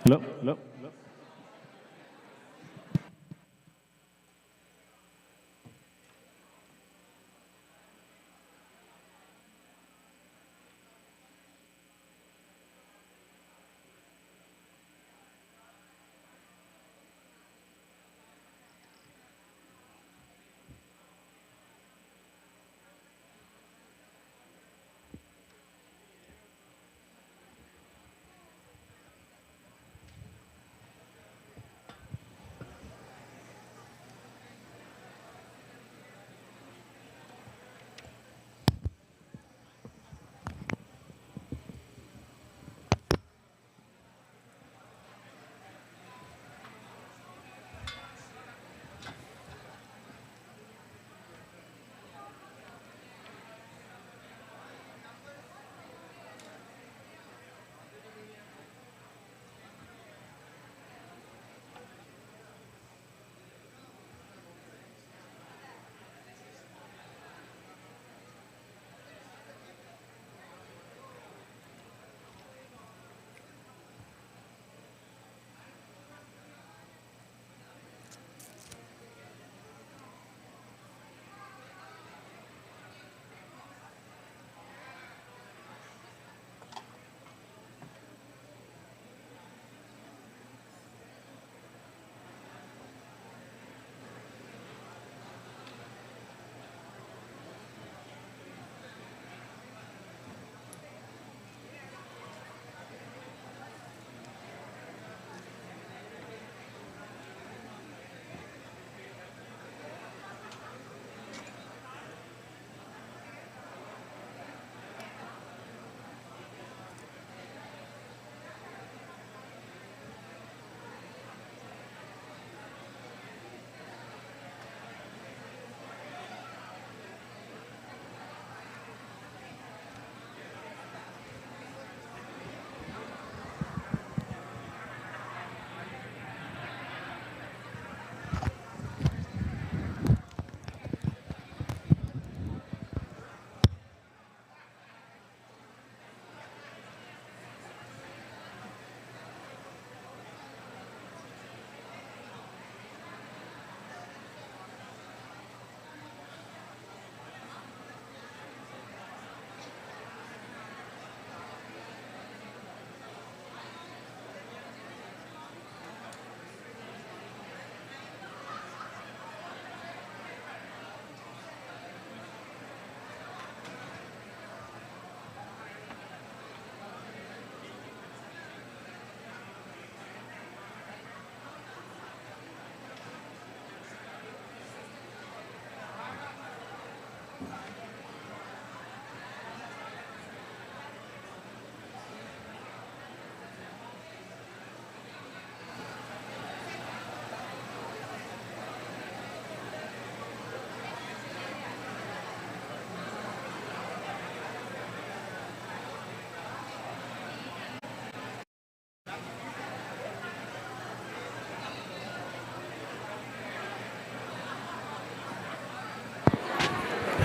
Hello? Hello?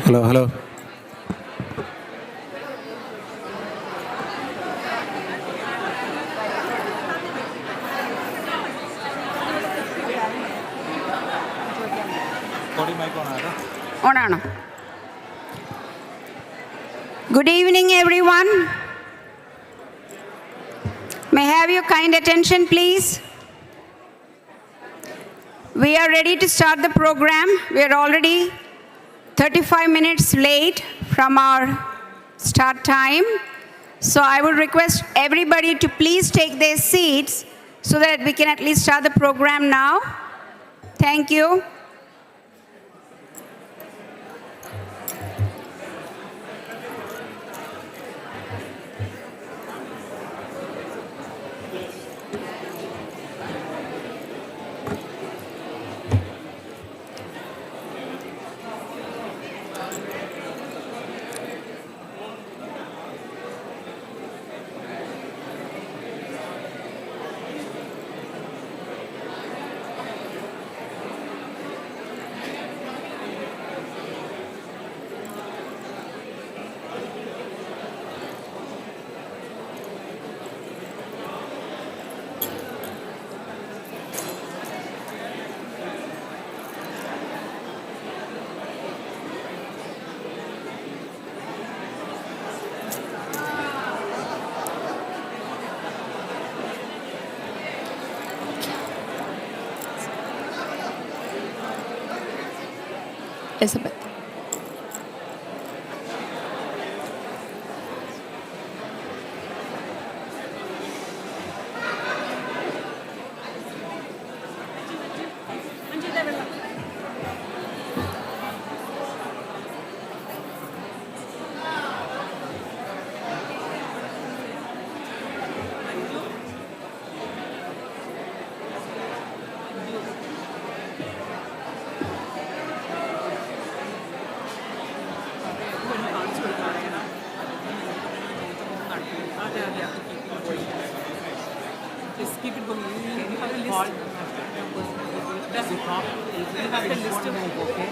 Hello, hello. On. Good evening, everyone. May I have your kind attention, please? We are ready to start the program. We are already 35 minutes late from our start time. So I would request everybody to please take their seats so that we can at least start the program now. Thank you. Elizabeth. Just keep it going. You have a list. You have a list of. Okay.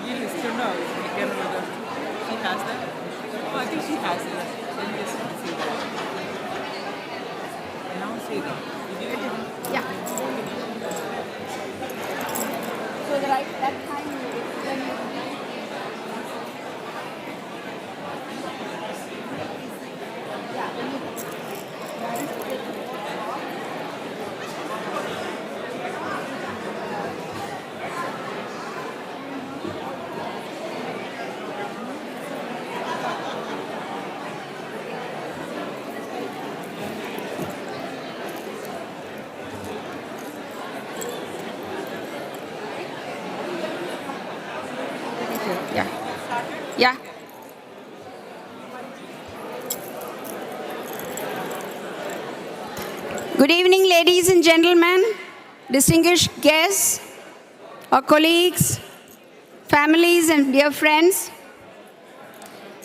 You list or no? Get another. She has that. Oh, I think she has it. Let me just see that. Now see that. Did you get it? Yeah. So that time when you... Yeah. Good evening, ladies and gentlemen, distinguished guests, our colleagues, families, and dear friends.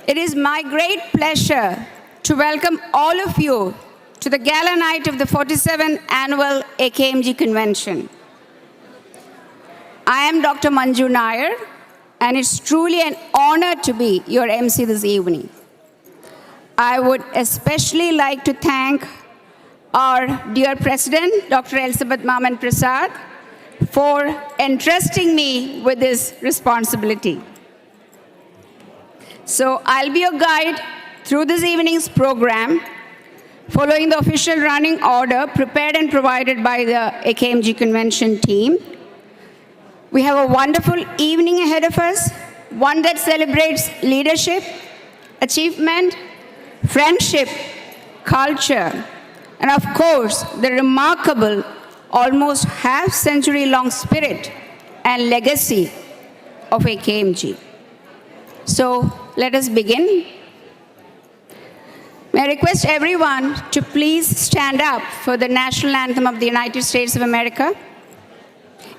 It is my great pleasure to welcome all of you to the gala night of the 47th Annual Akmg Convention. I am Dr. Manju Nair, and it's truly an honor to be your MC this evening. I would especially like to thank our dear President, Dr. Elizabeth Maman Prasad, for entrusting me with this responsibility. So I'll be your guide through this evening's program, following the official running order prepared and provided by the Akmg Convention team. We have a wonderful evening ahead of us, one that celebrates leadership, achievement, friendship, culture, and of course, the remarkable, almost half-century-long spirit and legacy of Akmg. So let us begin. May I request everyone to please stand up for the national anthem of the United States of America.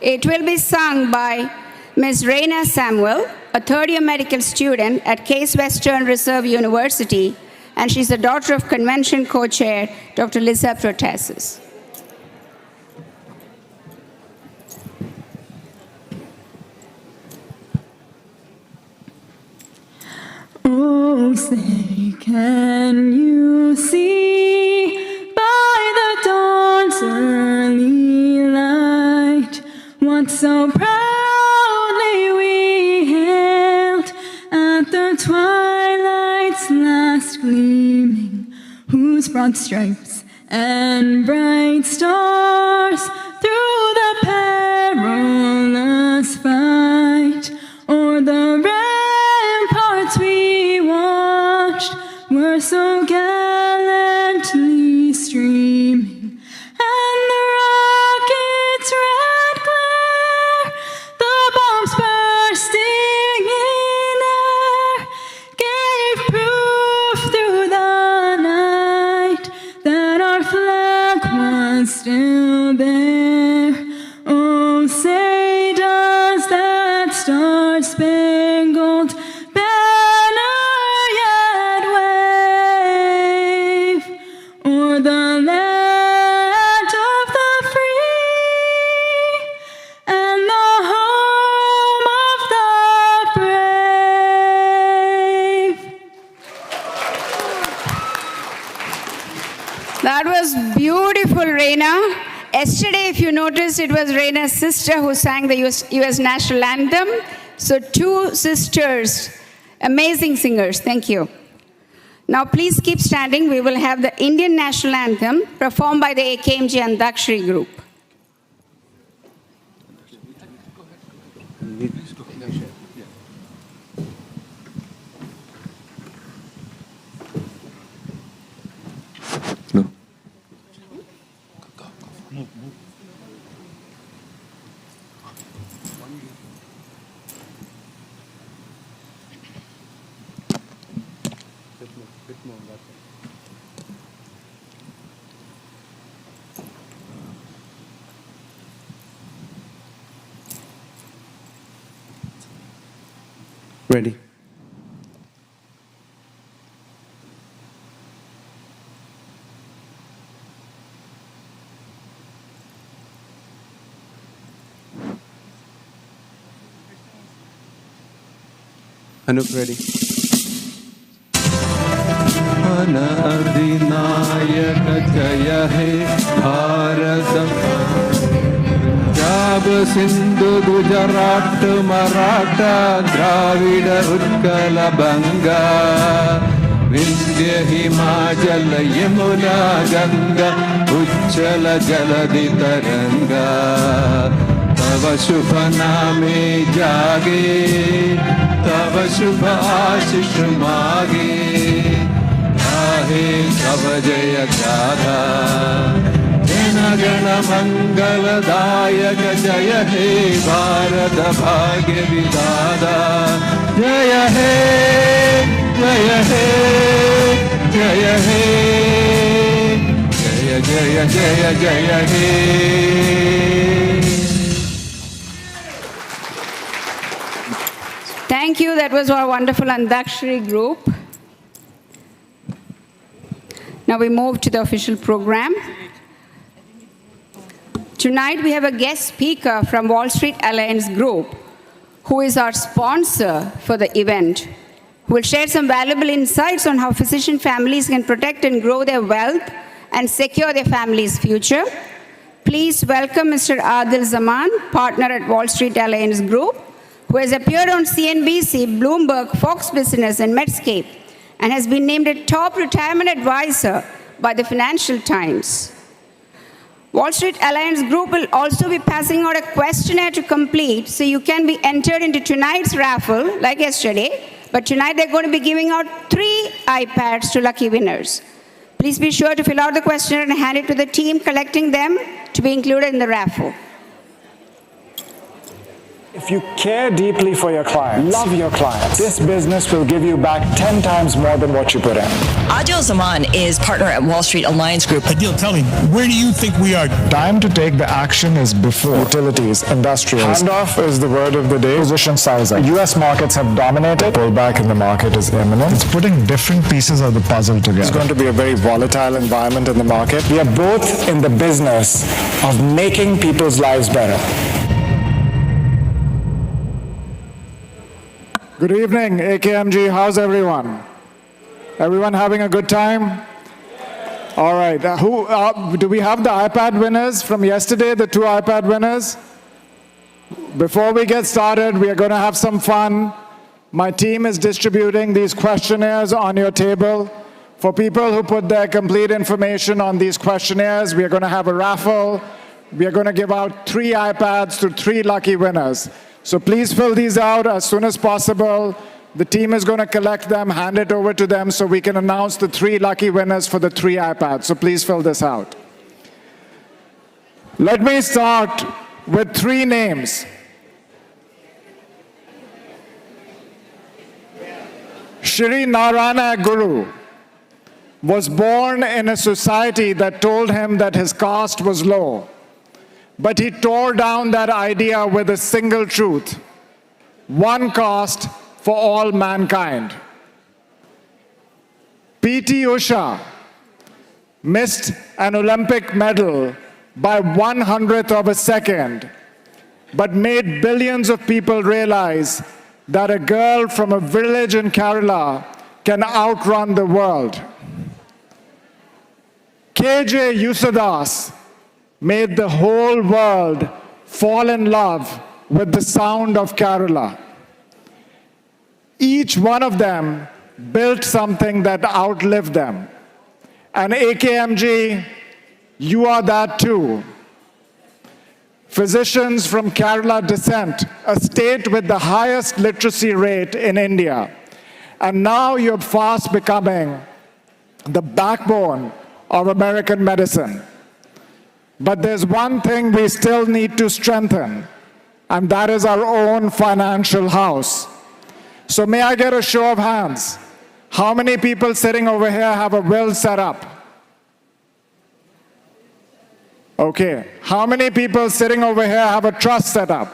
It will be sung by Ms. Raina Samuel, a third-year medical student at Case Western Reserve University, and she's the daughter of convention co-chair, Dr. Lisa Protasis. Oh, say, can you see by the dawn's early light what so proudly we hailed at the twilight's last gleaming, whose broad stripes and bright stars through the perilous fight o'er the ramparts we watched were so gallantly streaming, and the rocket's red glare, the bombs bursting in air, gave proof through the night that our flag was still there. Oh, say does that star-spangled banner yet wave o'er the land of the free and the home of the brave? That was beautiful, Reina. Yesterday, if you noticed, it was Reina's sister who sang the US national anthem. So 2 sisters, amazing singers. Thank you. Now please keep standing. We will have the Indian national anthem performed by the Akmg and Dakshri group. No. Ready. Anup, ready. अधिनायक जय हे भारत पंजाब सिंधु गुजरात मराठा द्राविड उत्कल बंगा विंध्य हिमाचल यमुना गंगा उच्चल जलधि तरंगा तव शुभ नामे जागे तव शुभ आशीष मागे गाहे तव जय गाथा जन गण मंगलदायक जय हे भारत भाग्य विधाता जय हे जय हे जय हे जय जय जय जय हे. Thank you. That was our wonderful Andakshari group. Now we move to the official program. Tonight we have a guest speaker from Wall Street Alliance Group, who is our sponsor for the event, who will share some valuable insights on how physician families can protect and grow their wealth and secure their family's future. Please welcome Mr. Adil Zaman, partner at Wall Street Alliance Group, who has appeared on CNBC, Bloomberg, Fox Business, and Medscape, and has been named a top retirement advisor by the Financial Times. Wall Street Alliance Group will also be passing out a questionnaire to complete, so you can be entered into tonight's raffle, like yesterday, but tonight they're going to be giving out 3 iPads to lucky winners. Please be sure to fill out the questionnaire and hand it to the team collecting them to be included in the raffle. If you care deeply for your clients, love your clients, this business will give you back 10 times more than what you put in. Adil Zaman is partner at Wall Street Alliance Group. Adil, tell me, where do you think we are? Time to take the action is before. Utilities, industrials. Handoff is the word of the day. Position sizing. US markets have dominated. Pullback in the market is imminent. It's putting different pieces of the puzzle together. It's going to be a very volatile environment in the market. We are both in the business of making people's lives better. Good evening, AKMG. How's everyone? Everyone having a good time? All right. Do we have the iPad winners from yesterday, the 2 iPad winners? Before we get started, we are going to have some fun. My team is distributing these questionnaires on your table. For people who put their complete information on these questionnaires, we are going to have a raffle. We are going to give out 3 iPads to 3 lucky winners. So please fill these out as soon as possible. The team is going to collect them, hand it over to them so we can announce the 3 lucky winners for the 3 iPads. So please fill this out. Let me start with 3 names. Shri Narayana Guru was born in a society that told him that his caste was low. But he tore down that idea with a single truth: one caste for all mankind. P.T. Usha missed an Olympic medal by 1/100th of a second, but made billions of people realize that a girl from a village in Kerala can outrun the world. K.J. Yusudas made the whole world fall in love with the sound of Kerala. Each one of them built something that outlived them. And AKMG, you are that too. Physicians from Kerala descent, a state with the highest literacy rate in India. And now you're fast becoming the backbone of American medicine. But there's one thing we still need to strengthen, and that is our own financial house. So may I get a show of hands? How many people sitting over here have a will set up? Okay. How many people sitting over here have a trust set up?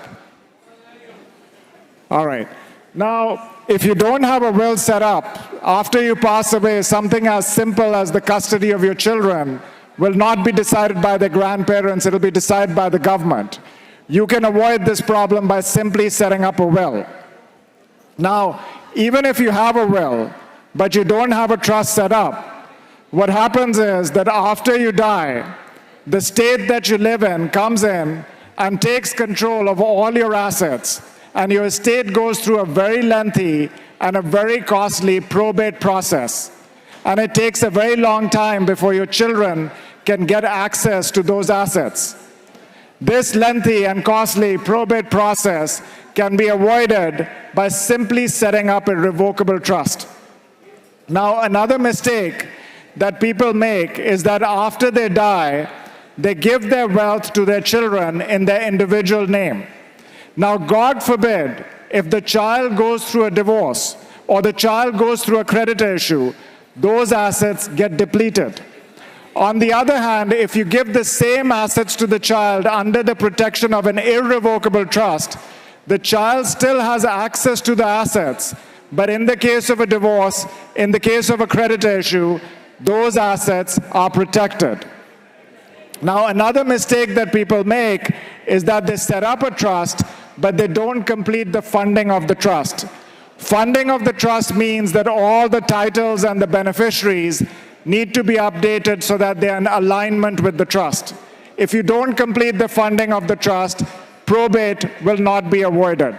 All right. Now, if you don't have a will set up, after you pass away, something as simple as the custody of your children will not be decided by the grandparents, it'll be decided by the government. You can avoid this problem by simply setting up a will. Now, even if you have a will, but you don't have a trust set up, what happens is that after you die, the state that you live in comes in and takes control of all your assets, and your estate goes through a very lengthy and a very costly probate process. And it takes a very long time before your children can get access to those assets. This lengthy and costly probate process can be avoided by simply setting up a revocable trust. Now, another mistake that people make is that after they die, they give their wealth to their children in their individual name. Now, God forbid, if the child goes through a divorce or the child goes through a creditor issue, those assets get depleted. On the other hand, if you give the same assets to the child under the protection of an irrevocable trust, the child still has access to the assets, but in the case of a divorce, in the case of a creditor issue, those assets are protected. Now, another mistake that people make is that they set up a trust, but they don't complete the funding of the trust. Funding of the trust means that all the titles and the beneficiaries need to be updated so that they're in alignment with the trust. If you don't complete the funding of the trust, probate will not be avoided.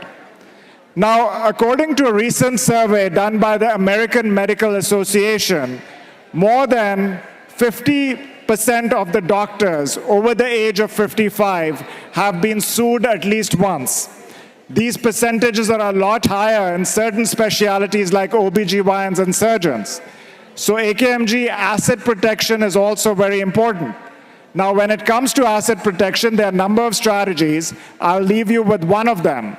Now, according to a recent survey done by the American Medical Association, more than 50% of the doctors over the age of 55 have been sued at least once. These percentages are a lot higher in certain specialties like OBGYNs and surgeons. So AKMG asset protection is also very important. Now, when it comes to asset protection, there are a number of strategies. I'll leave you with one of them.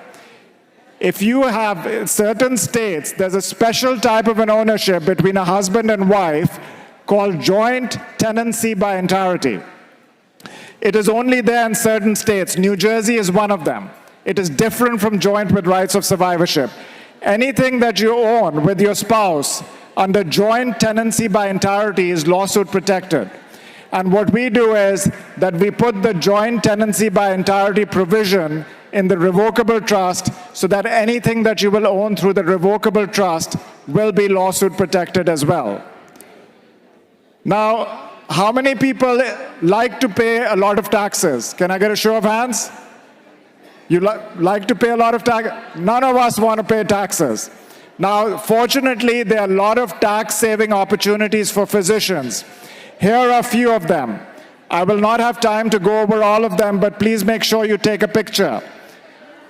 If you have certain states, there's a special type of an ownership between a husband and wife called joint tenancy by entirety. It is only there in certain states. New Jersey is one of them. It is different from joint with rights of survivorship. Anything that you own with your spouse under joint tenancy by entirety is lawsuit protected. And what we do is that we put the joint tenancy by entirety provision in the revocable trust so that anything that you will own through the revocable trust will be lawsuit protected as well. Now, how many people like to pay a lot of taxes? Can I get a show of hands? You like to pay a lot of tax? None of us want to pay taxes. Now, fortunately, there are a lot of tax-saving opportunities for physicians. Here are a few of them. I will not have time to go over all of them, but please make sure you take a picture.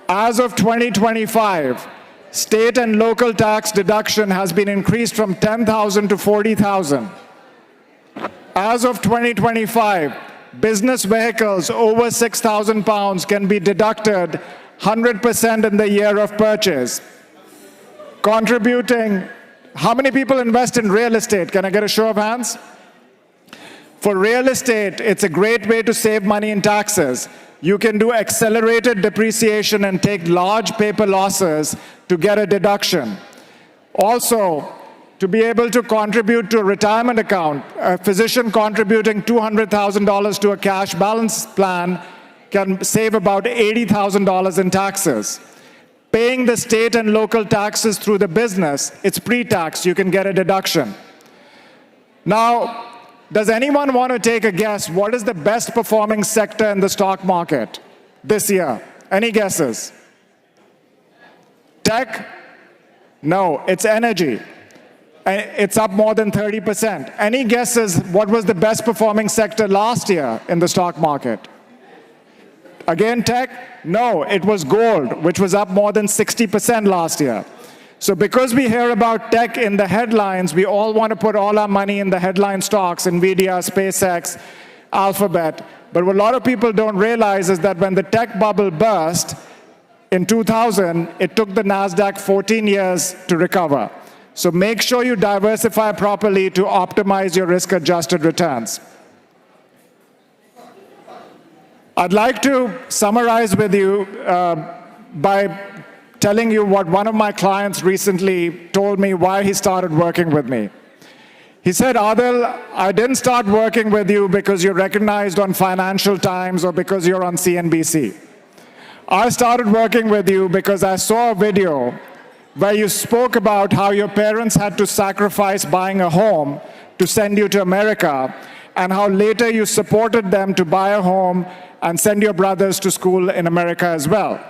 As of 2025, state and local tax deduction has been increased from 10,000 to 40,000. As of 2025, business vehicles over 6,000 pounds can be deducted 100% in the year of purchase. Contributing, how many people invest in real estate? Can I get a show of hands? For real estate, it's a great way to save money in taxes. You can do accelerated depreciation and take large paper losses to get a deduction. Also, to be able to contribute to a retirement account, a physician contributing $200,000 to a cash balance plan can save about $80,000 in taxes. Paying the state and local taxes through the business, it's pre-tax, you can get a deduction. Now, Does anyone want to take a guess? What is the best performing sector in the stock market this year? Any guesses? Tech? No, it's energy. It's up more than 30%. Any guesses what was the best performing sector last year in the stock market? Again, tech? No, it was gold, which was up more than 60% last year. So because we hear about tech in the headlines, we all want to put all our money in the headline stocks, NVIDIA, SpaceX, Alphabet. But what a lot of people don't realize is that when the tech bubble burst in 2000, it took the NASDAQ 14 years to recover. So make sure you diversify properly to optimize your risk-adjusted returns. I'd like to summarize with you by telling you what one of my clients recently told me why he started working with me. He said, Adil, I didn't start working with you because you're recognized on Financial Times or because you're on CNBC. I started working with you because I saw a video where you spoke about how your parents had to sacrifice buying a home to send you to America, and how later you supported them to buy a home and send your brothers to school in America as well.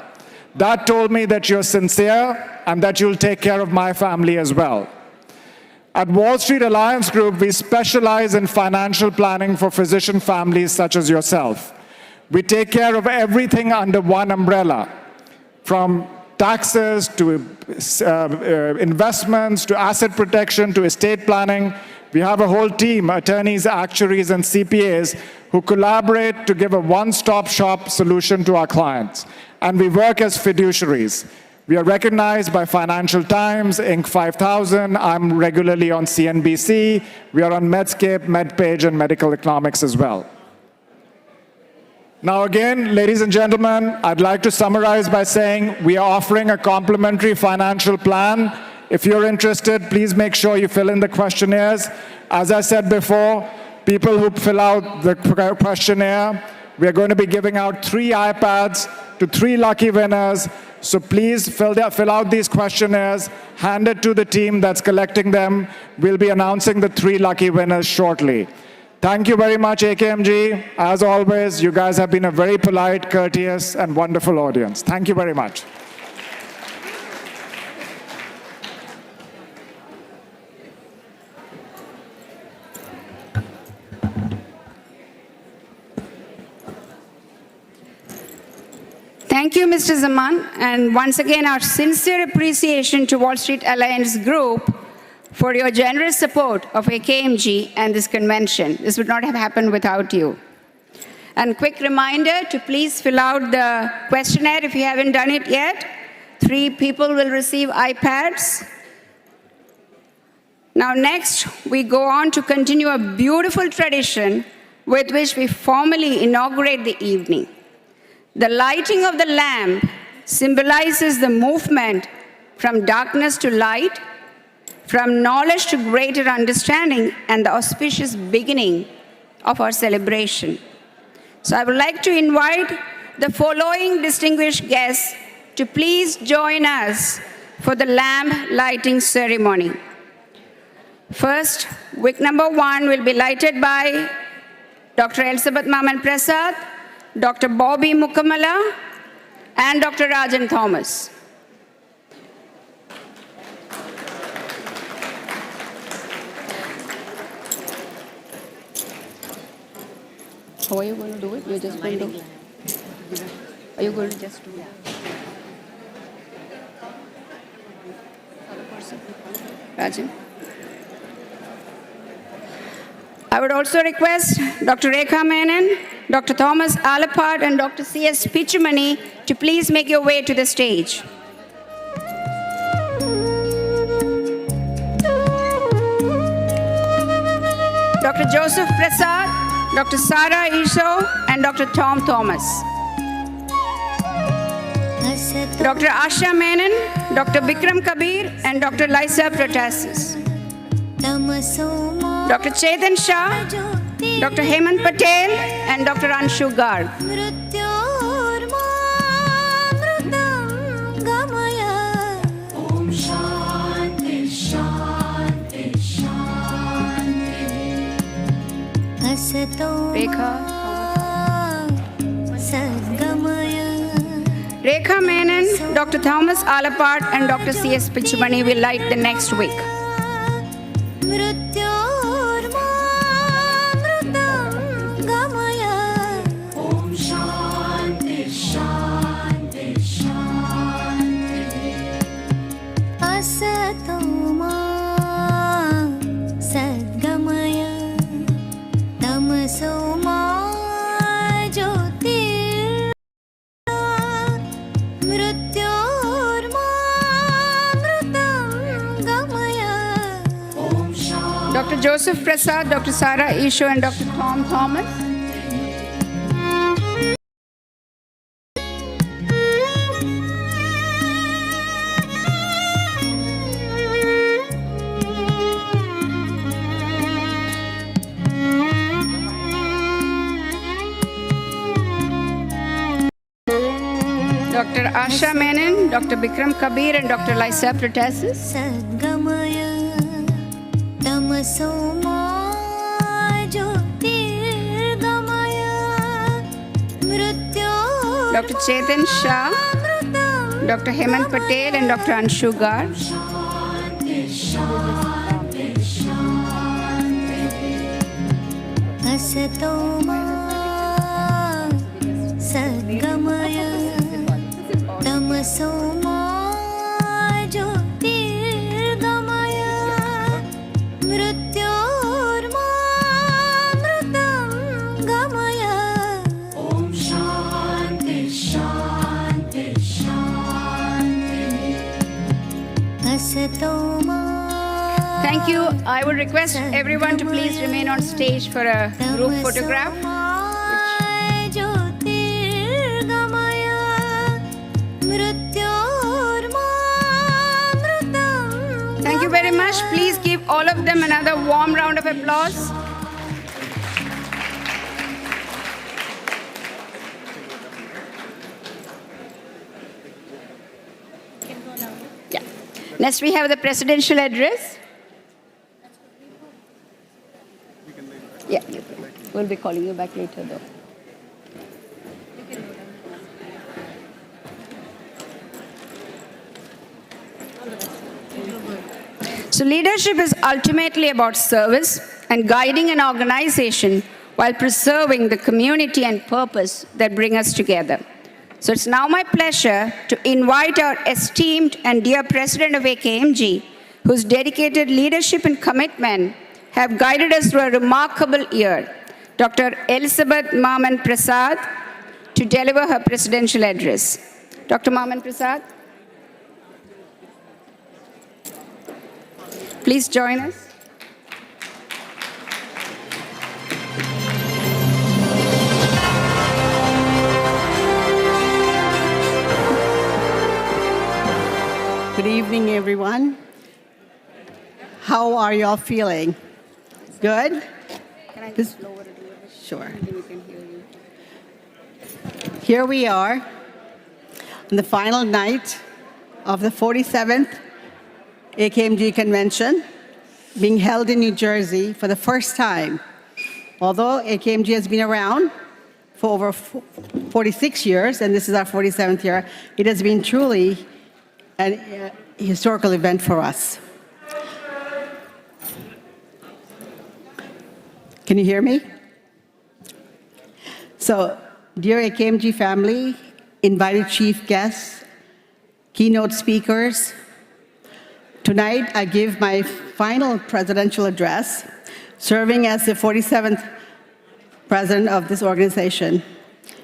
That told me that you're sincere and that you'll take care of my family as well. At Wall Street Alliance Group, we specialize in financial planning for physician families such as yourself. We take care of everything under one umbrella, from taxes to investments to asset protection to estate planning. We have a whole team, attorneys, actuaries, and CPAs who collaborate to give a one-stop shop solution to our clients. And we work as fiduciaries. We are recognized by Financial Times, Inc. 5000. I'm regularly on CNBC. We are on Medscape, MedPage, and Medical Economics as well. Now again, ladies and gentlemen, I'd like to summarize by saying we are offering a complimentary financial plan. If you're interested, please make sure you fill in the questionnaires. As I said before, people who fill out the questionnaire, we are going to be giving out 3 iPads to 3 lucky winners. So please fill out these questionnaires, hand it to the team that's collecting them. We'll be announcing the 3 lucky winners shortly. Thank you very much, Akmg. As always, you guys have been a very polite, courteous, and wonderful audience. Thank you very much. Thank you, Mr. Zaman. And once again, our sincere appreciation to Wall Street Alliance Group for your generous support of Akmg and this convention. This would not have happened without you. And quick reminder to please fill out the questionnaire if you haven't done it yet. 3 people will receive iPads. Now next, we go on to continue a beautiful tradition with which we formally inaugurate the evening. The lighting of the lamp symbolizes the movement from darkness to light, from knowledge to greater understanding, and the auspicious beginning of our celebration. So I would like to invite the following distinguished guests to please join us for the lamp lighting ceremony. First, wick number 1 will be lighted by Dr. Elizabeth Maman Prasad, Dr. Bobby Mukamala, and Dr. Rajan Thomas. How are you going to do it? You're just going to... Are you going to just do it? Rajan? I would also request Dr. Rekha Menon, Dr. Thomas Alapat, and Dr. C.S. Pichumani to please make your way to the stage. Dr. Joseph Prasad, Dr. Sara Iso, and Dr. Tom Thomas. Dr. Asha Menon, Dr. Bikram Kabir, and Dr. Lysa Protasis. Dr. Chetan Shah, Dr. Hemant Patel, and Dr. Anshu Garg. Rekha. Rekha Menon, Dr. Thomas Alapart, and Dr. C.S. Pichumani will light the next week. Dr. Joseph Prasad, Dr. Sarah Isho, and Dr. Tom Thomas. Dr. Asha Menon, Dr. Bikram Kabir, and Dr. Lysa Pratasis. Dr. Chetan Shah, Dr. Hemant Patel, and Dr. Anshu Gar. Thank you. I would request everyone to please remain on stage for a group photograph. Thank you very much. Please give all of them another warm round of applause. Yeah. Next, we have the presidential address. Yeah, we'll be calling you back later, though. So leadership is ultimately about service and guiding an organization while preserving the community and purpose that bring us together. So it's now my pleasure to invite our esteemed and dear President of Akmg, whose dedicated leadership and commitment have guided us through a remarkable year, Dr. Elizabeth Maman Prasad, to deliver her presidential address. Dr. Maman Prasad, please join us. Good evening, everyone. How are y'all feeling? Good? Can I just lower it a little bit? Sure. Maybe we can hear you. Here we are on the final night of the 47th Akmg convention being held in New Jersey for the first time. Although Akmg has been around for over 46 years, and this is our 47th year, it has been truly a historical event for us. Can you hear me? So, dear Akmg family, invited chief guests, keynote speakers, tonight I give my final presidential address, serving as the 47th president of this organization,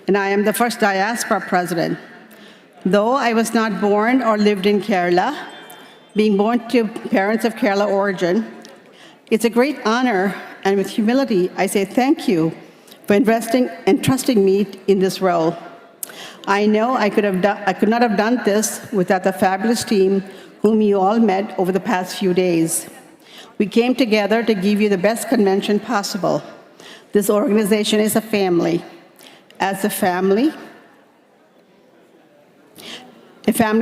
and I am the first diaspora president. Though I was not born or lived in Kerala, being born to parents of Kerala origin, it's a great honor, and with humility, I say thank you for investing and trusting me in this role. I know I could not have done this without the fabulous team whom you all met over the past few days. We came together to give you the best convention possible. This organization is a family. As a family,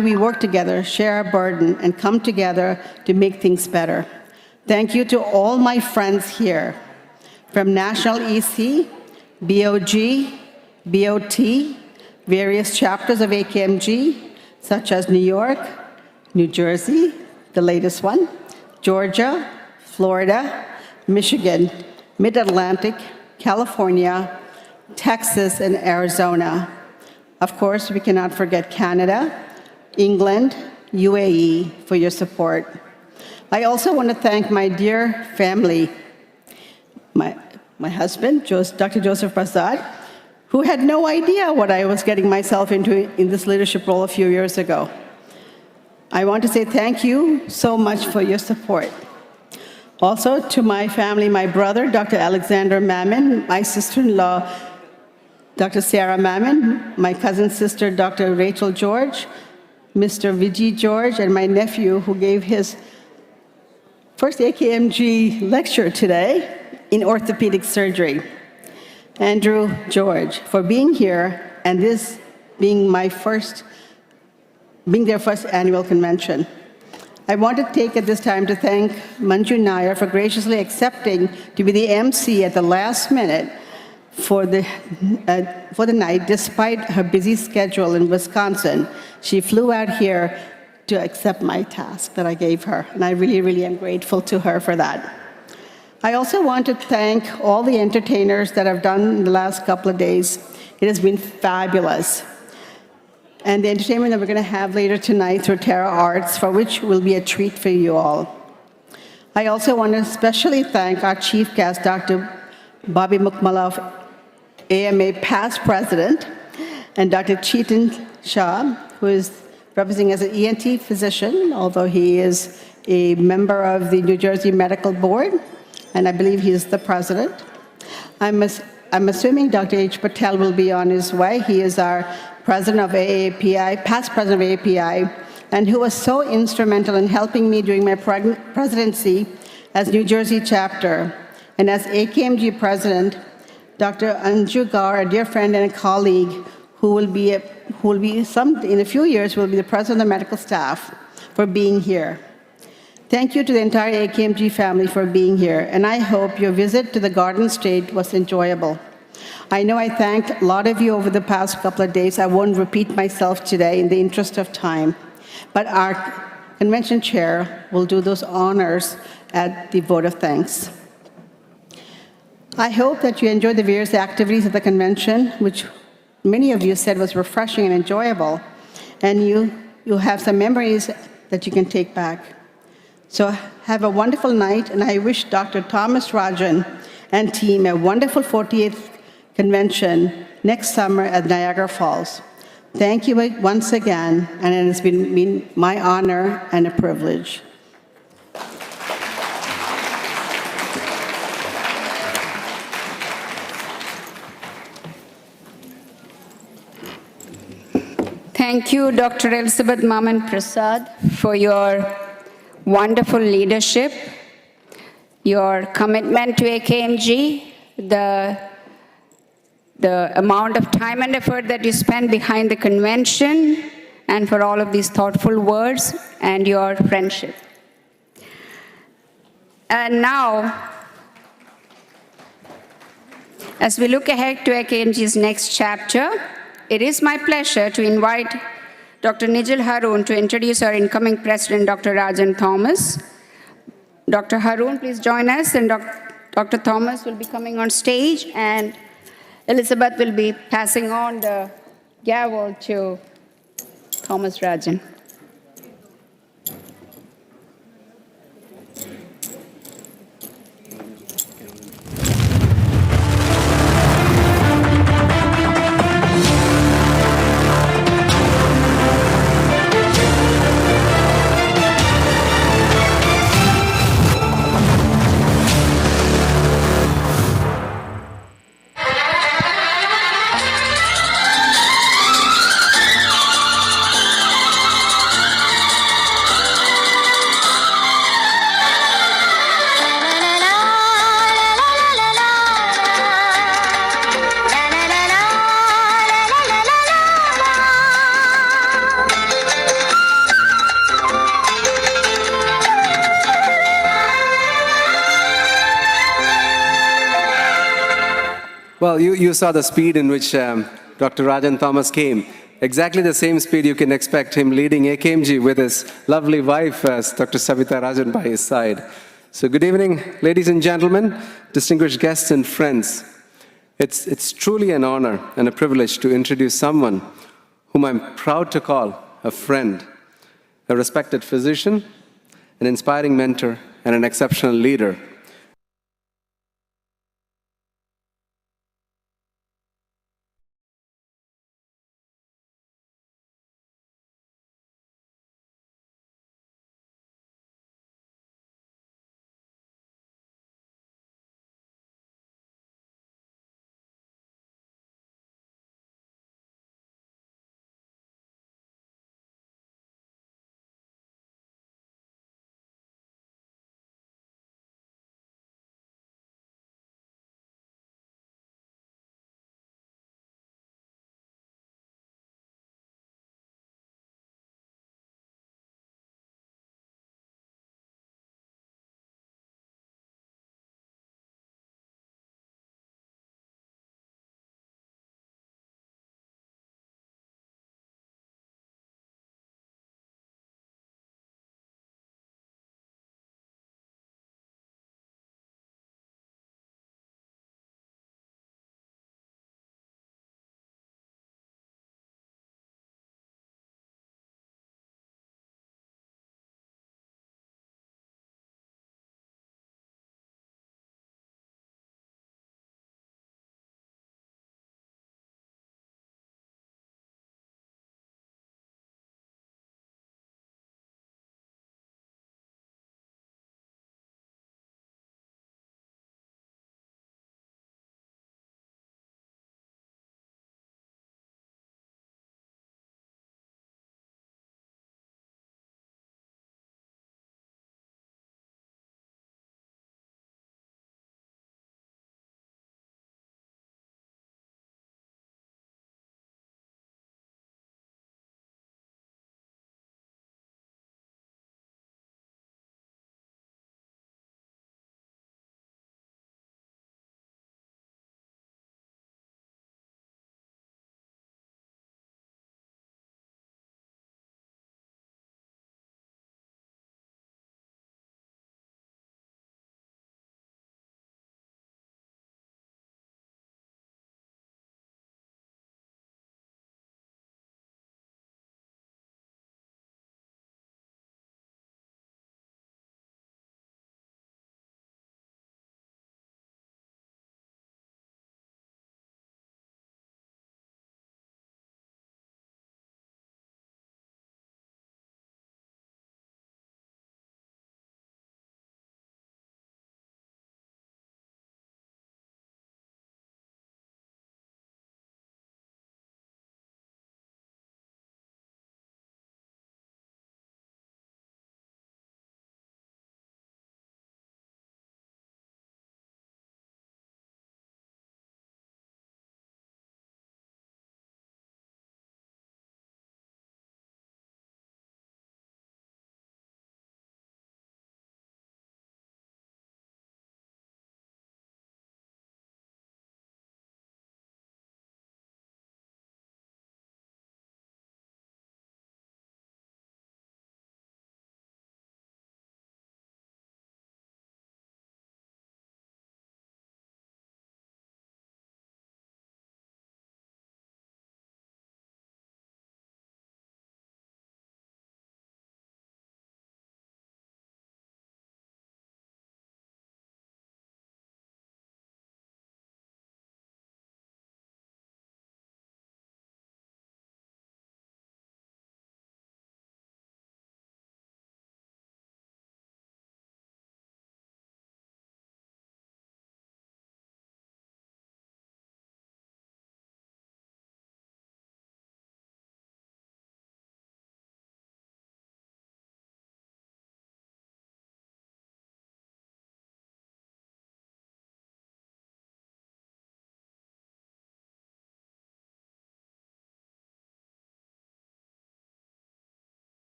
we work together, share a burden, and come together to make things better. Thank you to all my friends here from National EC, BOG, BOT, various chapters of AKMG, such as New York, New Jersey, the latest one, Georgia, Florida, Michigan, Mid-Atlantic, California, Texas, and Arizona. Of course, we cannot forget Canada, England, UAE for your support. I also want to thank my dear family, my husband, Dr. Joseph Prasad, who had no idea what I was getting myself into in this leadership role a few years ago. I want to say thank you so much for your support. Also to my family, my brother, Dr. Alexander Mammon, my sister-in-law, Dr. Sarah Mammon, my cousin sister, Dr. Rachel George, Mr. Vijay George, and my nephew who gave his first AKMG lecture today in orthopedic surgery, Andrew George, for being here and this being their first annual convention. I want to take at this time to thank Manju Nair for graciously accepting to be the MC at the last minute for the night, despite her busy schedule in Wisconsin. She flew out here to accept my task that I gave her, and I really, really am grateful to her for that. I also want to thank all the entertainers that I've done in the last couple of days. It has been fabulous. And the entertainment that we're going to have later tonight through Terra Arts, for which will be a treat for you all. I also want to especially thank our chief guest, Dr. Bobby Mukmala of AMA past president, and Dr. Chetan Shah, who is representing as an ENT physician, although he is a member of the New Jersey Medical Board, and I believe he is the president. I'm assuming Dr. H. Patel will be on his way. He is our president of AAPI, past president of AAPI, and who was so instrumental in helping me during my presidency as New Jersey chapter. And as AKMG president, Dr. Anju Gaur, a dear friend and a colleague, who will be in a few years will be the president of the medical staff, for being here. Thank you to the entire AKMG family for being here, and I hope your visit to the Garden State was enjoyable. I know I thanked a lot of you over the past couple of days. I won't repeat myself today in the interest of time, but our convention chair will do those honors at the vote of thanks. I hope that you enjoyed the various activities at the convention, which many of you said was refreshing and enjoyable, and you have some memories that you can take back. So have a wonderful night, and I wish Dr. Thomas Rajan and team a wonderful 48th convention next summer at Niagara Falls. Thank you once again, and it has been my honor and a privilege. Thank you, Dr. Elizabeth Maman Prasad, for your wonderful leadership, your commitment to AKMG, the amount of time and effort that you spent behind the convention, and for all of these thoughtful words and your friendship. And now, as we look ahead to AKMG's next chapter, it is my pleasure to invite Dr. Nijal Haroon to introduce our incoming president, Dr. Rajan Thomas. Dr. Haroon, please join us, and Dr. Thomas will be coming on stage, and Elizabeth will be passing on the gavel to Thomas Rajan. Well, you saw the speed in which Dr. Rajan Thomas came. Exactly the same speed you can expect him leading Akmg with his lovely wife, Dr. Savita Rajan, by his side. So good evening, ladies and gentlemen, distinguished guests and friends. It's truly an honor and a privilege to introduce someone whom I'm proud to call a friend, a respected physician, an inspiring mentor, and an exceptional leader.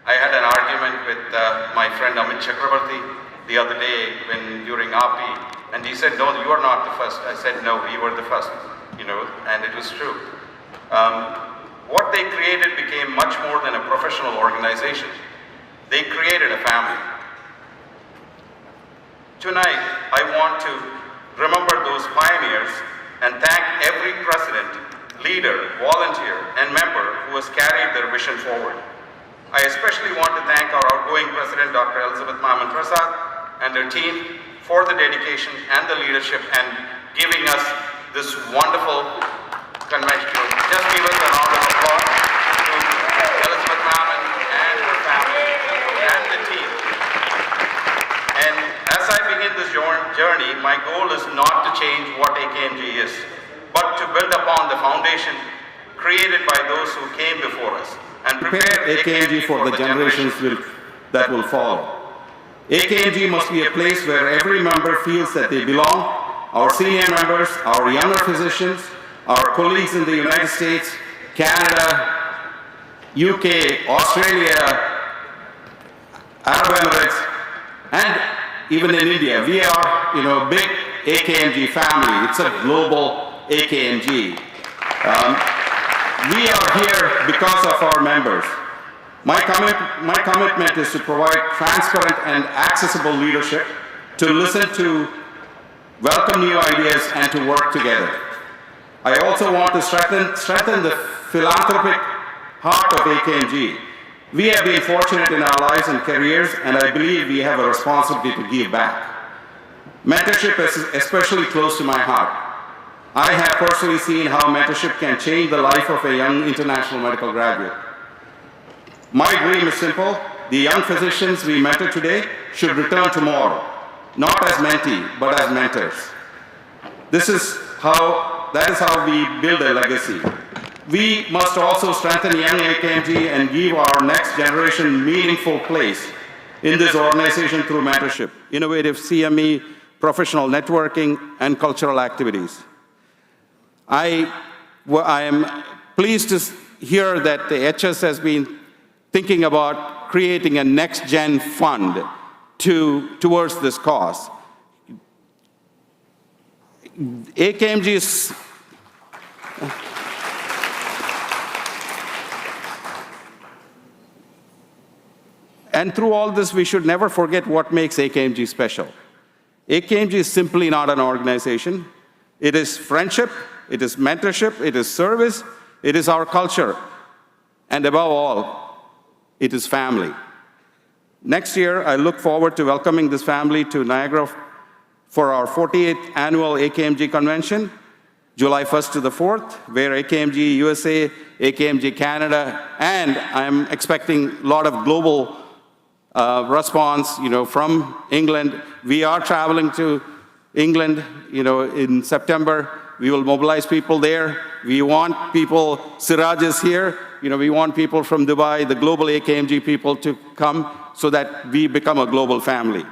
I had an argument with my friend Amit Chakrabarti the other day when during API, And he said, no, you are not the first. I said, no, we were the first, and it was true. What they created became much more than a professional organization. They created a family. Tonight, I want to remember those pioneers and thank every president, leader, volunteer, and member who has carried their vision forward. I especially want to thank our outgoing president, Dr. Elizabeth Maman Prasad, and her team for the dedication and the leadership and giving us this wonderful convention. Just give us a round of applause to Elizabeth Maman and her family and the team. And as I begin this journey, my goal is not to change what AKMG is, but to build upon the foundation created by those who came before us and prepare AKMG for the generations that will follow. AKMG must be a place where every member feels that they belong. Our senior members, our younger physicians, our colleagues in the United States, Canada, UK, Australia, Arab Emirates, and even in India. We are, a big AKMG family. It's a global AKMG. We are here because of our members. My commitment is to provide transparent and accessible leadership, to listen to, welcome new ideas, and to work together. I also want to strengthen the philanthropic heart of AKMG. We have been fortunate in our lives and careers, and I believe we have a responsibility to give back. Mentorship is especially close to my heart. I have personally seen how mentorship can change the life of a young international medical graduate. My dream is simple. The young physicians we mentor today should return tomorrow, not as mentee, but as mentors. That is how we build a legacy. We must also strengthen young AKMG and give our next generation meaningful place in this organization through mentorship, innovative CME, professional networking, and cultural activities. I am pleased to hear that the HS has been thinking about creating a next-gen fund towards this cause. AKMG is... And through all this, we should never forget what makes AKMG special. AKMG is simply not an organization. It is friendship, it is mentorship, it is service, it is our culture, and above all, it is family. Next year, I look forward to welcoming this family to Niagara for our 48th annual AKMG convention, July 1st to the 4th, where AKMG USA, AKMG Canada, and I'm expecting a lot of global response, from England. We are traveling to England, in September. We will mobilize people there. We want people, Siraj is here. We want people from Dubai, the global AKMG people to come so that we become a global family.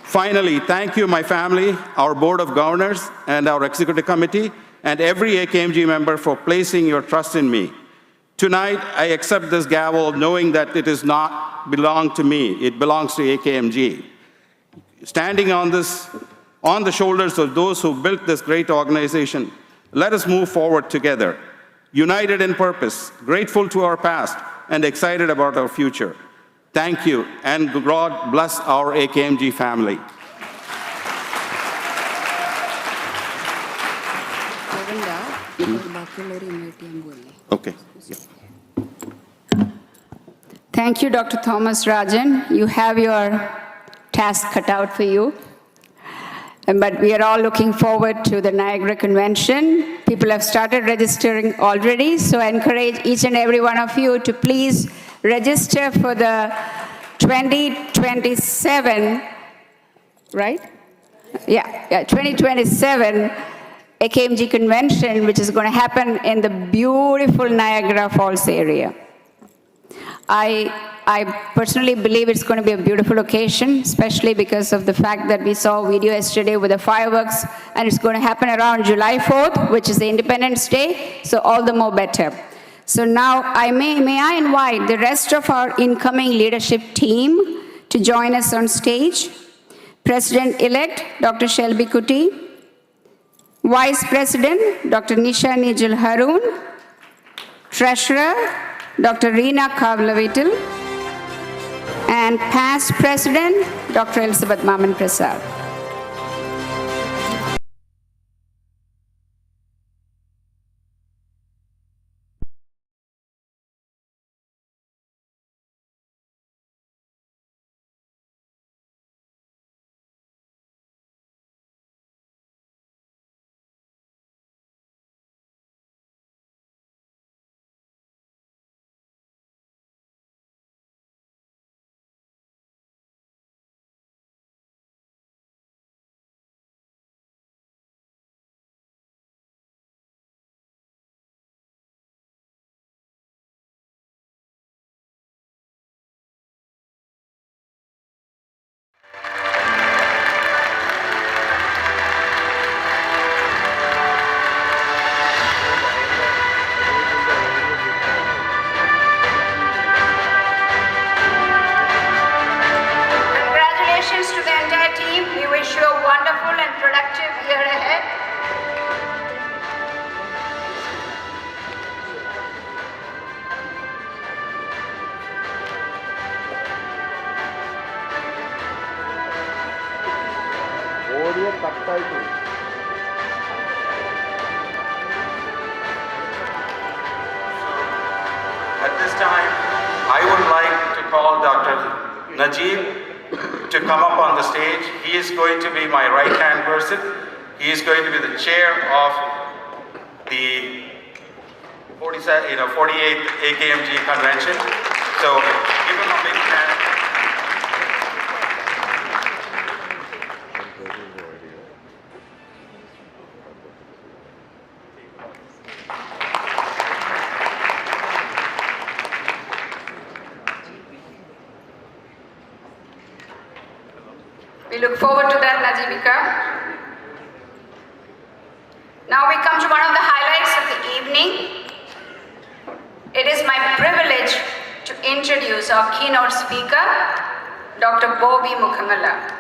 Finally, thank you, my family, our board of governors, and our executive committee, and every AKMG member for placing your trust in me. Tonight, I accept this gavel knowing that it does not belong to me, it belongs to AKMG. Standing on the shoulders of those who built this great organization, let us move forward together, united in purpose, grateful to our past, and excited about our future. Thank you, and God bless our AKMG family. Okay. Yeah. Thank you, Dr. Thomas Rajan. You have your task cut out for you. But we are all looking forward to the Niagara Convention. People have started registering already, so I encourage each and every one of you to please register for the 2027, right? Yeah, 2027 AKMG Convention, which is going to happen in the beautiful Niagara Falls area. I personally believe it's going to be a beautiful occasion, especially because of the fact that we saw a video yesterday with the fireworks, and it's going to happen around July 4th, which is the Independence Day, so all the more better. So now may I invite the rest of our incoming leadership team to join us on stage. President-elect, Dr. Shelby Kuti. Vice President, Dr. Nisha Nijul Haroon. Treasurer, Dr. Reena Kavlavital. And past President, Dr. Elizabeth Maman Prasad. At this time, I would like to call Dr. Najib to come up on the stage. He is going to be my right-hand person. He is going to be the chair of the 48th AKMG convention. So give him a big hand. We look forward to that, Najibika. Now we come to one of the highlights of the evening. It is my privilege to introduce our keynote speaker, Dr. Bobby Mukkamala,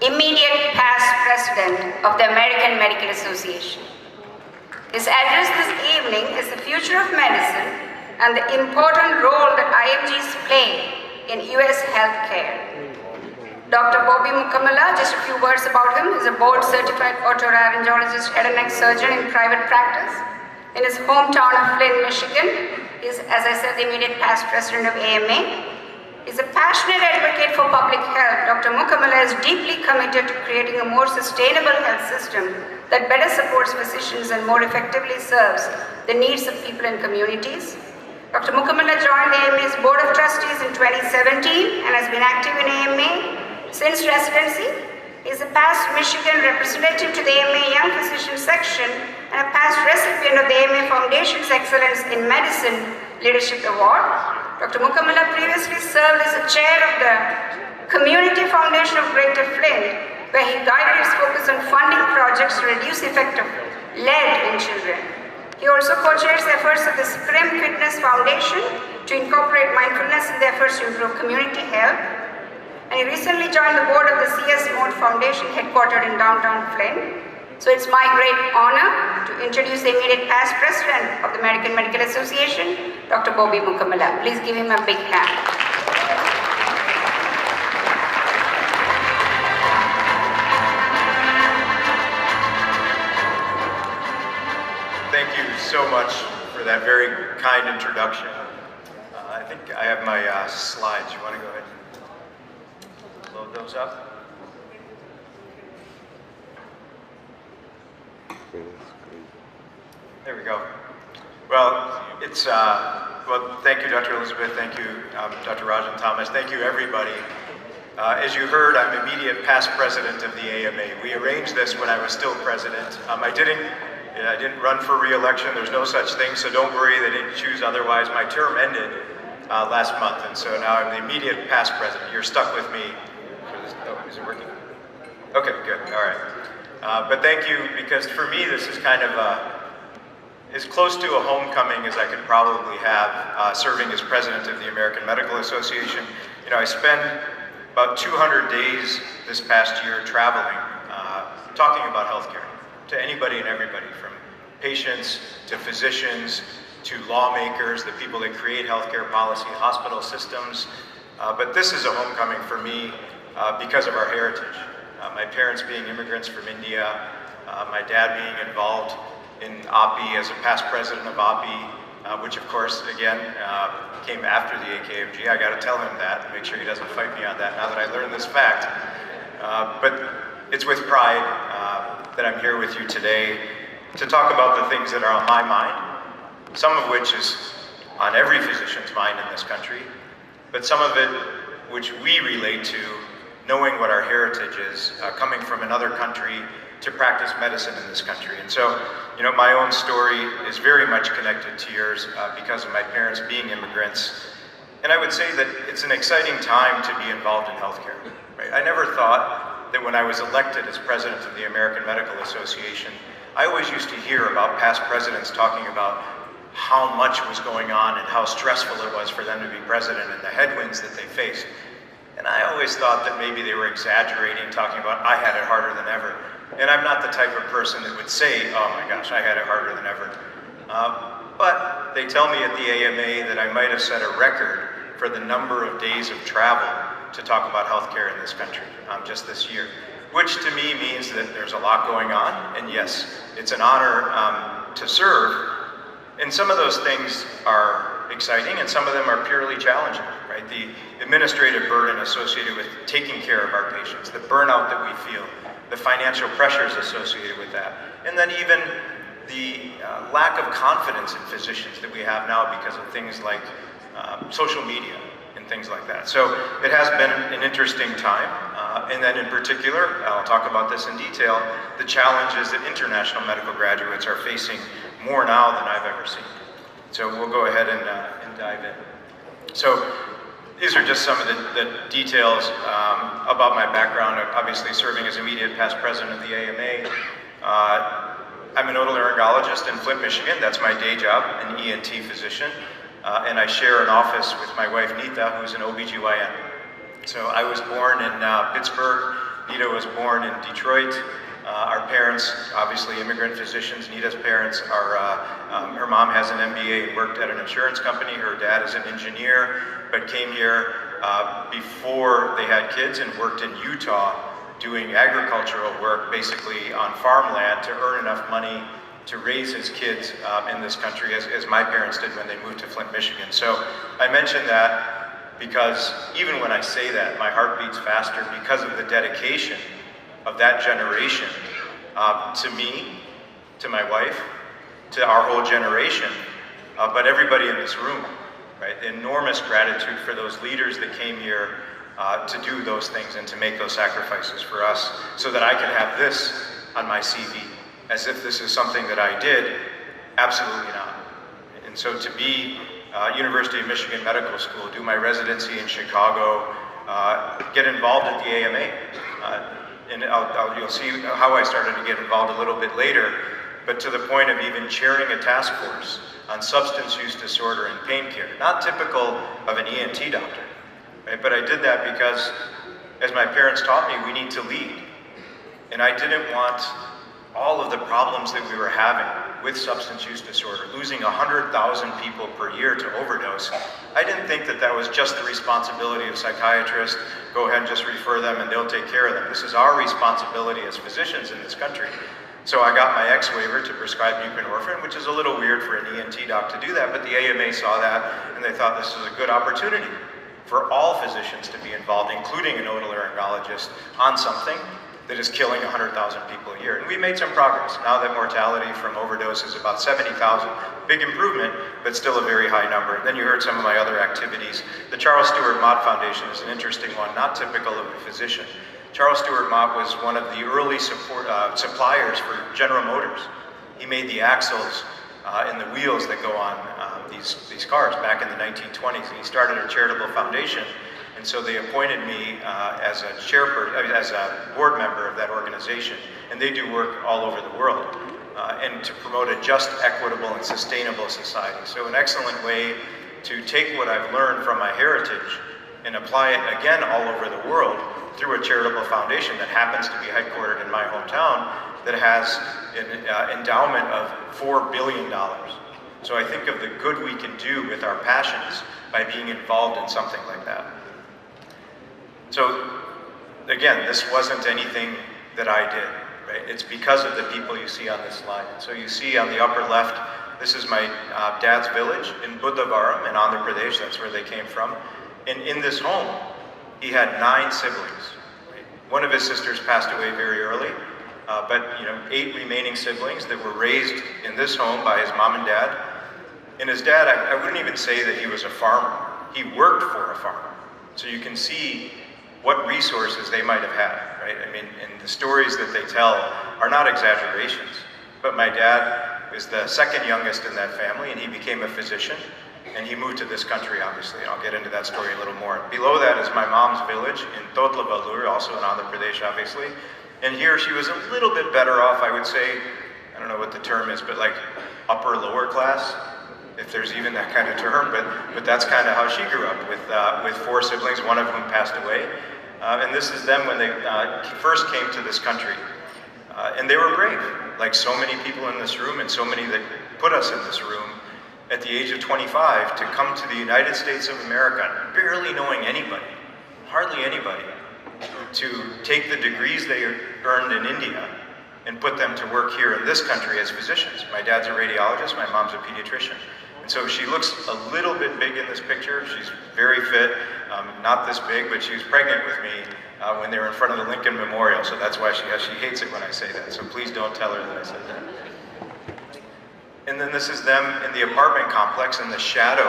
immediate past president of the American Medical Association. His address this evening is the future of medicine and the important role that IMGs play in US healthcare. Dr. Bobby Mukkamala, just a few words about him, is a board-certified otolaryngologist, head and neck surgeon in private practice. In his hometown of Flint, Michigan, he is, as I said, the immediate past president of AMA. He's a passionate advocate for public health. Dr. Mukkamala is deeply committed to creating a more sustainable health system that better supports physicians and more effectively serves the needs of people and communities. Dr. Mukkamala joined the AMA's Board of Trustees in 2017 and has been active in AMA since residency. He is a past Michigan representative to the AMA Young Physician Section and a past recipient of the AMA Foundation's Excellence in Medicine Leadership Award. Dr. Mukkamala previously served as the chair of the Community Foundation of Greater Flint, where he guided its focus on funding projects to reduce the effect of lead in children. He also co-chairs the efforts of the Scrim Fitness Foundation to incorporate mindfulness in the efforts to improve community health. And he recently joined the board of the C.S. Moore Foundation, headquartered in downtown Flint. So it's my great honor to introduce the immediate past president of the American Medical Association, Dr. Bobby Mukkamala. Please give him a big hand. Thank you so much for that very kind introduction. I think I have my slides. You want to go ahead and load those up? There we go. Well, it's, thank you, Dr. Elizabeth. Thank you, Dr. Rajan Thomas. Thank you, everybody. As you heard, I'm immediate past president of the AMA. We arranged this when I was still president. I didn't run for re-election. There's no such thing, so don't worry, they didn't choose otherwise. My term ended last month, and so now I'm the immediate past president. You're stuck with me. Oh, is it working? Okay, good, all right. But thank you, because for me, this is kind of as close to a homecoming as I could probably have serving as president of the American Medical Association. You know, I spent about 200 days this past year traveling, talking about healthcare to anybody and everybody, from patients to physicians to lawmakers, the people that create healthcare policy, hospital systems. But this is a homecoming for me because of our heritage. My parents being immigrants from India, my dad being involved in API as a past president of API, which of course, again, came after the AKMG. I got to tell him that and make sure he doesn't fight me on that now that I learned this fact. But it's with pride that I'm here with you today to talk about the things that are on my mind, some of which is on every physician's mind in this country, but some of it which we relate to knowing what our heritage is, coming from another country to practice medicine in this country. And so, you know, my own story is very much connected to yours because of my parents being immigrants. And I would say that it's an exciting time to be involved in healthcare. Right? I never thought that when I was elected as president of the American Medical Association, I always used to hear about past presidents talking about how much was going on and how stressful it was for them to be president and the headwinds that they faced. And I always thought that maybe they were exaggerating, talking about I had it harder than ever. And I'm not the type of person that would say, oh my gosh, I had it harder than ever. But they tell me at the AMA that I might have set a record for the number of days of travel to talk about healthcare in this country just this year, which to me means that there's a lot going on. And yes, it's an honor to serve. And some of those things are exciting and some of them are purely challenging, right? The administrative burden associated with taking care of our patients, the burnout that we feel, the financial pressures associated with that, and then even the lack of confidence in physicians that we have now because of things like social media and things like that. So it has been an interesting time, and then in particular, I'll talk about this in detail, the challenges that international medical graduates are facing more now than I've ever seen. So we'll go ahead and dive in. So these are just some of the details about my background, obviously serving as immediate past president of the AMA. I'm an otolaryngologist in Flint, Michigan. That's my day job, an ENT physician. And I share an office with my wife, Nita, who's an OBGYN. So I was born in Pittsburgh. Nita was born in Detroit. Our parents, obviously immigrant physicians. Nita's parents are, her mom has an MBA and worked at an insurance company. Her dad is an engineer, but came here before they had kids and worked in Utah doing agricultural work, basically on farmland, to earn enough money to raise his kids in this country, as my parents did when they moved to Flint, Michigan. So I mention that because even when I say that, my heart beats faster because of the dedication of that generation to me, to my wife, to our whole generation, but everybody in this room, right? Enormous gratitude for those leaders that came here to do those things and to make those sacrifices for us so that I could have this on my CV, as if this is something that I did. Absolutely not. And so to be University of Michigan Medical School, do my residency in Chicago, get involved at the AMA, and you'll see how I started to get involved a little bit later, but to the point of even chairing a task force on substance use disorder and pain care, not typical of an ENT doctor, right? But I did that because, as my parents taught me, we need to lead. And I didn't want all of the problems that we were having with substance use disorder, losing 100,000 people per year to overdose. I didn't think that that was just the responsibility of psychiatrists. Go ahead and just refer them and they'll take care of them. This is our responsibility as physicians in this country. So I got my X waiver to prescribe buprenorphine, which is a little weird for an ENT doc to do that, but the AMA saw that and they thought this was a good opportunity for all physicians to be involved, including an otolaryngologist, on something that is killing 100,000 people a year. And we made some progress. Now that mortality from overdose is about 70,000, big improvement, but still a very high number. Then you heard some of my other activities. The Charles Stewart Mott Foundation is an interesting one, not typical of a physician. Charles Stewart Mott was one of the early suppliers for General Motors. He made the axles and the wheels that go on these cars back in the 1920s, and he started a charitable foundation. And so they appointed me as a board member of that organization, and they do work all over the world. and to promote a just, equitable, and sustainable society. So an excellent way to take what I've learned from my heritage and apply it again all over the world through a charitable foundation that happens to be headquartered in my hometown that has an endowment of $4 billion. So I think of the good we can do with our passions by being involved in something like that. So again, this wasn't anything that I did, right? It's because of the people you see on this slide. So you see on the upper left, this is my dad's village in Buddhavaram in Andhra Pradesh. That's where they came from. And in this home, he had 9 siblings. Right? One of his sisters passed away very early, but 8 remaining siblings that were raised in this home by his mom and dad. And his dad, I wouldn't even say that he was a farmer. He worked for a farmer. So you can see what resources they might have had, right? I mean, and the stories that they tell are not exaggerations. But my dad is the second youngest in that family, and he became a physician, and he moved to this country, obviously, and I'll get into that story a little more. Below that is my mom's village in Totlavalur, also in Andhra Pradesh, obviously. And here she was a little bit better off, I would say, I don't know what the term is, but like upper, lower class, if there's even that kind of term, but that's kind of how she grew up with 4 siblings, one of whom passed away. And this is them when they first came to this country. And they were brave, like so many people in this room and so many that put us in this room at the age of 25 to come to the United States of America, barely knowing anybody, hardly anybody, to take the degrees they earned in India and put them to work here in this country as physicians. My dad's a radiologist, my mom's a pediatrician. And so she looks a little bit big in this picture. She's very fit, not this big, but she was pregnant with me when they were in front of the Lincoln Memorial. So that's why she hates it when I say that. So please don't tell her that I said that. And then this is them in the apartment complex in the shadow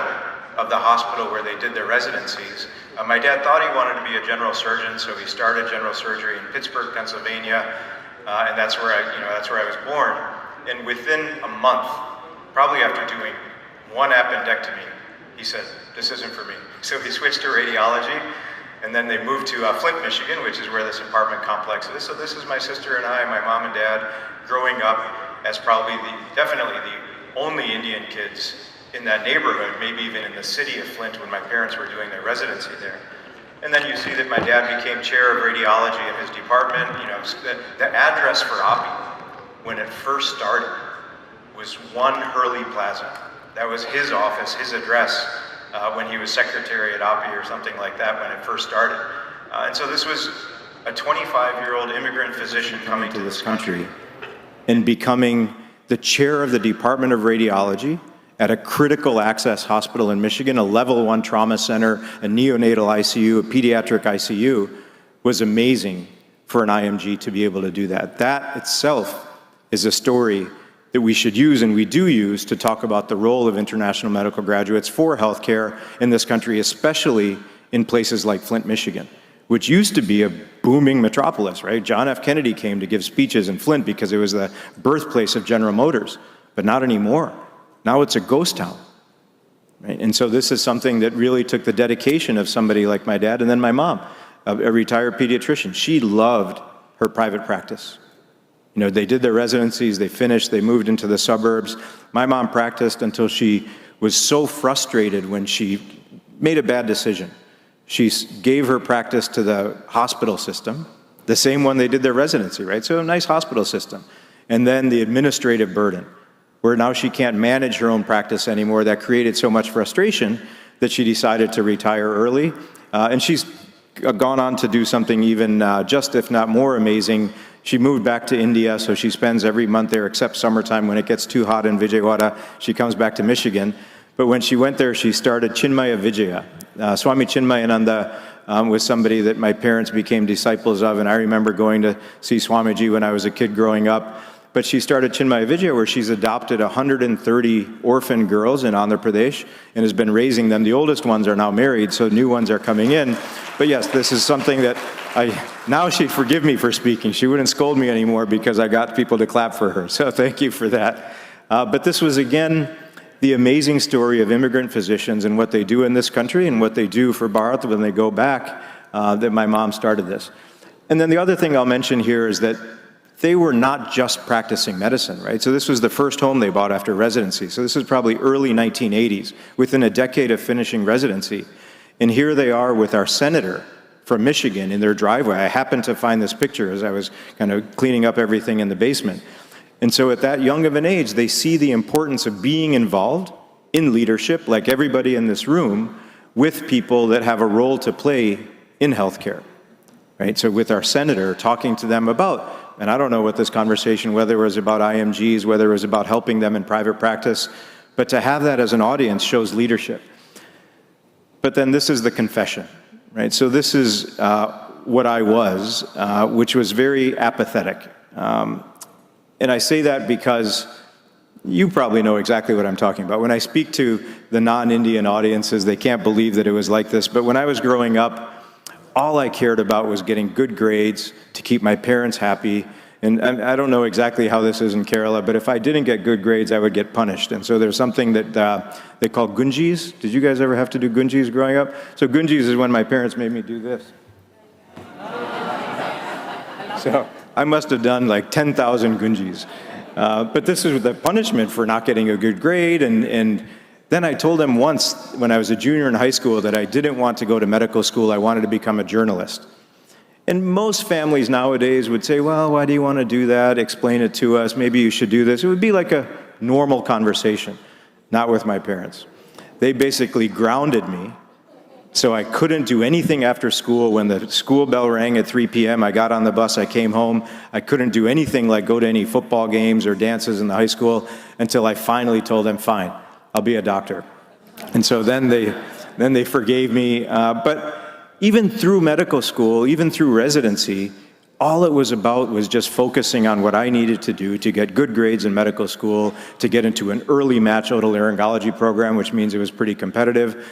of the hospital where they did their residencies. My dad thought he wanted to be a general surgeon, so he started general surgery in Pittsburgh, Pennsylvania, and that's where I was born. And within a month, probably after doing 1 appendectomy, he said, "This isn't for me." So he switched to radiology, and then they moved to Flint, Michigan, which is where this apartment complex is. So this is my sister and I, my mom and dad, growing up as probably definitely the only Indian kids in that neighborhood, maybe even in the city of Flint when my parents were doing their residency there. And then you see that my dad became chair of radiology in his department. The address for OPI, when it first started, was 1 Hurley Plaza. That was his office, his address, when he was secretary at OPI or something like that when it first started. And so this was a 25-year-old immigrant physician coming to this country and becoming the chair of the Department of Radiology at a critical access hospital in Michigan, a level 1 trauma center, a neonatal ICU, a pediatric ICU, was amazing for an IMG to be able to do that. That itself is a story that we should use, and we do use, to talk about the role of international medical graduates for healthcare in this country, especially in places like Flint, Michigan, which used to be a booming metropolis, right? John F. Kennedy came to give speeches in Flint because it was the birthplace of General Motors, but not anymore. Now it's a ghost town, right? And so this is something that really took the dedication of somebody like my dad, and then my mom, a retired pediatrician. She loved her private practice. They did their residencies, they finished, they moved into the suburbs. My mom practiced until she was so frustrated when she made a bad decision. She gave her practice to the hospital system, the same one they did their residency, right? So a nice hospital system. And then the administrative burden, where now she can't manage her own practice anymore. That created so much frustration that she decided to retire early. And she's gone on to do something even just, if not more amazing. She moved back to India, so she spends every month there except summertime. When it gets too hot in Vijayawada, she comes back to Michigan. But when she went there, she started Chinmaya Vijaya. Swami Chinmayananda was somebody that my parents became disciples of, and I remember going to see Swamiji when I was a kid growing up. But she started Chinmaya Vijaya, where she's adopted 130 orphan girls in Andhra Pradesh and has been raising them. The oldest ones are now married, so new ones are coming in. But yes, this is something that now she'd forgive me for speaking. She wouldn't scold me anymore because I got people to clap for her. So thank you for that. But this was, again, the amazing story of immigrant physicians and what they do in this country and what they do for Bharat when they go back, that my mom started this. And then the other thing I'll mention here is that they were not just practicing medicine, right? So this was the first home they bought after residency. So this is probably early 1980s, within a decade of finishing residency. And here they are with our senator from Michigan in their driveway. I happened to find this picture as I was kind of cleaning up everything in the basement. And so at that young of an age, they see the importance of being involved in leadership, like everybody in this room, with people that have a role to play in healthcare, right? So with our senator talking to them about, and I don't know what this conversation, whether it was about IMGs, whether it was about helping them in private practice, but to have that as an audience shows leadership. But then this is the confession, right? So this is what I was, which was very apathetic. And I say that because you probably know exactly what I'm talking about. When I speak to the non-Indian audiences, they can't believe that it was like this. But when I was growing up, all I cared about was getting good grades to keep my parents happy. And I don't know exactly how this is in Kerala, but if I didn't get good grades, I would get punished. And so there's something that they call gunjis. Did you guys ever have to do gunjis growing up? So gunjis is when my parents made me do this. So I must have done like 10,000 gunjis. But this is the punishment for not getting a good grade. And then I told them once when I was a junior in high school that I didn't want to go to medical school. I wanted to become a journalist. And most families nowadays would say, well, why do you want to do that? Explain it to us. Maybe you should do this. It would be like a normal conversation, not with my parents. They basically grounded me so I couldn't do anything after school. When the school bell rang at 3 p.m., I got on the bus, I came home. I couldn't do anything like go to any football games or dances in the high school until I finally told them, fine, I'll be a doctor. And so then they forgave me. But even through medical school, even through residency, all it was about was just focusing on what I needed to do to get good grades in medical school, to get into an early match otolaryngology program, which means it was pretty competitive.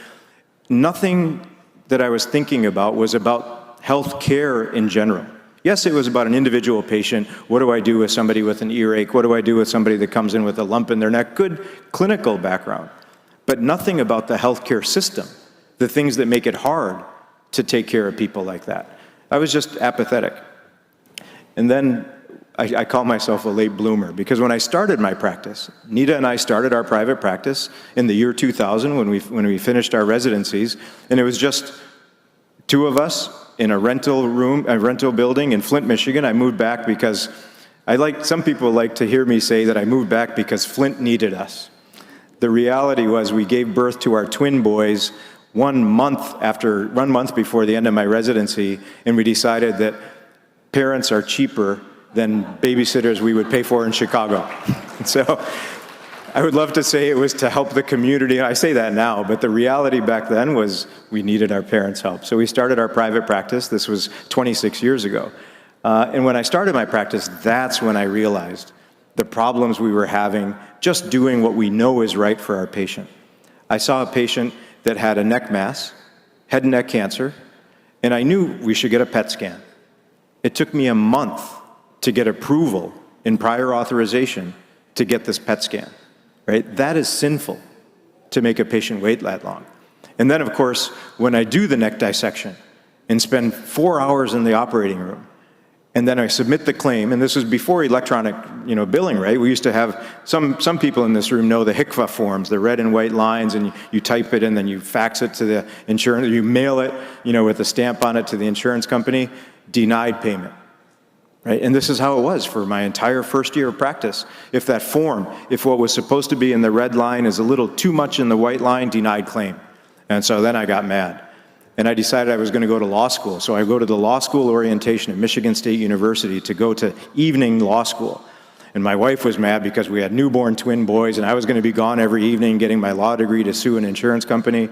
Nothing that I was thinking about was about health care in general. Yes, it was about an individual patient. What do I do with somebody with an earache? What do I do with somebody that comes in with a lump in their neck? Good clinical background, but nothing about the healthcare system, the things that make it hard to take care of people like that. I was just apathetic. And then I call myself a late bloomer because when I started my practice, Nita and I started our private practice in the year 2000 when we finished our residencies, and it was just two of us in a rental building in Flint, Michigan. I moved back because some people like to hear me say that I moved back because Flint needed us. The reality was we gave birth to our twin boys 1 month before the end of my residency, and we decided that parents are cheaper than babysitters we would pay for in Chicago. So I would love to say it was to help the community. I say that now, but the reality back then was we needed our parents' help. So we started our private practice. This was 26 years ago. And when I started my practice, that's when I realized the problems we were having just doing what we know is right for our patient. I saw a patient that had a neck mass, head and neck cancer, and I knew we should get a PET scan. It took me a month to get approval in prior authorization to get this PET scan, right? That is sinful to make a patient wait that long. And then, of course, when I do the neck dissection and spend 4 hours in the operating room, and then I submit the claim, and this was before electronic, billing, right? We used to have, some people in this room know the HCFA forms, the red and white lines, and you type it in, then you fax it to the insurance, you mail it, with a stamp on it to the insurance company, denied payment, right? And this is how it was for my entire first year of practice. If that form, if what was supposed to be in the red line is a little too much in the white line, denied claim. And so then I got mad. And I decided I was going to go to law school. So I go to the law school orientation at Michigan State University to go to evening law school. And my wife was mad because we had newborn twin boys, and I was going to be gone every evening getting my law degree to sue an insurance company.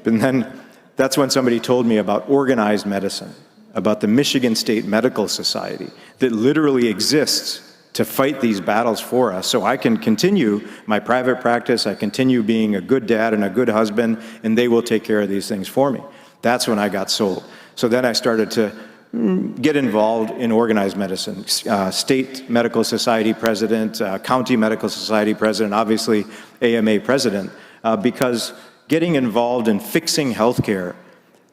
And then that's when somebody told me about organized medicine, about the Michigan State Medical Society that literally exists to fight these battles for us so I can continue my private practice, I continue being a good dad and a good husband, and they will take care of these things for me. That's when I got sold. So then I started to get involved in organized medicine, state medical society president, county medical society president, obviously AMA president, because getting involved in fixing healthcare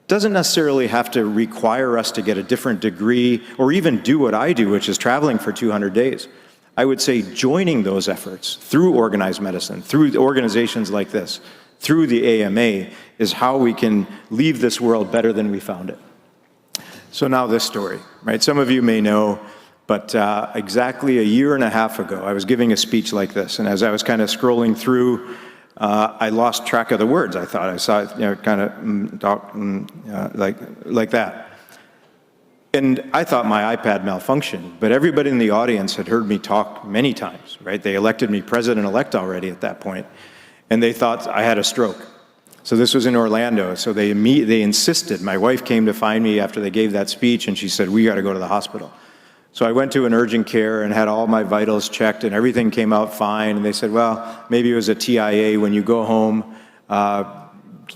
doesn't necessarily have to require us to get a different degree or even do what I do, which is traveling for 200 days. I would say joining those efforts through organized medicine, through organizations like this, through the AMA, is how we can leave this world better than we found it. So now this story, right? Some of you may know, but exactly a year and a half ago, I was giving a speech like this, and as I was kind of scrolling through, I lost track of the words. I thought I saw it, kind of like that. And I thought my iPad malfunctioned, but everybody in the audience had heard me talk many times, right? They elected me president-elect already at that point, and they thought I had a stroke. So this was in Orlando, so they insisted. My wife came to find me after they gave that speech, and she said, we got to go to the hospital. So I went to an urgent care and had all my vitals checked, and everything came out fine. And they said, well, maybe it was a TIA. When you go home,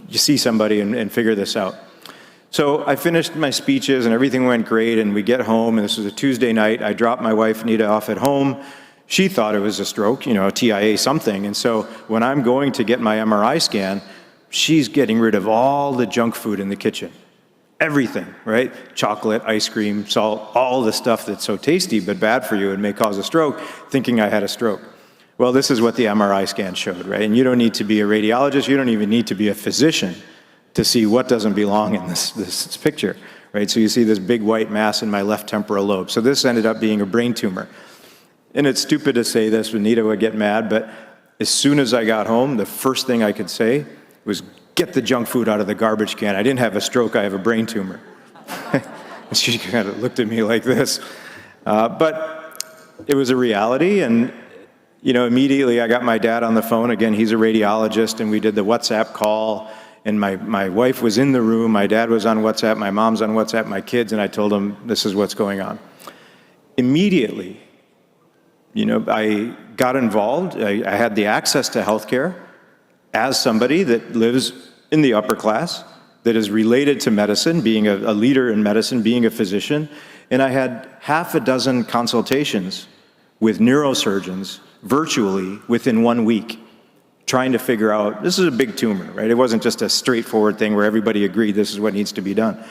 you see somebody and figure this out. So I finished my speeches, and everything went great, and we get home, and this was a Tuesday night. I dropped my wife, Nita, off at home. She thought it was a stroke, a TIA something. And so when I'm going to get my MRI scan, she's getting rid of all the junk food in the kitchen. Everything, right? Chocolate, ice cream, salt, all the stuff that's so tasty but bad for you and may cause a stroke, thinking I had a stroke. Well, this is what the MRI scan showed, right? And you don't need to be a radiologist, you don't even need to be a physician to see what doesn't belong in this picture, right? So you see this big white mass in my left temporal lobe. So this ended up being a brain tumor. And it's stupid to say this, Benita would get mad, but as soon as I got home, the first thing I could say was, get the junk food out of the garbage can. I didn't have a stroke, I have a brain tumor. And she kind of looked at me like this. But it was a reality, and immediately I got my dad on the phone. Again, he's a radiologist, and we did the WhatsApp call, and my wife was in the room, my dad was on WhatsApp, my mom's on WhatsApp, my kids, and I told them, this is what's going on. Immediately, I got involved. I had the access to healthcare as somebody that lives in the upper class, that is related to medicine, being a leader in medicine, being a physician, and I had half a dozen consultations with neurosurgeons virtually within 1 week, trying to figure out, this is a big tumor, right? It wasn't just a straightforward thing where everybody agreed this is what needs to be done.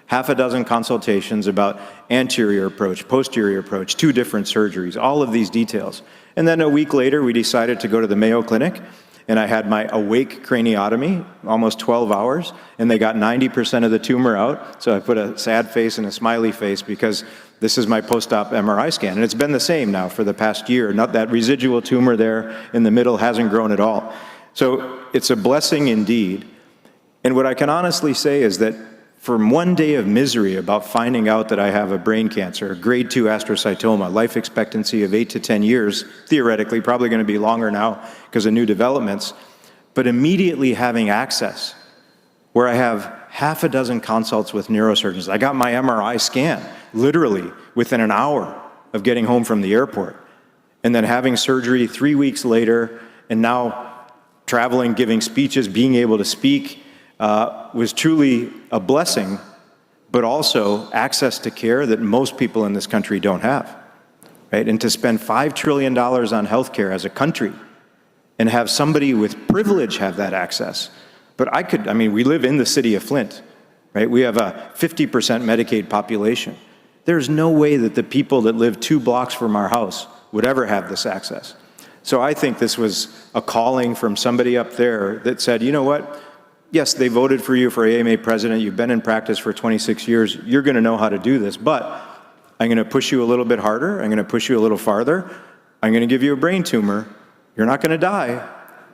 Half a dozen consultations about anterior approach, posterior approach, 2 different surgeries, all of these details. And then a week later, we decided to go to the Mayo Clinic, and I had my awake craniotomy, almost 12 hours, and they got 90% of the tumor out. So I put a sad face and a smiley face because this is my post-op MRI scan. And it's been the same now for the past year. Not that residual tumor there in the middle hasn't grown at all. So it's a blessing indeed. And what I can honestly say is that from 1 day of misery about finding out that I have a brain cancer, grade 2 astrocytoma, life expectancy of 8 to 10 years, theoretically, probably going to be longer now because of new developments, but immediately having access where I have half a dozen consults with neurosurgeons. I got my MRI scan literally within an hour of getting home from the airport, and then having surgery 3 weeks later, and now traveling, giving speeches, being able to speak, was truly a blessing, but also access to care that most people in this country don't have, right? And to spend $5 trillion on healthcare as a country and have somebody with privilege have that access. But we live in the city of Flint, right? We have a 50% Medicaid population. There's no way that the people that live 2 blocks from our house would ever have this access. So I think this was a calling from somebody up there that said, you know what? Yes, they voted for you for AMA president. You've been in practice for 26 years. You're going to know how to do this, but I'm going to push you a little bit harder. I'm going to push you a little farther. I'm going to give you a brain tumor. You're not going to die,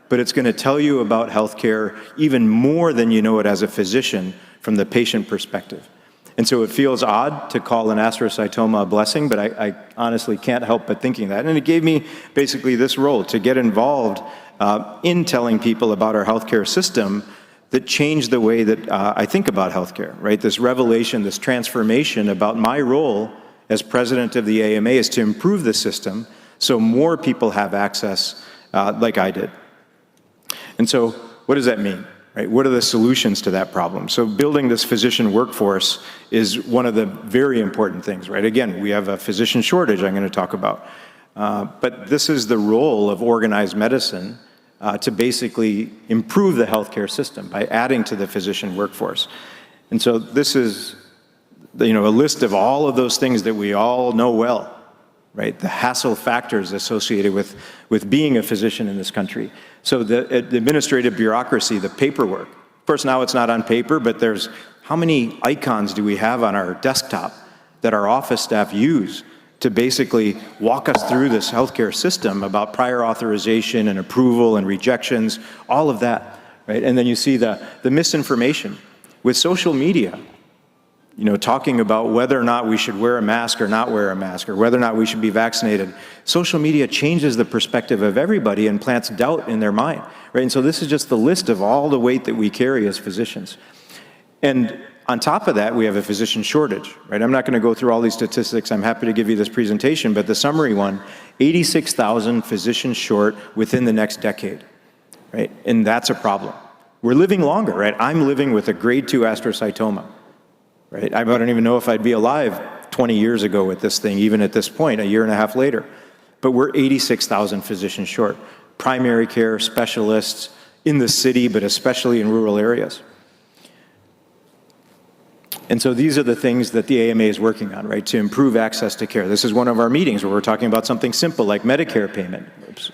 but it's going to tell you about healthcare even more than you know it as a physician from the patient perspective. And so it feels odd to call an astrocytoma a blessing, but I honestly can't help but thinking that. And it gave me basically this role to get involved in telling people about our healthcare system that changed the way that I think about healthcare, right? This revelation, this transformation about my role as president of the AMA is to improve the system so more people have access like I did. And so what does that mean, right? What are the solutions to that problem? So building this physician workforce is one of the very important things, right? Again, we have a physician shortage I'm going to talk about. But this is the role of organized medicine to basically improve the healthcare system by adding to the physician workforce. And so this is, a list of all of those things that we all know well, right? The hassle factors associated with being a physician in this country. So the administrative bureaucracy, the paperwork. Of course, now it's not on paper, but there's how many icons do we have on our desktop that our office staff use to basically walk us through this healthcare system about prior authorization and approval and rejections, all of that, right? And then you see the misinformation with social media, talking about whether or not we should wear a mask or not wear a mask, or whether or not we should be vaccinated. Social media changes the perspective of everybody and plants doubt in their mind, right? And so this is just the list of all the weight that we carry as physicians. And on top of that, we have a physician shortage, right? I'm not going to go through all these statistics. I'm happy to give you this presentation, but the summary one, 86,000 physicians short within the next decade, right? And that's a problem. We're living longer, right? I'm living with a grade 2 astrocytoma, right? I don't even know if I'd be alive 20 years ago with this thing, even at this point, a year and a half later. But we're 86,000 physicians short. Primary care specialists in the city, but especially in rural areas. And so these are the things that the AMA is working on, right, to improve access to care. This is one of our meetings where we're talking about something simple like Medicare payment. Oops.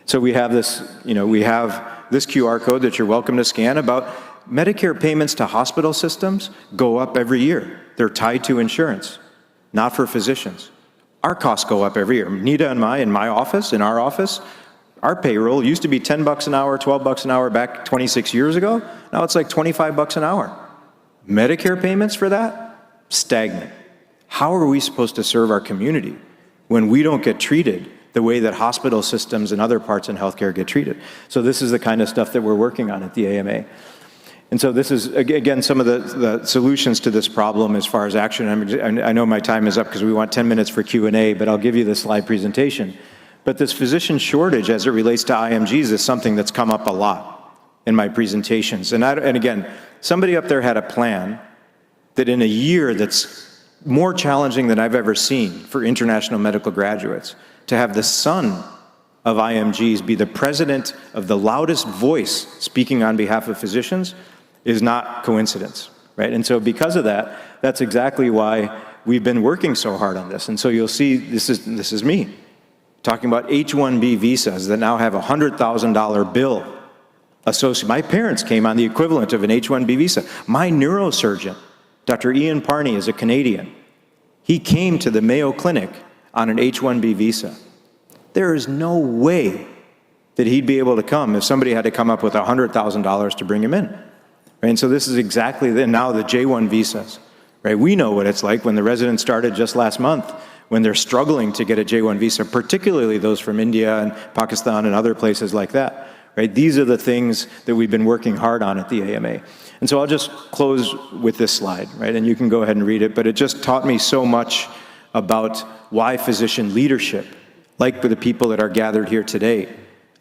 So we have this, we have this QR code that you're welcome to scan about Medicare payments to hospital systems go up every year. They're tied to insurance, not for physicians. Our costs go up every year. Nita and in my office, in our office, our payroll used to be $10 an hour, $12 an hour back 26 years ago. Now it's like $25 an hour. Medicare payments for that? Stagnant. How are we supposed to serve our community when we don't get treated the way that hospital systems and other parts in healthcare get treated? So this is the kind of stuff that we're working on at the AMA. And so this is, again, some of the solutions to this problem as far as action. I know my time is up because we want 10 minutes for Q&A, but I'll give you the slide presentation. But this physician shortage as it relates to IMGs is something that's come up a lot in my presentations. And again, somebody up there had a plan that in a year that's more challenging than I've ever seen for international medical graduates, to have the son of IMGs be the president of the loudest voice speaking on behalf of physicians is not coincidence, right? And so because of that, that's exactly why we've been working so hard on this. And so you'll see, this is me talking about H-1B visas that now have a $100,000 bill associated. My parents came on the equivalent of an H-1B visa. My neurosurgeon, Dr. Ian Parney, is a Canadian. He came to the Mayo Clinic on an H-1B visa. There is no way that he'd be able to come if somebody had to come up with $100,000 to bring him in. Right? And so this is exactly now the J-1 visas. Right? We know what it's like when the residents started just last month, when they're struggling to get a J-1 visa, particularly those from India and Pakistan and other places like that. Right? These are the things that we've been working hard on at the AMA. And so I'll just close with this slide, right? And you can go ahead and read it, but it just taught me so much about why physician leadership, like the people that are gathered here today,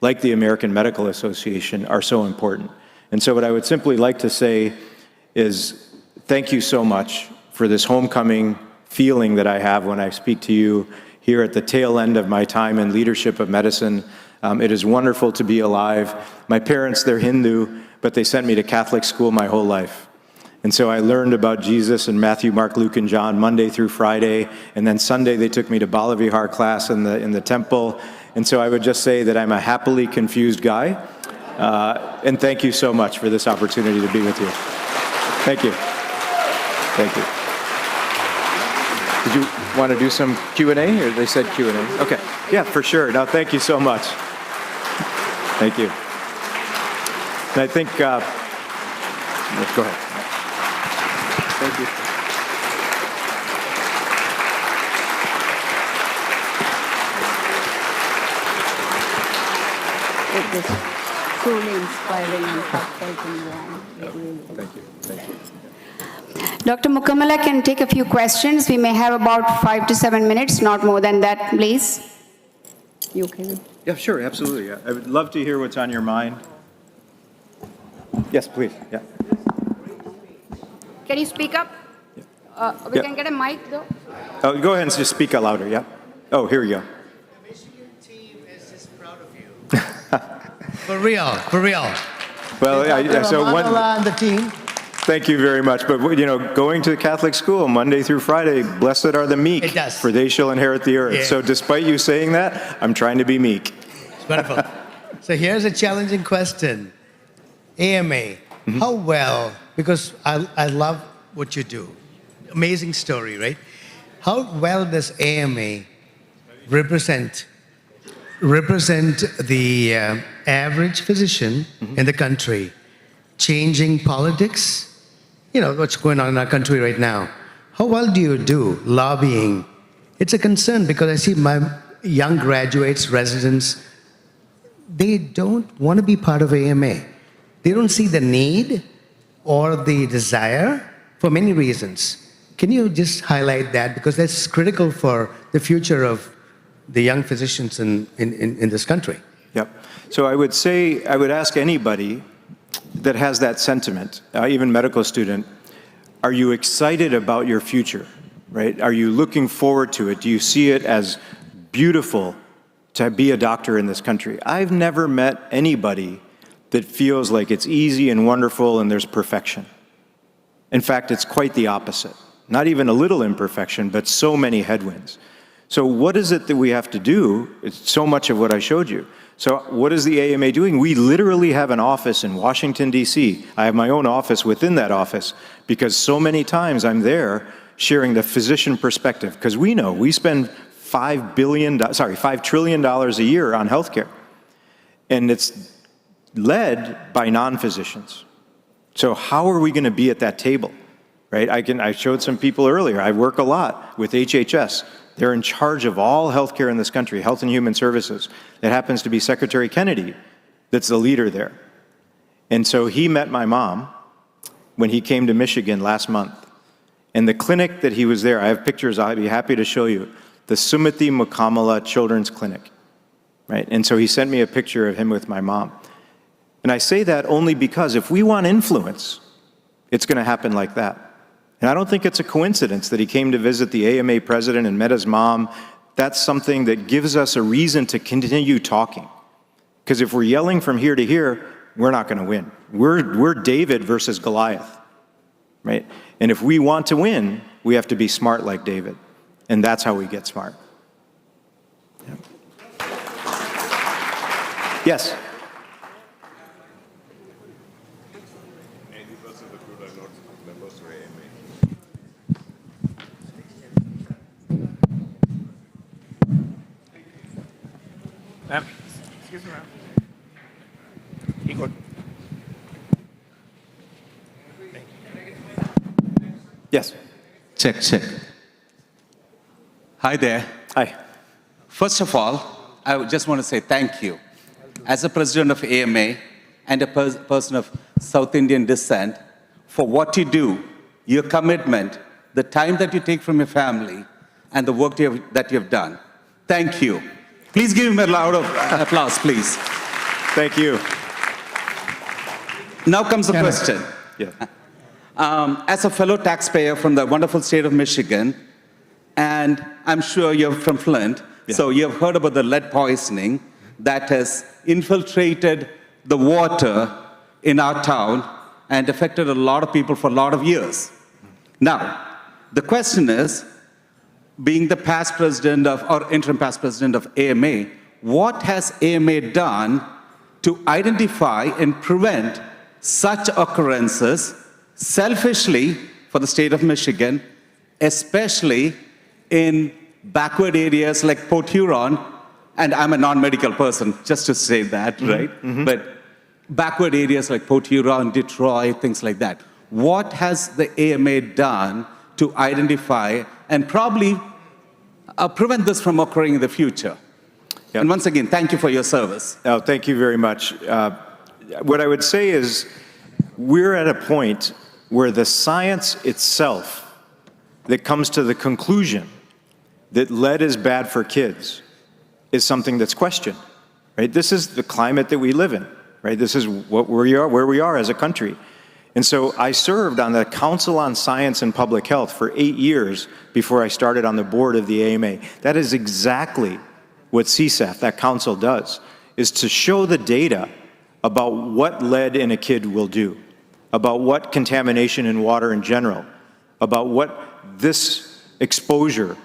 like the American Medical Association, are so important. And so what I would simply like to say is thank you so much for this homecoming feeling that I have when I speak to you here at the tail end of my time in leadership of medicine. It is wonderful to be alive. My parents, they're Hindu, but they sent me to Catholic school my whole life. And so I learned about Jesus in Matthew, Mark, Luke, and John Monday through Friday. And then Sunday they took me to Balavihar class in the temple. And so I would just say that I'm a happily confused guy. And thank you so much for this opportunity to be with you. Thank you. Thank you. Did you want to do some Q&A, or they said Q&A? Okay. Yeah, for sure. No, thank you so much. Thank you. And I think, go ahead. Thank you. It was truly inspiring and heartfelt. Thank you. Thank you. Dr. Mukamala can take a few questions. We may have about 5 to 7 minutes, not more than that, please. You okay? Yeah, sure, absolutely. Yeah. I would love to hear what's on your mind. Yes, please. Yeah. Can you speak up? We can get a mic, though. Oh, go ahead and just speak louder, yeah. Oh, here we go. The Michigan team is just proud of you. For real, for real. Well, so Manala and the team, Thank you very much. But, you know, going to Catholic school Monday through Friday, blessed are the meek, It does. for they shall inherit the earth. Yeah. So despite you saying that, I'm trying to be meek. Wonderful. So here's a challenging question. AMA, how well, because I love what you do. Amazing story, right? How well does AMA represent the average physician in the country, changing politics? You know, what's going on in our country right now. How well do you do lobbying? It's a concern because I see my young graduates, residents, they don't want to be part of AMA. They don't see the need or the desire for many reasons. Can you just highlight that? Because that's critical for the future of the young physicians in this country. Yep. So I would say, I would ask anybody that has that sentiment, even medical student, are you excited about your future, right? Are you looking forward to it? Do you see it as beautiful to be a doctor in this country? I've never met anybody that feels like it's easy and wonderful and there's perfection. In fact, it's quite the opposite. Not even a little imperfection, but so many headwinds. So what is it that we have to do? It's so much of what I showed you. So what is the AMA doing? We literally have an office in Washington, D.C. I have my own office within that office because so many times I'm there sharing the physician perspective because we know we spend $5 trillion a year on healthcare. And it's led by non-physicians. So how are we going to be at that table? Right? I showed some people earlier. I work a lot with HHS. They're in charge of all healthcare in this country, Health and Human Services. It happens to be Secretary Kennedy that's the leader there. And so he met my mom when he came to Michigan last month. And the clinic that he was there, I have pictures I'd be happy to show you, the Sumati Mukamala Children's Clinic. Right? And so he sent me a picture of him with my mom. And I say that only because if we want influence, it's going to happen like that. And I don't think it's a coincidence that he came to visit the AMA president and met his mom. That's something that gives us a reason to continue talking. Because if we're yelling from here to here, we're not going to win. We're David versus Goliath, right? And if we want to win, we have to be smart like David. And that's how we get smart. Yeah. Yes? Excuse me, ma'am. Yes. Check. Hi there. Hi. First of all, I just want to say thank you. As a president of AMA and a person of South Indian descent, for what you do, your commitment, the time that you take from your family, and the work that you have done. Thank you. Please give him a loud applause, please. Thank you. Now comes the question. Yeah. As a fellow taxpayer from the wonderful state of Michigan, and I'm sure you're from Flint, so you've heard about the lead poisoning that has infiltrated the water in our town and affected a lot of people for a lot of years. Now, the question is, being the past president of, or interim past president of AMA, what has AMA done to identify and prevent such occurrences selfishly for the state of Michigan, especially in backward areas like Port Huron, and I'm a non-medical person, just to say that, right? But backward areas like Port Huron, Detroit, things like that. What has the AMA done to identify and probably prevent this from occurring in the future? Yep. And once again, thank you for your service. Oh, thank you very much. What I would say is we're at a point where the science itself that comes to the conclusion that lead is bad for kids is something that's questioned, right? This is the climate that we live in, right? This is where we are as a country. And so I served on the Council on Science and Public Health for 8 years before I started on the board of the AMA. That is exactly what CSAF, that council, does, is to show the data about what lead in a kid will do. about what contamination in water in general, about what this exposure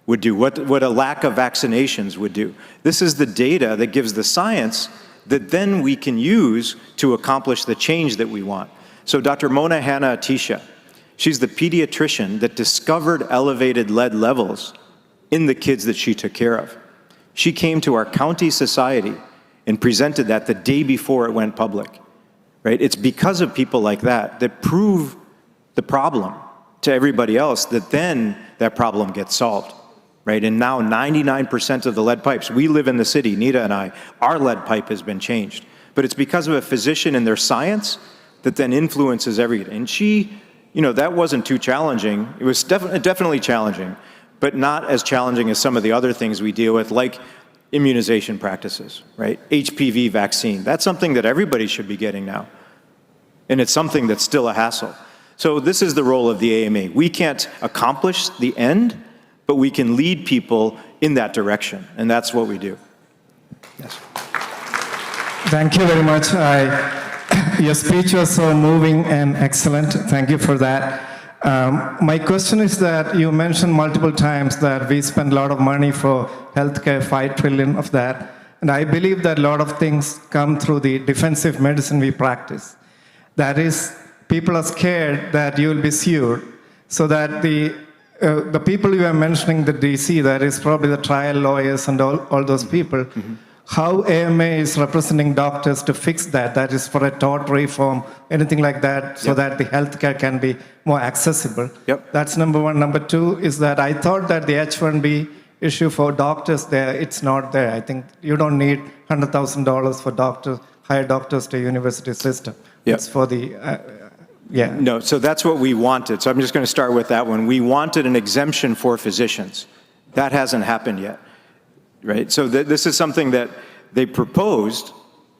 would do, what a lack of vaccinations would do. This is the data that gives the science that then we can use to accomplish the change that we want. So Dr. Mona Hanna-Attisha, she's the pediatrician that discovered elevated lead levels in the kids that she took care of. She came to our county society and presented that the day before it went public, right? It's because of people like that that prove the problem to everybody else that then that problem gets solved, right? And now 99% of the lead pipes, we live in the city, Nita and I, our lead pipe has been changed. But it's because of a physician and their science that then influences everything. And she, that wasn't too challenging. It was definitely challenging, but not as challenging as some of the other things we deal with, like immunization practices, right? HPV vaccine, that's something that everybody should be getting now. And it's something that's still a hassle. So this is the role of the AMA. We can't accomplish the end, but we can lead people in that direction, and that's what we do. Yes. Thank you very much. Your speech was so moving and excellent. Thank you for that. My question is that you mentioned multiple times that we spend a lot of money for healthcare, 5 trillion of that. And I believe that a lot of things come through the defensive medicine we practice. That is, people are scared that you will be sued, so that the people you are mentioning, the DC, that is probably the trial lawyers and all those people, how AMA is representing doctors to fix that, that is for a tort reform, anything like that, so that the healthcare can be more accessible. That's number one. Number two is that I thought that the H-1B issue for doctors there, it's not there. I think you don't need $100,000 for doctors, hire doctors to university system. It's for the, No, so that's what we wanted. So I'm just going to start with that one. We wanted an exemption for physicians. That hasn't happened yet, right? So this is something that they proposed,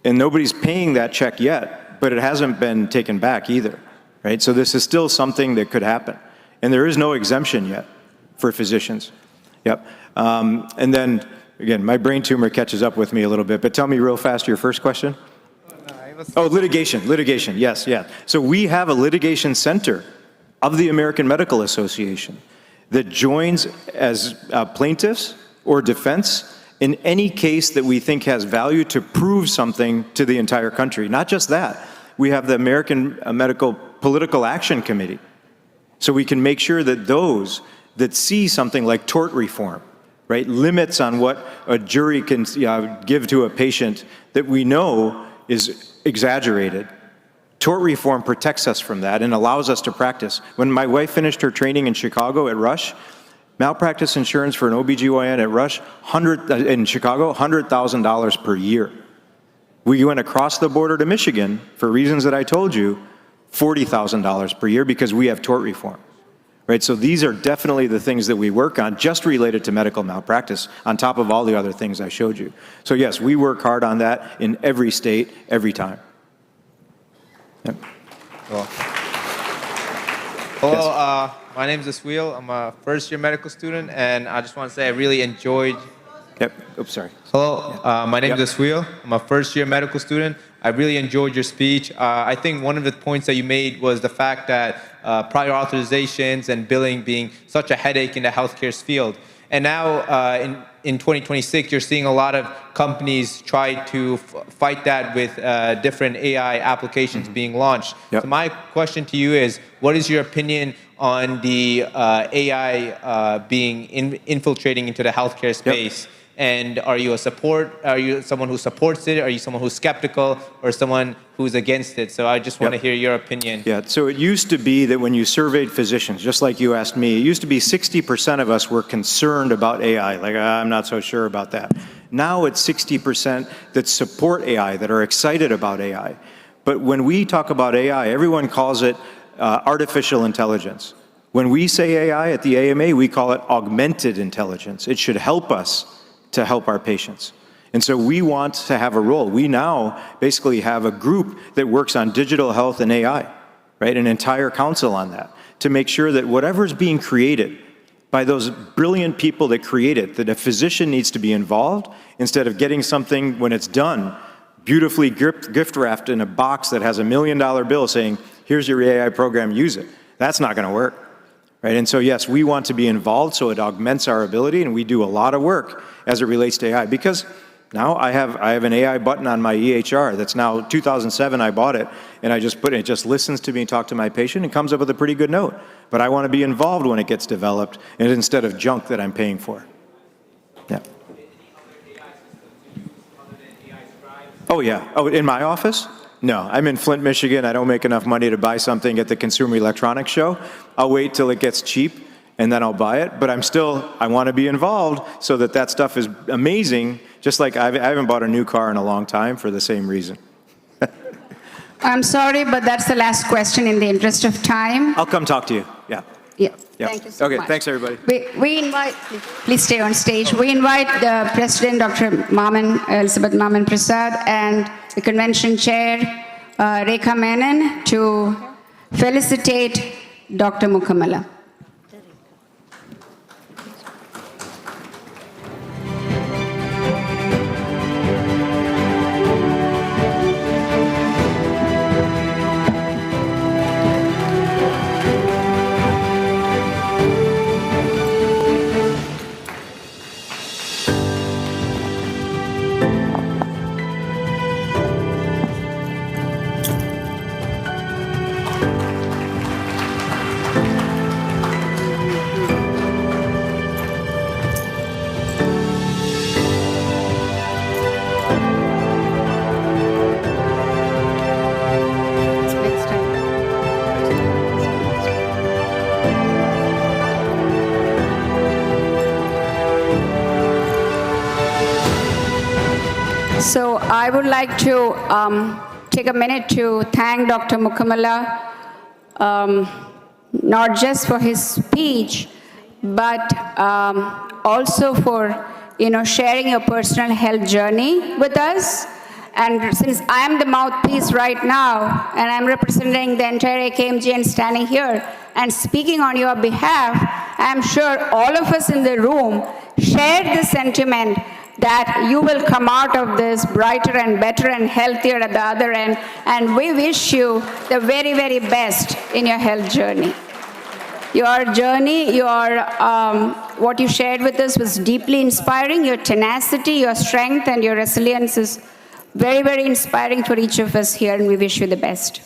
and nobody's paying that check yet, but it hasn't been taken back either, right? So this is still something that could happen. And there is no exemption yet for physicians. And then, again, my brain tumor catches up with me a little bit, but tell me real fast your first question. Oh, litigation, yes. So we have a litigation center of the American Medical Association that joins as plaintiffs or defense in any case that we think has value to prove something to the entire country. Not just that, we have the American Medical Political Action Committee. So we can make sure that those that see something like tort reform, right, limits on what a jury can give to a patient that we know is exaggerated. Tort reform protects us from that and allows us to practice. When my wife finished her training in Chicago at Rush, malpractice insurance for an OBGYN at Rush, in Chicago, $100,000 per year. We went across the border to Michigan, for reasons that I told you, $40,000 per year because we have tort reform. Right, so these are definitely the things that we work on, just related to medical malpractice, on top of all the other things I showed you. So yes, we work hard on that in every state, every time. Cool. Hello, my name is Asweel. I'm a first-year medical student, and I just want to say I really enjoyed... Oops, sorry. Hello, my name is Asweel. I'm a first-year medical student. I really enjoyed your speech. I think one of the points that you made was the fact that prior authorizations and billing being such a headache in the healthcare field. And now in 2026, you're seeing a lot of companies try to fight that with different AI applications being launched. So my question to you is, what is your opinion on the AI being infiltrating into the healthcare space? And are you someone who supports it? Are you someone who's skeptical, or someone who's against it? So I just want to hear your opinion. So it used to be that when you surveyed physicians, just like you asked me, it used to be 60% of us were concerned about AI. Like, I'm not so sure about that. Now it's 60% that support AI, that are excited about AI. But when we talk about AI, everyone calls it artificial intelligence. When we say AI at the AMA, we call it augmented intelligence. It should help us to help our patients. And so we want to have a role. We now basically have a group that works on digital health and AI, right? An entire council on that, to make sure that whatever's being created by those brilliant people that create it, that a physician needs to be involved instead of getting something when it's done, beautifully gift wrapped in a box that has $1 million bill saying, here's your AI program, use it. That's not going to work. Right? And so, yes, we want to be involved so it augments our ability, and we do a lot of work as it relates to AI. Because now I have an AI button on my EHR that's now 2007 I bought it, and I just put it, it just listens to me and talks to my patient and comes up with a pretty good note. But I want to be involved when it gets developed, and instead of junk that I'm paying for. Yeah. Oh, yeah. Oh, in my office? No, I'm in Flint, Michigan. I don't make enough money to buy something at the Consumer Electronics Show. I'll wait till it gets cheap, and then I'll buy it. But I want to be involved so that stuff is amazing, just like I haven't bought a new car in a long time for the same reason. I'm sorry, but that's the last question in the interest of time. I'll come talk to you. Yeah. Yeah. Yeah. Thank you so much. Okay, thanks, everybody. We invite, please stay on stage. We invite the President, Dr. Elizabeth Maman Prasad, and the Convention Chair, Rekha Menon, to felicitate Dr. Mukkamala. So I would like to take a minute to thank Dr. Mukkamala, not just for his speech, but also for sharing your personal health journey with us. And since I am the mouthpiece right now, and I'm representing the entire Akmg and standing here and speaking on your behalf, I'm sure all of us in the room share the sentiment that you will come out of this brighter and better and healthier at the other end, and we wish you the very, very best in your health journey. Your journey, what you shared with us was deeply inspiring. Your tenacity, your strength, and your resilience is very, very inspiring for each of us here, and we wish you the best.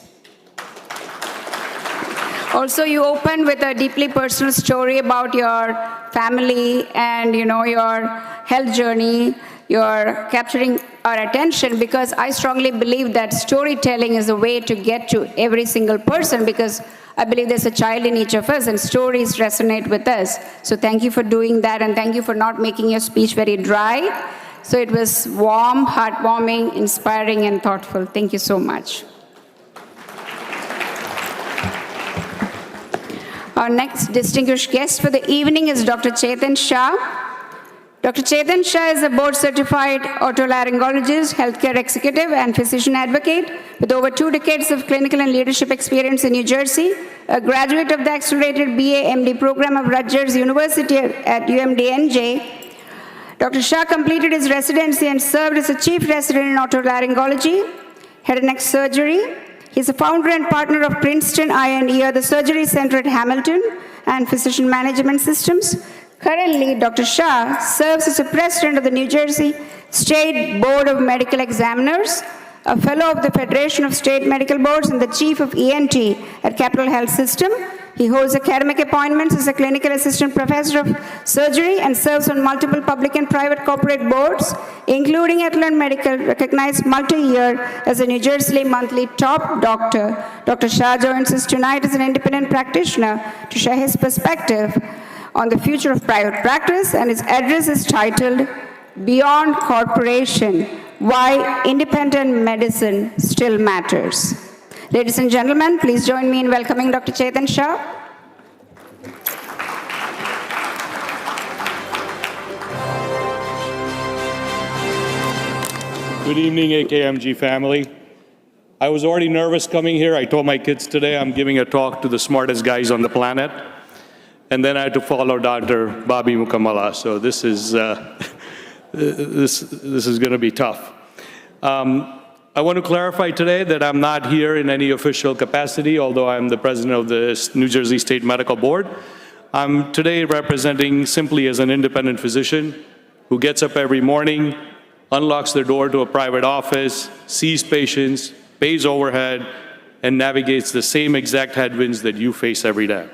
Also, you opened with a deeply personal story about your family and your health journey. You're capturing our attention because I strongly believe that storytelling is a way to get to every single person, because I believe there's a child in each of us and stories resonate with us. So thank you for doing that, and thank you for not making your speech very dry. So it was warm, heartwarming, inspiring, and thoughtful. Thank you so much. Our next distinguished guest for the evening is Dr. Chetan Shah. Dr. Chetan Shah is a board-certified otolaryngologist, healthcare executive, and physician advocate with over 2 decades of clinical and leadership experience in New Jersey, a graduate of the accelerated BA-MD program of Rutgers University at UMDNJ. Dr. Shah completed his residency and served as a chief resident in otolaryngology, head and neck surgery. He's a founder and partner of Princeton Eye&Ear, the surgery center at Hamilton, and physician management systems. Currently, Dr. Shah serves as the president of the New Jersey State Board of Medical Examiners, a fellow of the Federation of State Medical Boards, and the chief of ENT at Capital Health System. He holds academic appointments as a clinical assistant professor of surgery and serves on multiple public and private corporate boards, including Atlant Medical, recognized multi-year as a New Jersey monthly top doctor. Dr. Shah joins us tonight as an independent practitioner to share his perspective on the future of private practice, and his address is titled Beyond Corporation, Why Independent Medicine Still Matters. Ladies and gentlemen, please join me in welcoming Dr. Chetan Shah. Good evening, AKMG family. I was already nervous coming here. I told my kids today I'm giving a talk to the smartest guys on the planet. And then I had to follow Dr. Bobby Mukkamala. So this is going to be tough. I want to clarify today that I'm not here in any official capacity, although I'm the president of the New Jersey State Medical Board. I'm today representing simply as an independent physician who gets up every morning, unlocks their door to a private office, sees patients, pays overhead, and navigates the same exact headwinds that you face every day.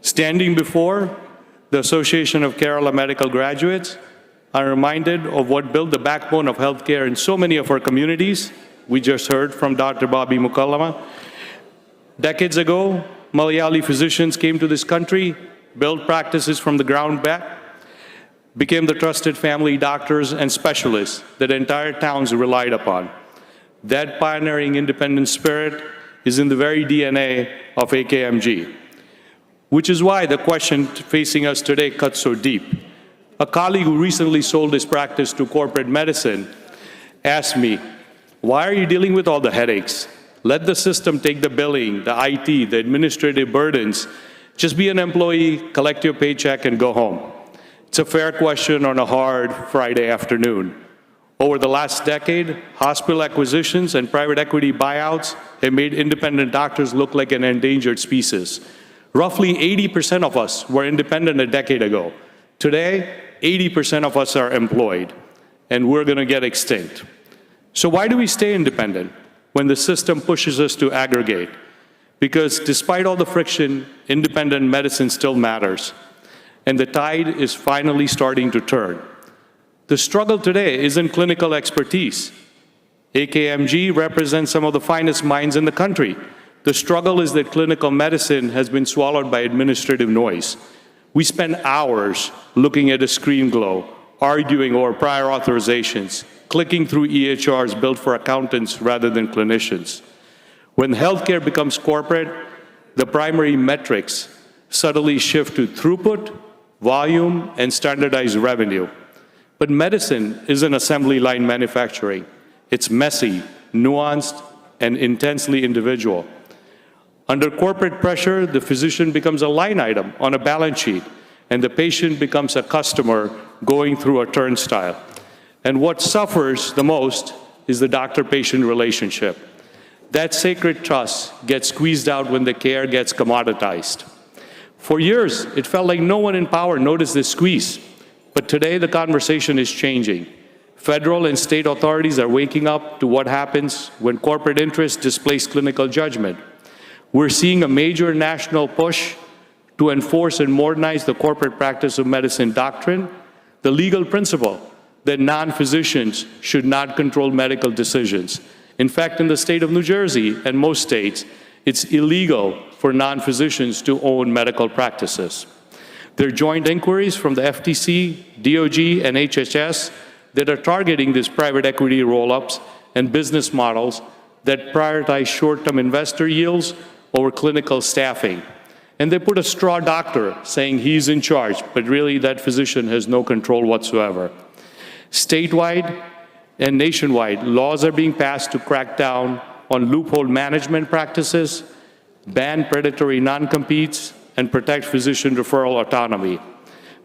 Standing before the Association of Kerala Medical Graduates, I'm reminded of what built the backbone of healthcare in so many of our communities. We just heard from Dr. Bobby Mukallama. Decades ago, Malayali physicians came to this country, built practices from the ground back, became the trusted family doctors and specialists that entire towns relied upon. That pioneering independent spirit is in the very DNA of AKMG, which is why the question facing us today cuts so deep. A colleague who recently sold his practice to corporate medicine asked me, why are you dealing with all the headaches? Let the system take the billing, the IT, the administrative burdens. Just be an employee, collect your paycheck, and go home. It's a fair question on a hard Friday afternoon. Over the last decade, hospital acquisitions and private equity buyouts have made independent doctors look like an endangered species. Roughly 80% of us were independent a decade ago. Today, 80% of us are employed, and we're going to get extinct. So why do we stay independent when the system pushes us to aggregate? Because despite all the friction, independent medicine still matters, and the tide is finally starting to turn. The struggle today isn't clinical expertise. AKMG represents some of the finest minds in the country. The struggle is that clinical medicine has been swallowed by administrative noise. We spend hours looking at a screen glow, arguing over prior authorizations, clicking through EHRs built for accountants rather than clinicians. When healthcare becomes corporate, the primary metrics subtly shift to throughput, volume, and standardized revenue. But medicine isn't assembly line manufacturing. It's messy, nuanced, and intensely individual. Under corporate pressure, the physician becomes a line item on a balance sheet, and the patient becomes a customer going through a turnstile. And what suffers the most is the doctor-patient relationship. That sacred trust gets squeezed out when the care gets commoditized. For years, it felt like no one in power noticed this squeeze. But today, the conversation is changing. Federal and state authorities are waking up to what happens when corporate interests displace clinical judgment. We're seeing a major national push to enforce and modernize the corporate practice of medicine doctrine, the legal principle that non-physicians should not control medical decisions. In fact, in the state of New Jersey and most states, it's illegal for non-physicians to own medical practices. There are joint inquiries from the FTC, DOJ, and HHS that are targeting these private equity roll-ups and business models that prioritize short-term investor yields over clinical staffing. And they put a straw doctor saying he's in charge, but really that physician has no control whatsoever. Statewide and nationwide, laws are being passed to crack down on loophole management practices, ban predatory non-competes, and protect physician referral autonomy.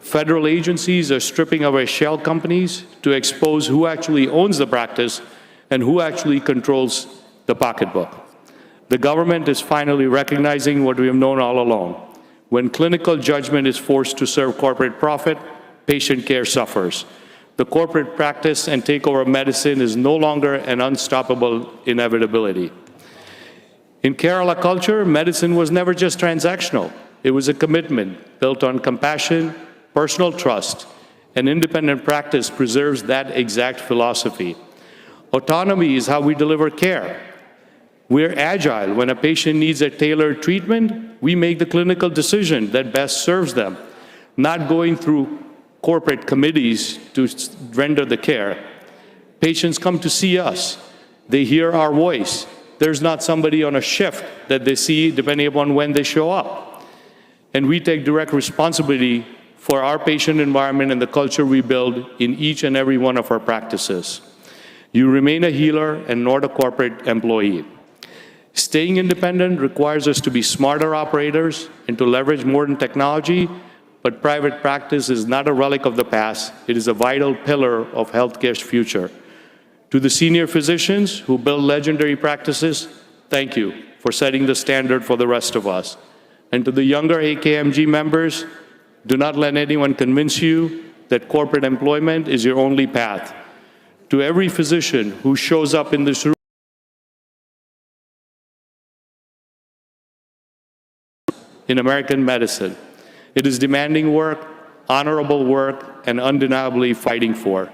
Federal agencies are stripping away shell companies to expose who actually owns the practice and who actually controls the pocketbook. The government is finally recognizing what we have known all along. When clinical judgment is forced to serve corporate profit, patient care suffers. The corporate practice and takeover of medicine is no longer an unstoppable inevitability. In Kerala culture, medicine was never just transactional. It was a commitment built on compassion, personal trust, and independent practice preserves that exact philosophy. Autonomy is how we deliver care. We're agile. When a patient needs a tailored treatment, we make the clinical decision that best serves them, not going through corporate committees to render the care. Patients come to see us. They hear our voice. There's not somebody on a shift that they see depending upon when they show up. And we take direct responsibility for our patient environment and the culture we build in each and every one of our practices. You remain a healer and not a corporate employee. Staying independent requires us to be smarter operators and to leverage modern technology, but private practice is not a relic of the past. It is a vital pillar of healthcare's future. To the senior physicians who build legendary practices, thank you for setting the standard for the rest of us. And to the younger AKMG members, do not let anyone convince you that corporate employment is your only path. To every physician who shows up in this room in American medicine, it is demanding work, honorable work, and undeniably fighting for.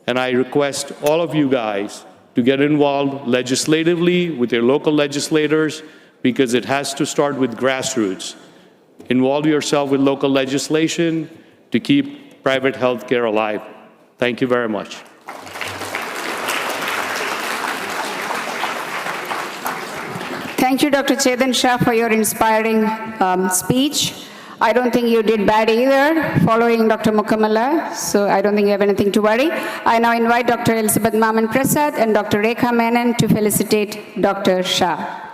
And I request all of you guys to get involved legislatively with your local legislators, because it has to start with grassroots. Involve yourself with local legislation to keep private health care alive. Thank you very much. Thank you, Dr. Chetan Shah, for your inspiring speech. I don't think you did bad either, following Dr. Mukamala, so I don't think you have anything to worry. I now invite Dr. Elizabeth Maman Prasad and Dr. Rekha Menon to felicitate Dr. Shah.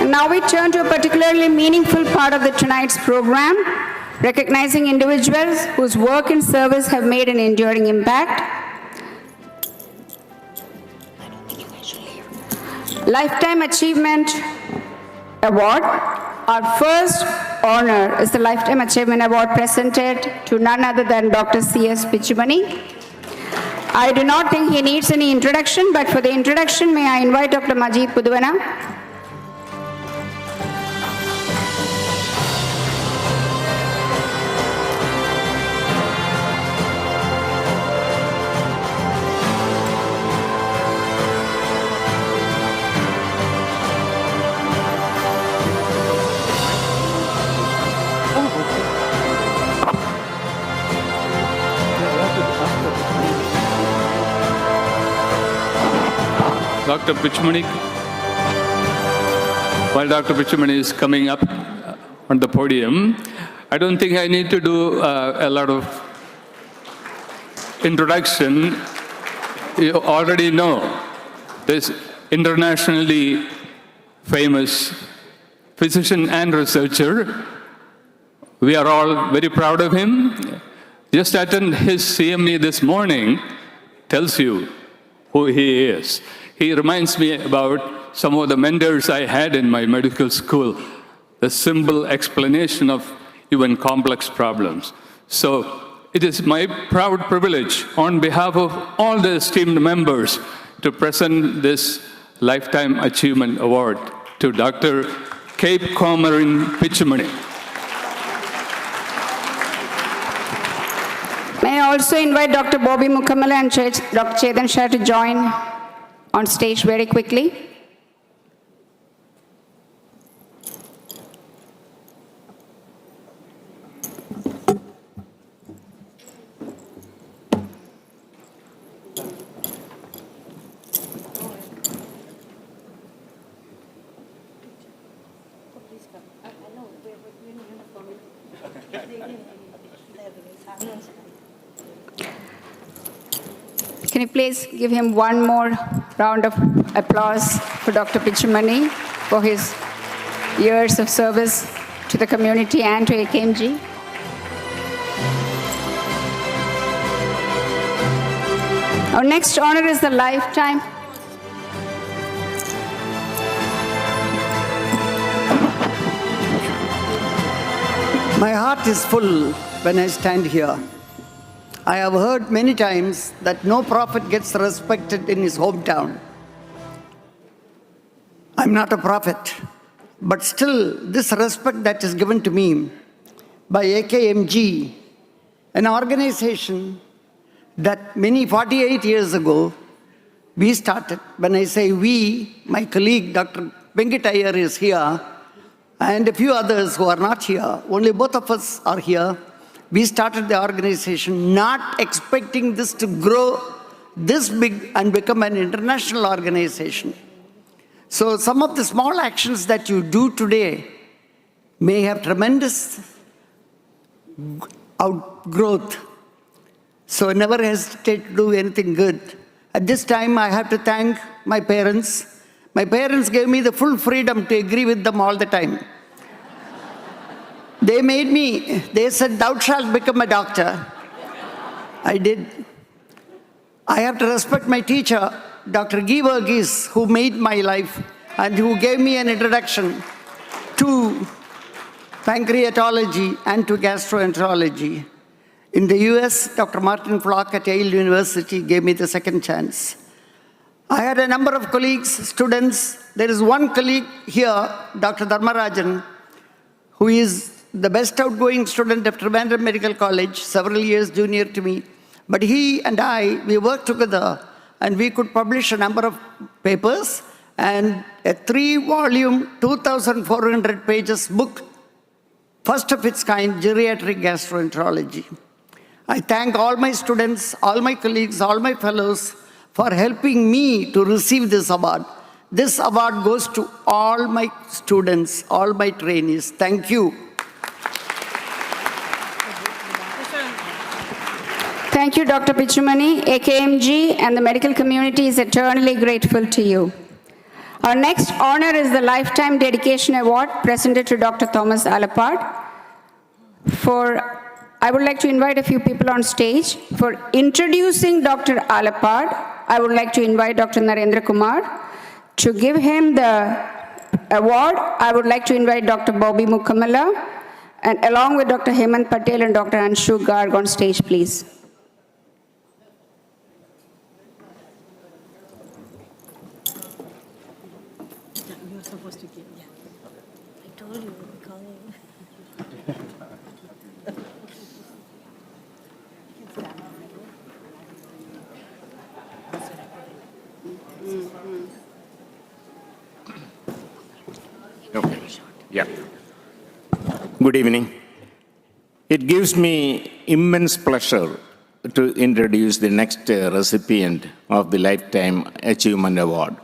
Now we turn to a particularly meaningful part of tonight's program, recognizing individuals whose work and service have made an enduring impact. Lifetime Achievement Award. Our first honor is the Lifetime Achievement Award presented to none other than Dr. C.S. Pichumani. I do not think he needs any introduction, but for the introduction, may I invite Dr. Majid Puduvana. Dr. Pichumani, while Dr. Pichumani is coming up on the podium, I don't think I need to do a lot of introduction. You already know this internationally famous physician and researcher. We are all very proud of him. Just attend his CME this morning tells you who he is. He reminds me about some of the mentors I had in my medical school, the simple explanation of even complex problems. So it is my proud privilege on behalf of all the esteemed members to present this Lifetime Achievement Award to Dr. Cape Comorin Pichumani. May I also invite Dr. Bobby Mukamala and Dr. Chetan Shah to join on stage very quickly. Can you please give him one more round of applause for Dr. Pichumani for his years of service to the community and to Akmg? Our next honor is the Lifetime. My heart is full when I stand here. I have heard many times that no prophet gets respected in his hometown. I'm not a prophet, but still this respect that is given to me by Akmg, an organization that 48 years ago we started. When I say we, my colleague Dr. Venkit Iyer is here, and a few others who are not here. Only both of us are here. We started the organization not expecting this to grow this big and become an international organization. So some of the small actions that you do today may have tremendous outgrowth. So never hesitate to do anything good. At this time, I have to thank my parents. My parents gave me the full freedom to agree with them all the time. They said, thou shalt become a doctor. I did. I have to respect my teacher, Dr. Guy Verghese, who made my life and who gave me an introduction to pancreatology and to gastroenterology. In the US, Dr. Martin Flock at Yale University gave me the second chance. I had a number of colleagues, students. There is one colleague here, Dr. Dharmarajan, who is the best outgoing student of Trivandrum Medical College, several years junior to me. But he and I, we worked together and we could publish a number of papers and a 3-volume, 2,400 pages book, first of its kind, geriatric gastroenterology. I thank all my students, all my colleagues, all my fellows for helping me to receive this award. This award goes to all my students, all my trainees. Thank you. Thank you, Dr. Pichumani. AKMG and the medical community is eternally grateful to you. Our next honor is the Lifetime Dedication Award presented to Dr. Thomas Alapad. I would like to invite a few people on stage. For introducing Dr. Alapad, I would like to invite Dr. Narendra Kumar. To give him the award, I would like to invite Dr. Bobby Mukamala, and along with Dr. Hemant Patel and Dr. Anshu Garg on stage, please. You're supposed to give, yeah. I told you, we're calling. Okay. Yeah. Good evening. It gives me immense pleasure to introduce the next recipient of the Lifetime Achievement Award,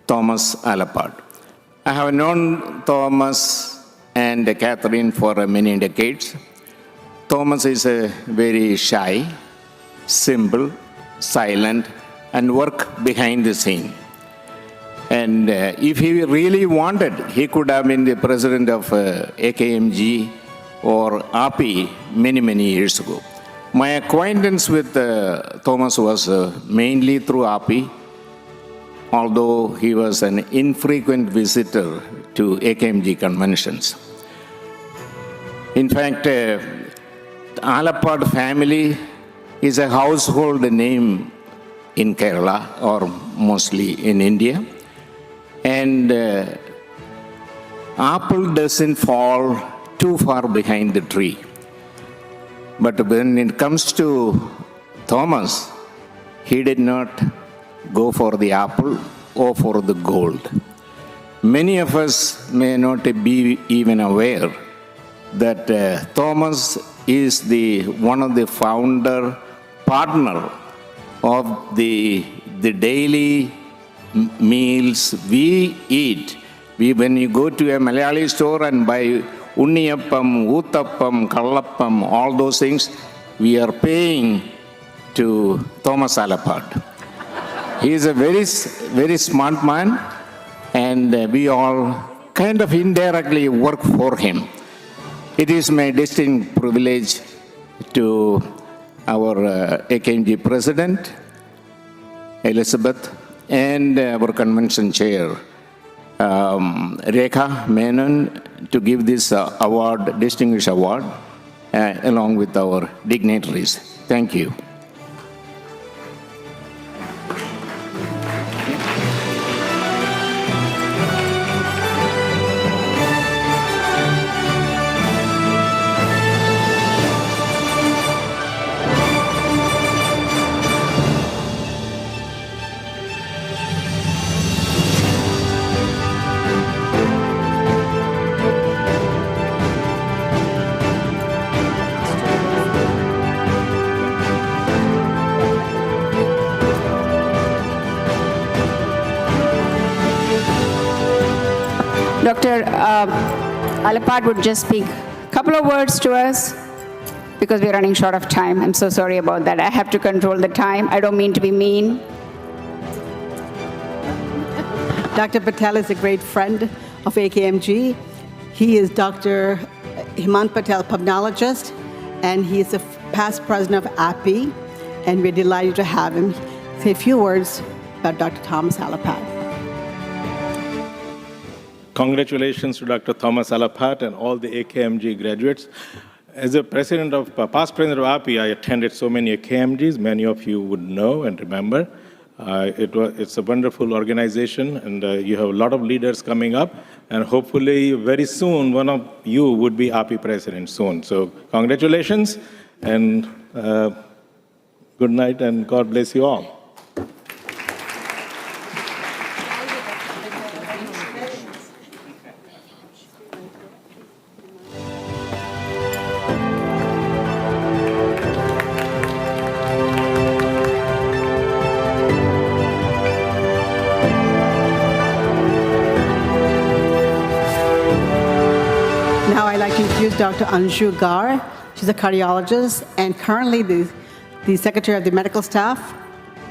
Thomas Alapad. I have known Thomas and Catherine for many decades. Thomas is a very shy, simple, silent, and work behind the scene. And if he really wanted, he could have been the president of AKMG or API many years ago. My acquaintance with Thomas was mainly through API, although he was an infrequent visitor to AKMG conventions. In fact, Alapad family is a household name in Kerala or mostly in India. And apple doesn't fall too far behind the tree. But when it comes to Thomas, he did not go for the apple or for the gold. Many of us may not be even aware that Thomas is one of the founder partner of the daily meals we eat. When you go to a Malayali store and buy unniyappam, oottappam, kallappam, all those things, we are paying to Thomas Alapad. He is a very smart man, and we all kind of indirectly work for him. It is my distinct privilege to our AKMG President, Elizabeth, and our convention chair, Rekha Menon, to give this award, distinguished award, along with our dignitaries. Thank you. Dr. Alapad would just speak a couple of words to us because we're running short of time. I'm so sorry about that. I have to control the time. I don't mean to be mean. Dr. Patel is a great friend of AKMG. He is Dr. Hemant Patel, pulmonologist, and he is the past president of API, and we're delighted to have him say a few words about Dr. Thomas Alapat. Congratulations to Dr. Thomas Alapat and all the AKMG graduates. As a past president of API, I attended so many AKMGs, many of you would know and remember. It's a wonderful organization, and you have a lot of leaders coming up, and hopefully very soon one of you would be API president soon. So congratulations, and good night, and God bless you all. Now I'd like to introduce Dr. Anju Gar. She's a cardiologist and currently the secretary of the medical staff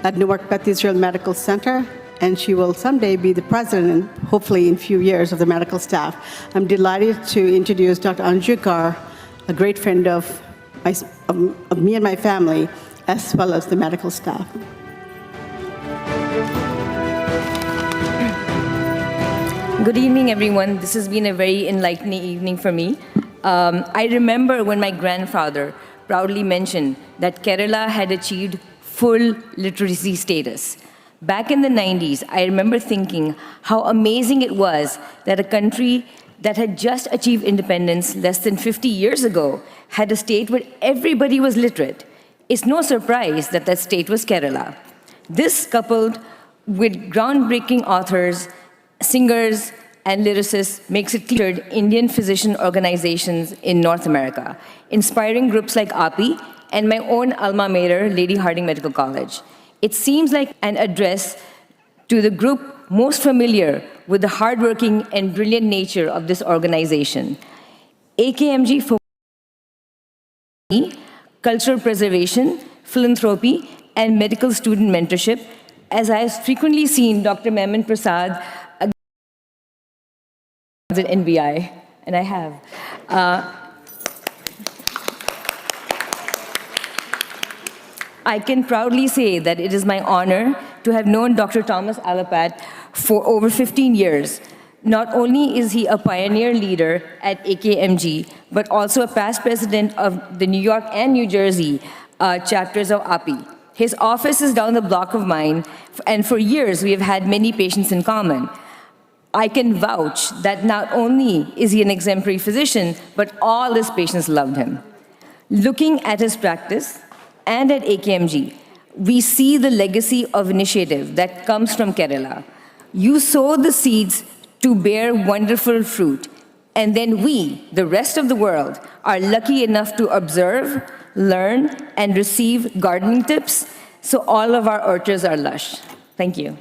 at Newark Beth Israel Medical Center, and she will someday be the president, hopefully in a few years, of the medical staff. I'm delighted to introduce Dr. Anju Gar, a great friend of me and my family, as well as the medical staff. Good evening, everyone. This has been a very enlightening evening for me. I remember when my grandfather proudly mentioned that Kerala had achieved full literacy status. Back in the 90s, I remember thinking how amazing it was that a country that had just achieved independence less than 50 years ago had a state where everybody was literate. It's no surprise that that state was Kerala. This, coupled with groundbreaking authors, singers, and lyricists, makes it clear Indian physician organizations in North America, inspiring groups like API and my own alma mater, Lady Harding Medical College. It seems like an address to the group most familiar with the hardworking and brilliant nature of this organization. AKMG for cultural preservation, philanthropy, and medical student mentorship, as I have frequently seen Dr. Maiman Prasad at NBI, and I have. I can proudly say that it is my honor to have known Dr. Thomas Alapat for over 15 years. Not only is he a pioneer leader at AKMG, but also a past president of the New York and New Jersey chapters of API. His office is down the block of mine, and for years we have had many patients in common. I can vouch that not only is he an exemplary physician, but all his patients loved him. Looking at his practice and at AKMG, we see the legacy of initiative that comes from Kerala. You sow the seeds to bear wonderful fruit, and then we, the rest of the world, are lucky enough to observe, learn, and receive gardening tips, so all of our orchards are lush. Thank you.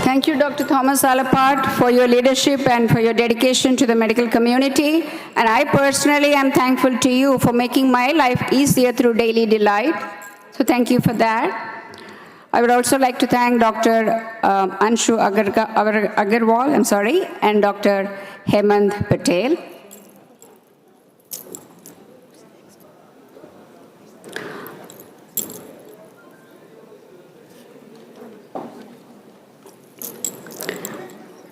Thank you, Dr. Thomas Alapat, for your leadership and for your dedication to the medical community. And I personally am thankful to you for making my life easier through daily delight. So thank you for that. I would also like to thank Dr. Anshu Agarwal, and Dr. Hemant Patel.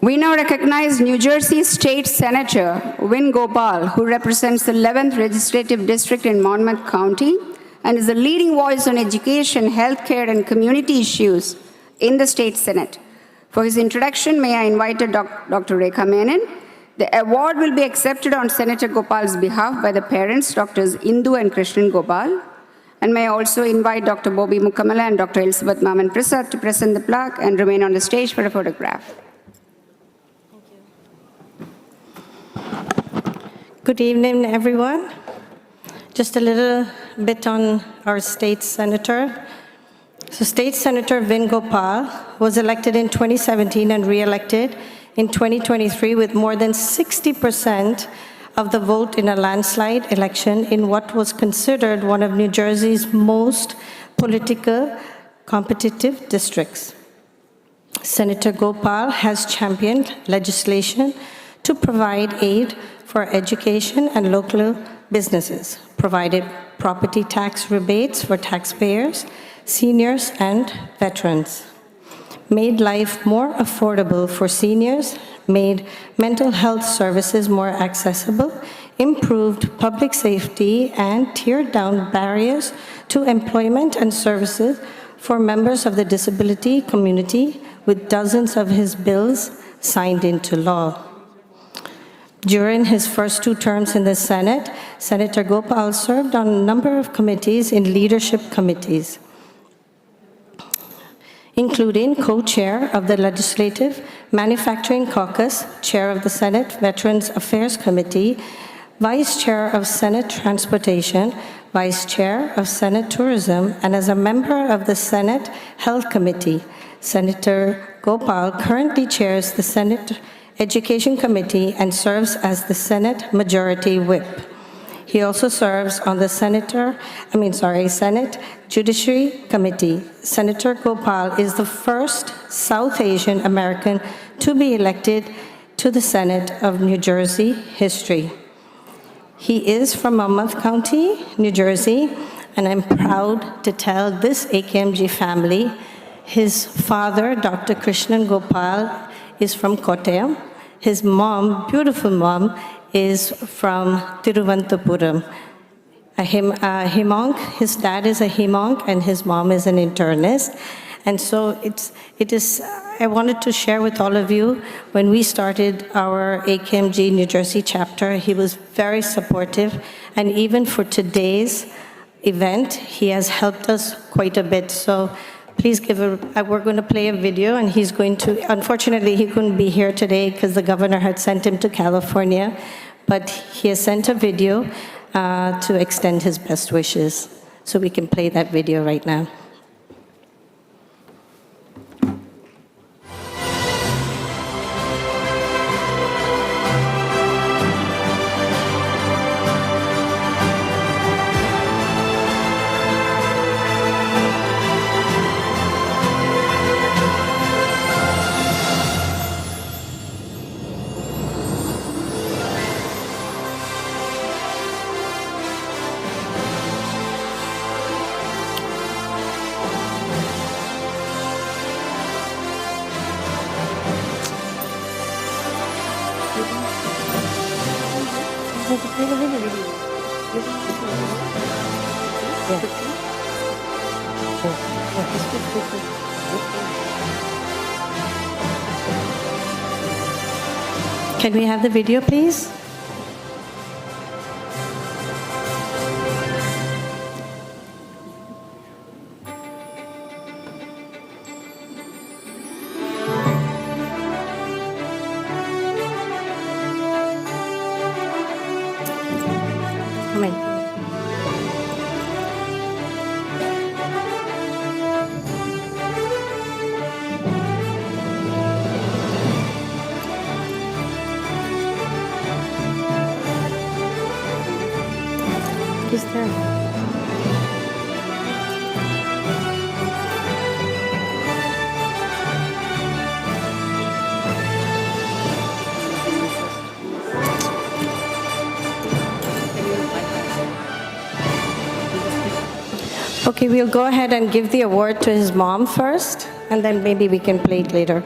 We now recognize New Jersey State Senator Vin Gopal, who represents the 11th Legislative District in Monmouth County and is the leading voice on education, healthcare, and community issues in the State Senate. For his introduction, may I invite Dr. Rekha Menon. The award will be accepted on Senator Gopal's behalf by the parents, Drs. Indu and Krishnan Gopal. And may I also invite Dr. Bobby Mukamala and Dr. Elizabeth Maman Prasad to present the plaque and remain on the stage for a photograph. Good evening, everyone. Just a little bit on our state senator. So State Senator Vin Gopal was elected in 2017 and re-elected in 2023 with more than 60% of the vote in a landslide election in what was considered one of New Jersey's most political competitive districts. Senator Gopal has championed legislation to provide aid for education and local businesses, provided property tax rebates for taxpayers, seniors, and veterans, made life more affordable for seniors, made mental health services more accessible, improved public safety, and teared down barriers to employment and services for members of the disability community, with dozens of his bills signed into law. During his first 2 terms in the Senate, Senator Gopal served on a number of committees in leadership committees, including co-chair of the Legislative Manufacturing Caucus, chair of the Senate Veterans Affairs Committee, vice chair of Senate Transportation, vice chair of Senate Tourism, and as a member of the Senate Health Committee. Senator Gopal currently chairs the Senate Education Committee and serves as the Senate Majority Whip. He also serves on the Senate Judiciary Committee. Senator Gopal is the first South Asian American to be elected to the Senate of New Jersey history. He is from Monmouth County, New Jersey, and I'm proud to tell this AKMG family his father, Dr. Krishnan Gopal, is from Kottayam. His mom, beautiful mom, is from Tiruvananthapuram. A Hemong, his dad is a Hemong and his mom is an internist. And so I wanted to share with all of you, when we started our AKMG New Jersey chapter, he was very supportive. And even for today's event, he has helped us quite a bit. So please we're going to play a video, and he's going to, unfortunately, he couldn't be here today because the governor had sent him to California, but he has sent a video to extend his best wishes. So we can play that video right now. Can we have the video, please? Come in. He's there. Okay, we'll go ahead and give the award to his mom first, and then maybe we can play it later.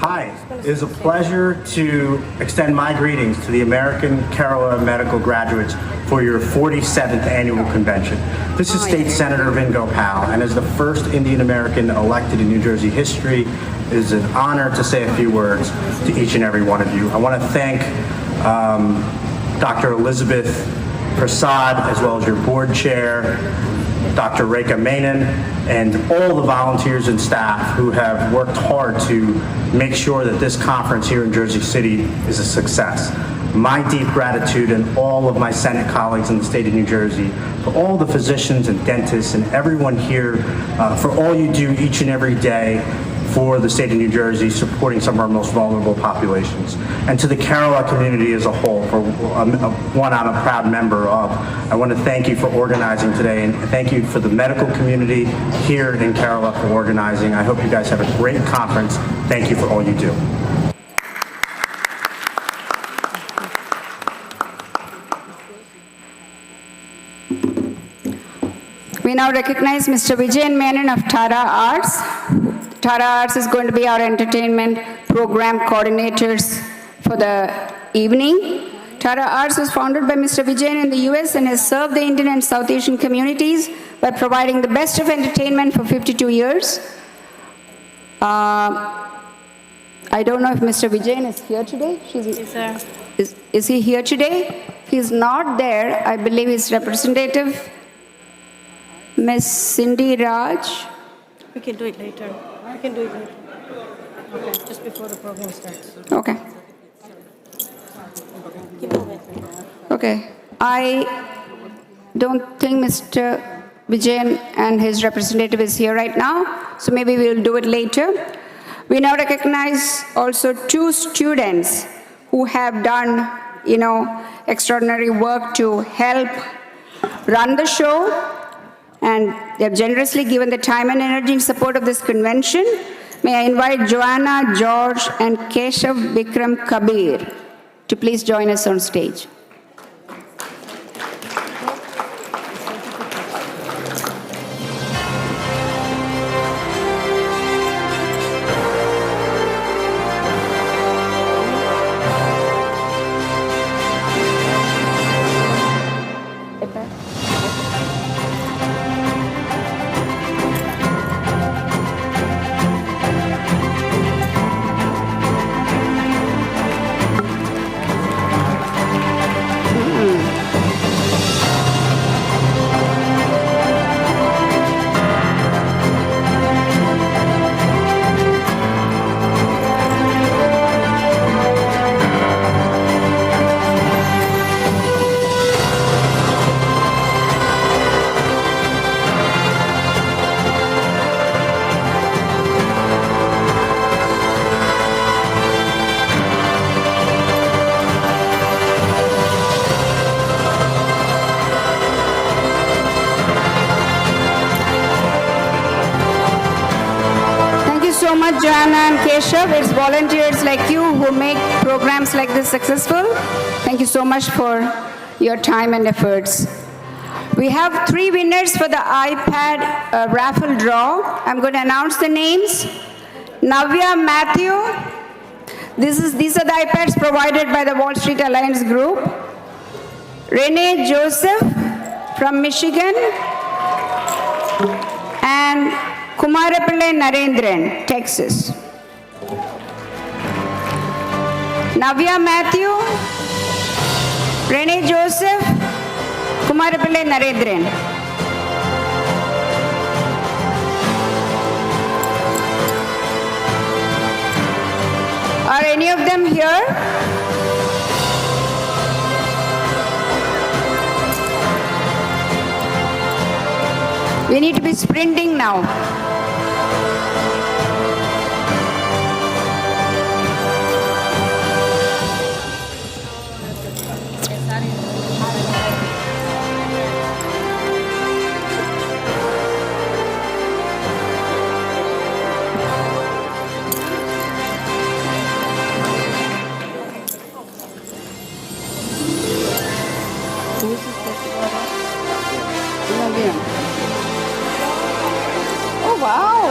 Hi, it is a pleasure to extend my greetings to the American Kerala medical graduates for your 47th annual convention. This is State Senator Vingo Pal, and as the first Indian American elected in New Jersey history, it is an honor to say a few words to each and every one of you. I want to thank Dr. Elizabeth Prasad, as well as your board chair, Dr. Rekha Menon, and all the volunteers and staff who have worked hard to make sure that this conference here in Jersey City is a success. My deep gratitude and all of my Senate colleagues in the state of New Jersey, for all the physicians and dentists and everyone here, for all you do each and every day for the state of New Jersey, supporting some of our most vulnerable populations. And to the Kerala community as a whole, for one I'm a proud member of, I want to thank you for organizing today, and thank you for the medical community here in Kerala for organizing. I hope you guys have a great conference. Thank you for all you do. We now recognize Mr. Vijayan Menon of Tara Arts. Tara Arts is going to be our entertainment program coordinators for the evening. Tara Arts was founded by Mr. Vijayan in the US and has served the Indian and South Asian communities by providing the best of entertainment for 52 years. I don't know if Mr. Vijayan is here today. Yes, sir. Is he here today? He's not there. I believe his representative, Ms. Cindy Raj. We can do it later. We can do it later. Okay, just before the program starts. Okay. Okay. I don't think Mr. Vijayan and his representative is here right now, so maybe we'll do it later. We now recognize also two students who have done, extraordinary work to help run the show, and they have generously given the time and energy in support of this convention. May I invite Joanna, George, and Keshav Bikram Kabir to please join us on stage. Joanna and Keshav, it's volunteers like you who make programs like this successful. Thank you so much for your time and efforts. We have 3 winners for the iPad raffle draw. I'm going to announce the names. Navya Matthew. These are the iPads provided by the Wall Street Alliance Group. Renee Joseph from Michigan. And Kumarapillai Narendran, Texas. Navya Matthew, Renee Joseph, Kumarapillai Narendran. Are any of them here? We need to be sprinting now. Oh, wow.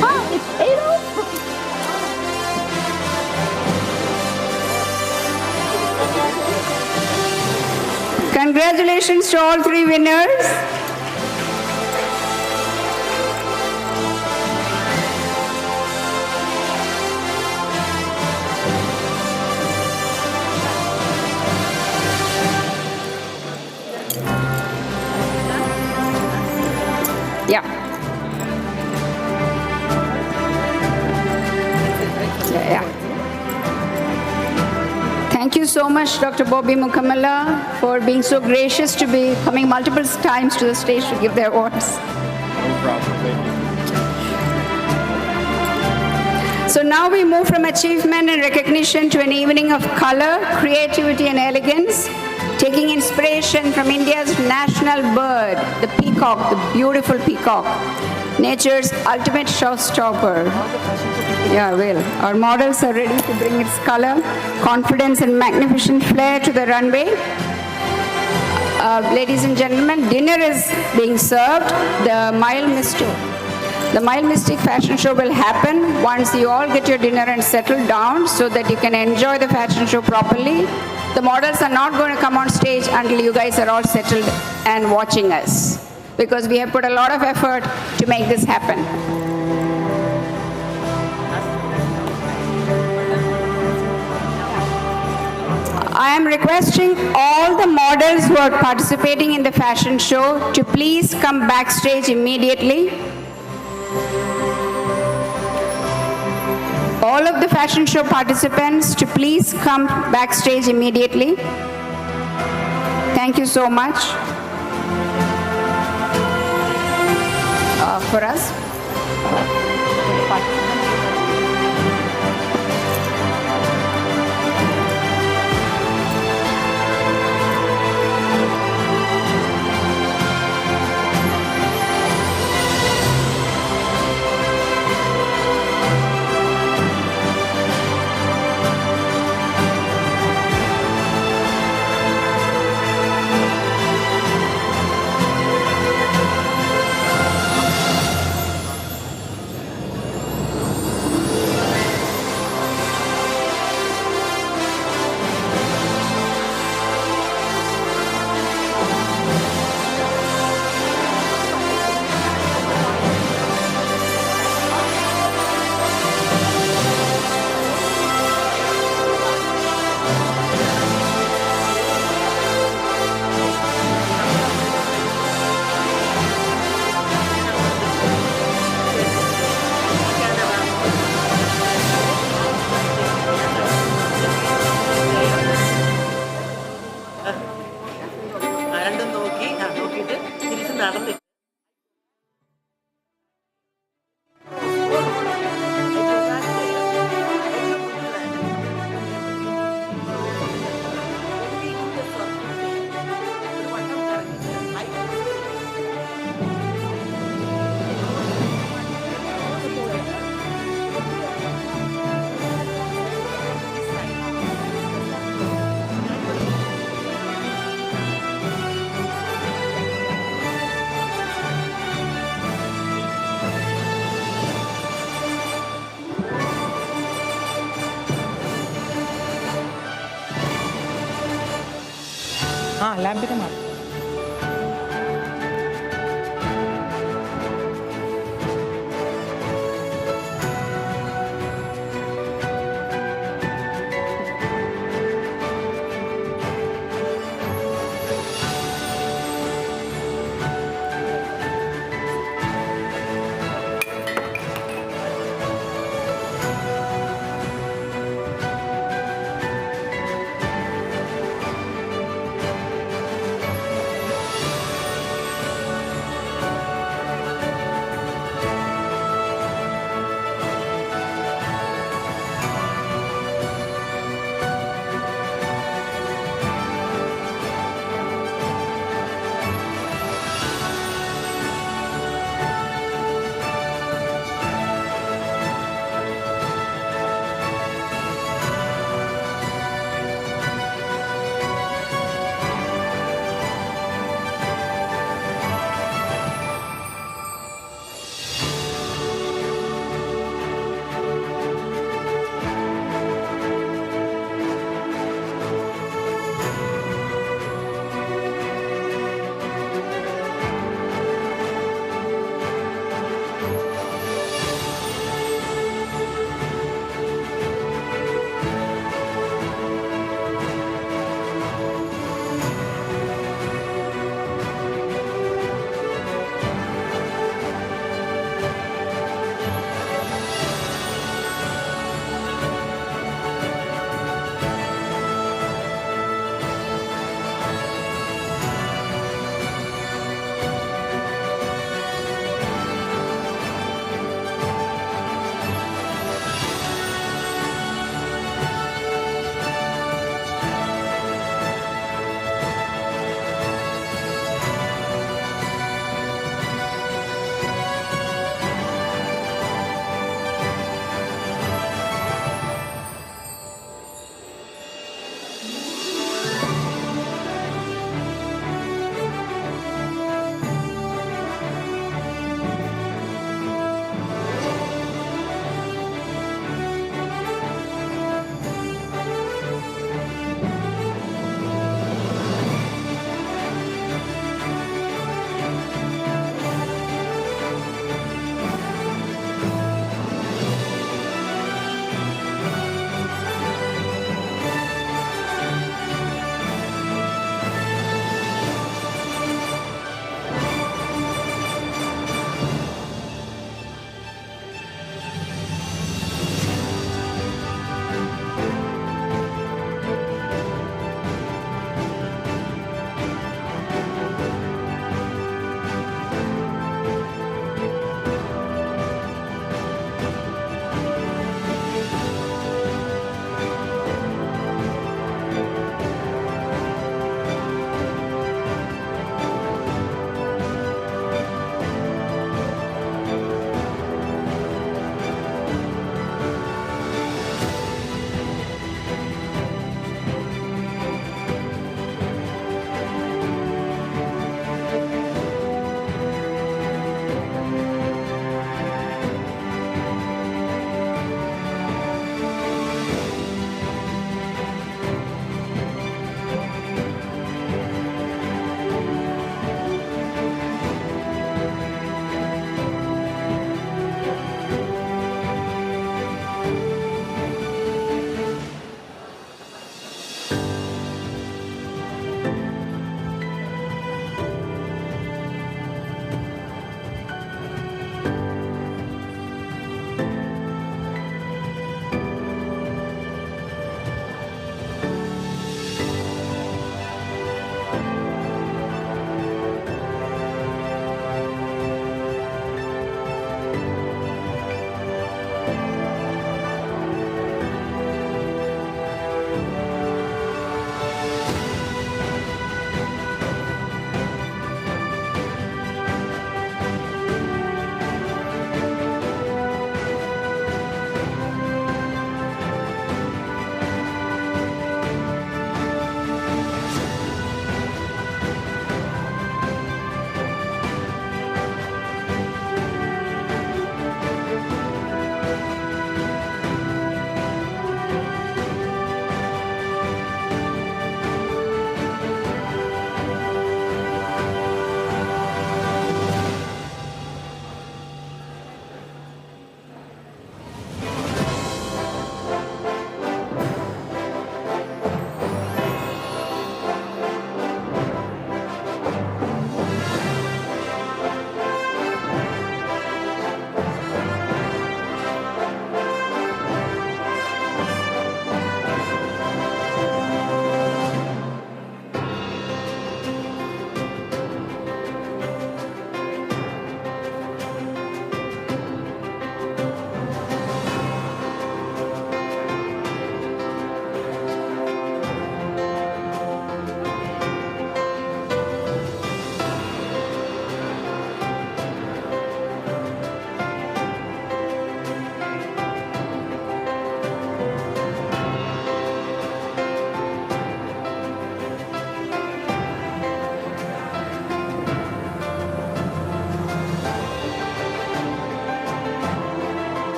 Wow, it's 8:00. Congratulations to all three winners. Yeah. Yeah. Thank you so much, Dr. Bobby Mukamala, for being so gracious to be coming multiple times to the stage to give their awards. No problem. Thank you. So now we move from achievement and recognition to an evening of color, creativity, and elegance, taking inspiration from India's national bird, the peacock, the beautiful peacock, nature's ultimate showstopper. Yeah, well, our models are ready to bring its color, confidence, and magnificent flair to the runway. Ladies and gentlemen, dinner is being served. The Mile Mystic fashion show will happen once you all get your dinner and settle down so that you can enjoy the fashion show properly. The models are not going to come on stage until you guys are all settled and watching us, because we have put a lot of effort to make this happen. I am requesting all the models who are participating in the fashion show to please come backstage immediately. All of the fashion show participants to please come backstage immediately. Thank you so much. For us. ಲ್ಯಾಂಬಿನ ಮಾಡಿ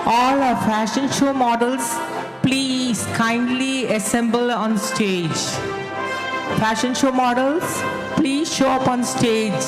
All our fashion show models, please kindly assemble on stage. Fashion show models, please show up on stage.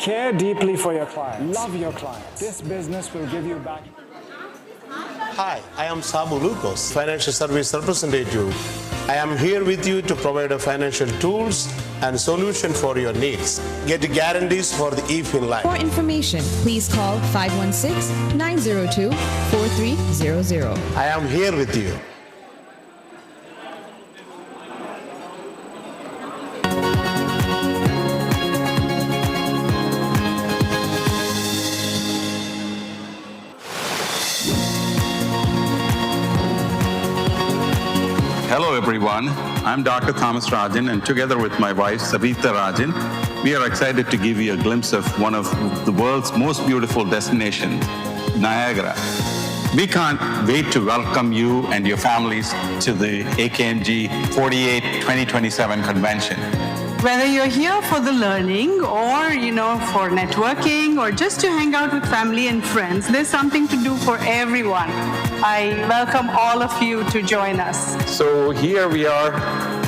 Care deeply for your clients. Love your clients. This business will give you back. Hi, I am Sabu Lucas, Financial Service Representative. I am here with you to provide financial tools and solution for your needs. Get guarantees for the EFIN line. For information, please call 516-902-4300. I am here with you. Hello everyone, I'm Dr. Thomas Rajan, and together with my wife Savitha Rajan, we are excited to give you a glimpse of one of the world's most beautiful destinations, Niagara. We can't wait to welcome you and your families to the AKMG 48 2027 convention. Whether you're here for the learning or, for networking or just to hang out with family and friends, there's something to do for everyone. I welcome all of you to join us. So here we are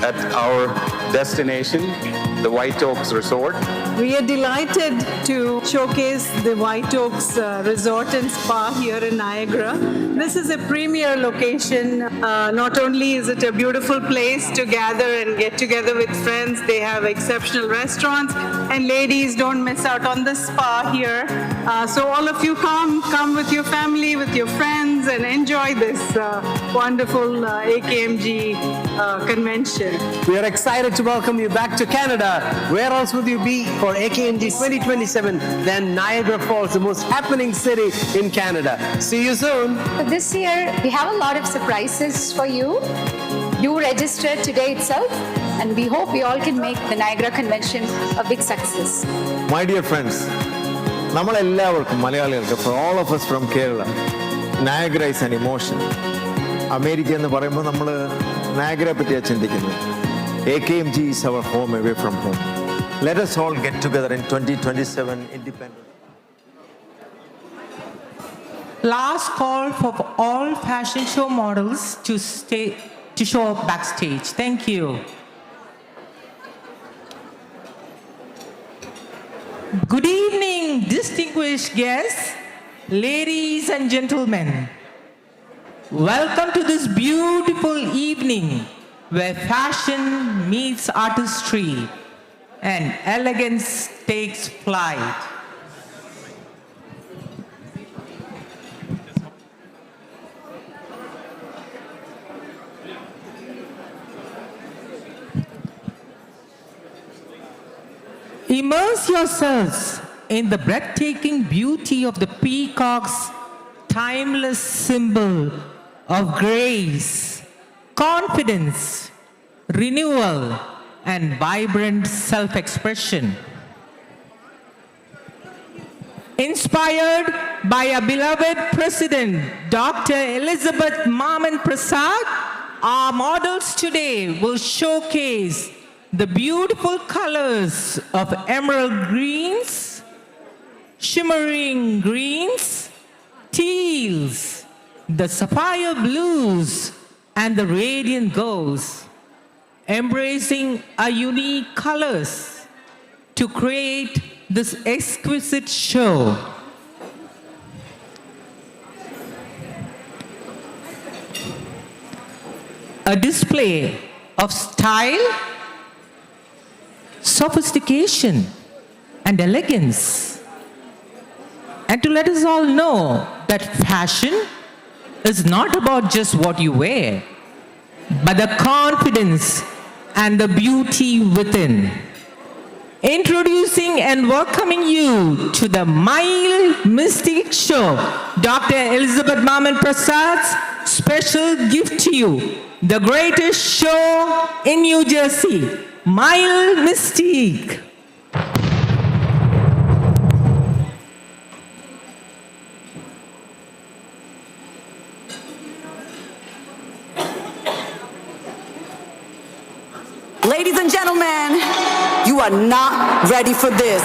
at our destination, the White Oaks Resort. We are delighted to showcase the White Oaks Resort and Spa here in Niagara. This is a premier location. Not only is it a beautiful place to gather and get together with friends, they have exceptional restaurants, and ladies, don't miss out on the spa here. So all of you come with your family, with your friends, and enjoy this wonderful AKMG convention. We are excited to welcome you back to Canada. Where else would you be for AKMG 2027 than Niagara Falls, the most happening city in Canada? See you soon. This year, we have a lot of surprises for you. Do register today itself, and we hope we all can make the Niagara Convention a big success. My dear friends, for all of us from Kerala, Niagara is an emotion. America എന്ന് പറയുമ്പോൾ നമ്മൾ Niagara പറ്റിയാണ് ചിന്തിക്കുന്നത്. AKMG is our home away from home. Let us all get together in 2027 independent. Last call for all fashion show models to show up backstage. Thank you. Good evening, distinguished guests, ladies and gentlemen. Welcome to this beautiful evening where fashion meets artistry and elegance takes flight. Immerse yourselves in the breathtaking beauty of the peacock's timeless symbol of grace, confidence, renewal, and vibrant self-expression. Inspired by our beloved President, Dr. Elizabeth Maman Prasad, our models today will showcase the beautiful colors of emerald greens, shimmering greens, teals, the sapphire blues, and the radiant golds, embracing our unique colors to create this exquisite show. A display of style, sophistication, and elegance. And to let us all know that fashion is not about just what you wear, but the confidence and the beauty within. Introducing and welcoming you to the Mile Mystic Show, Dr. Elizabeth Maman Prasad's special gift to you, the greatest show in New Jersey, Mile Mystique. Ladies and gentlemen, you are not ready for this.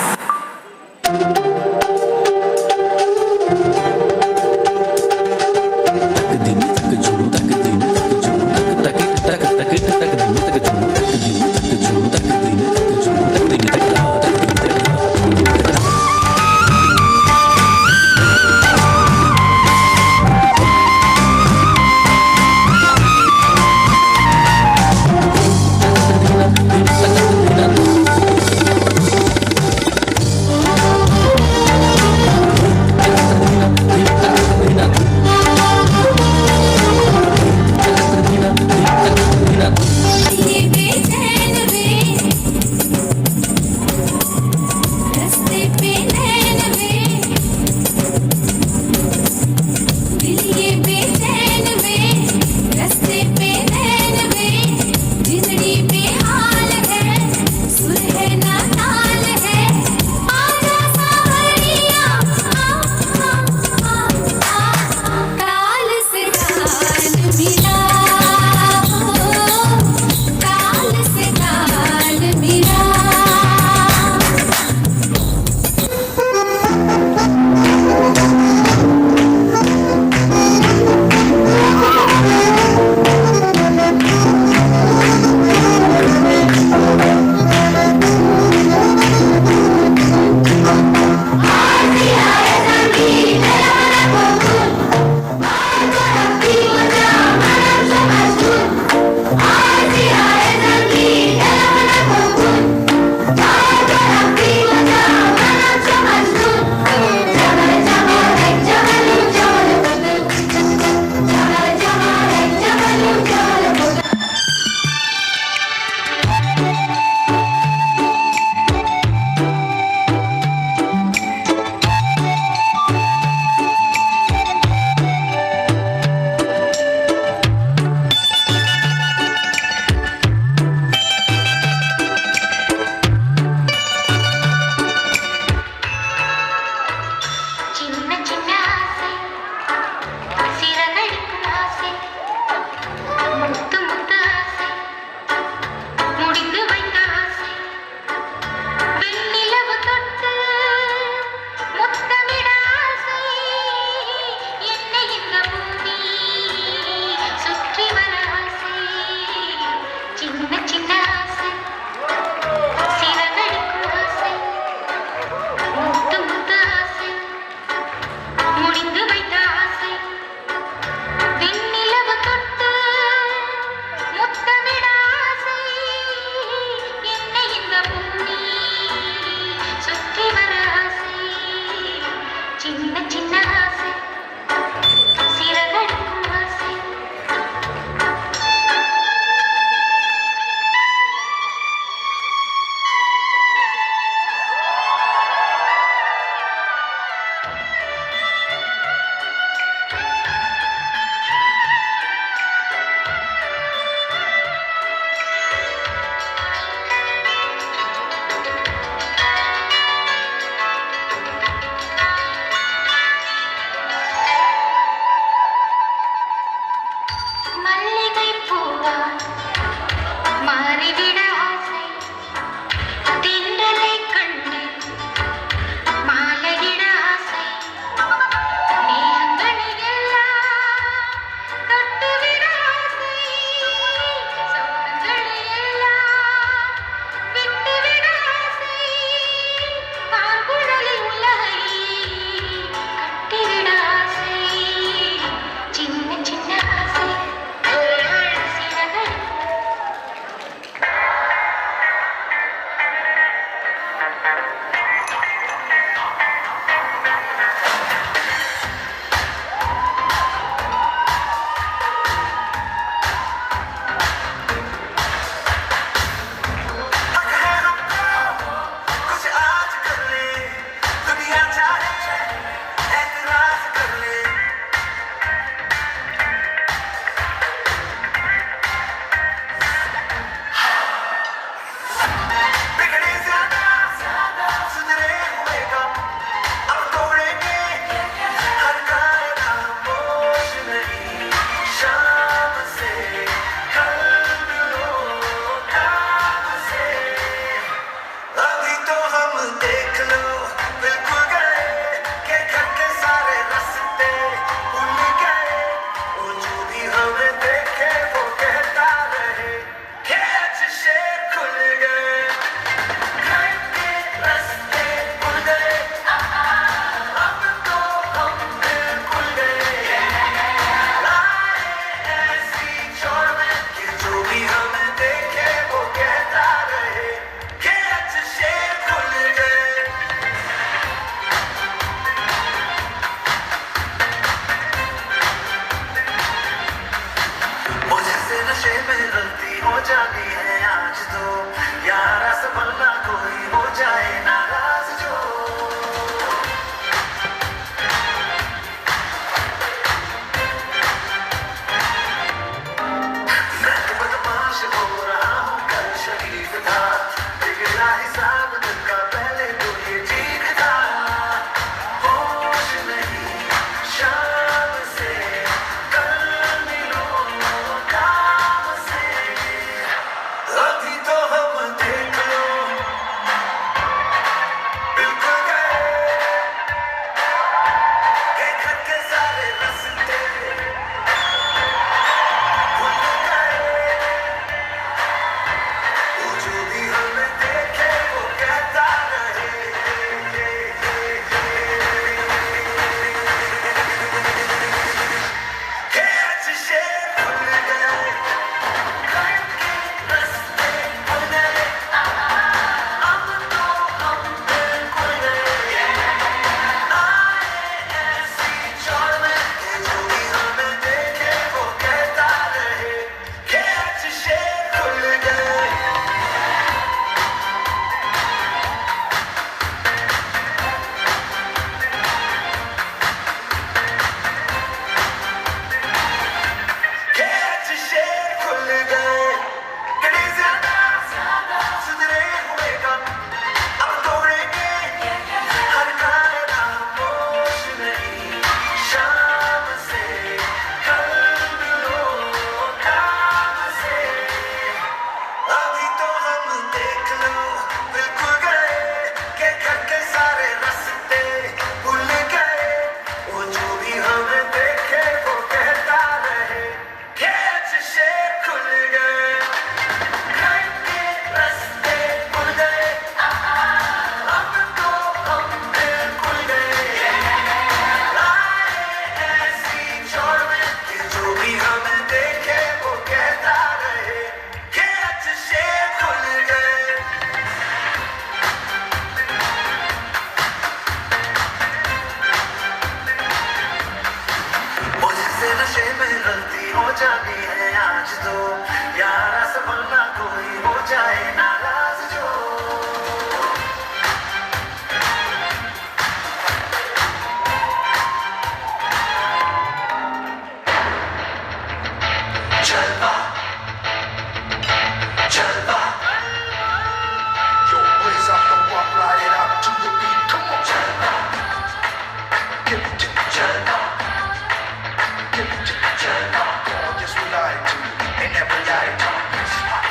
Yes, we like to, and every item.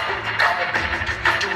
When you come on, baby, do you do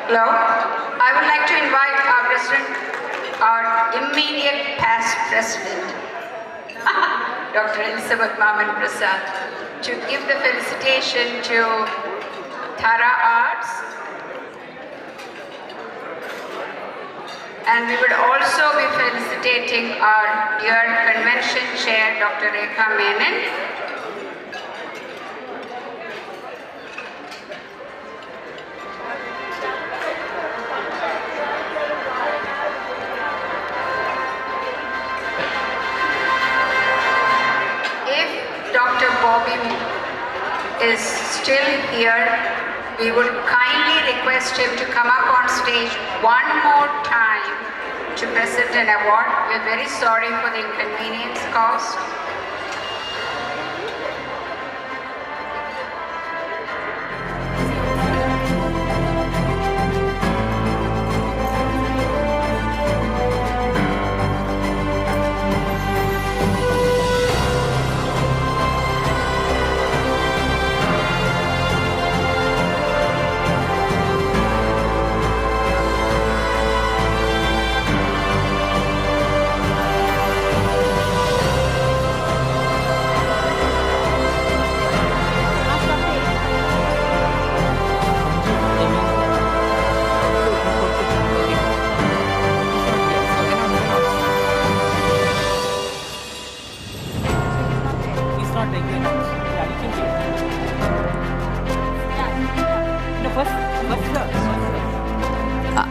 Hello. I would like to invite our president, our immediate past president, Dr. Elizabeth Maman Prasad, to give the felicitation to Tara Arts. And we would also be felicitating our dear convention chair, Dr. Rekha Menon. Is still here, we would kindly request him to come up on stage one more time to present an award. We're very sorry for the inconvenience caused.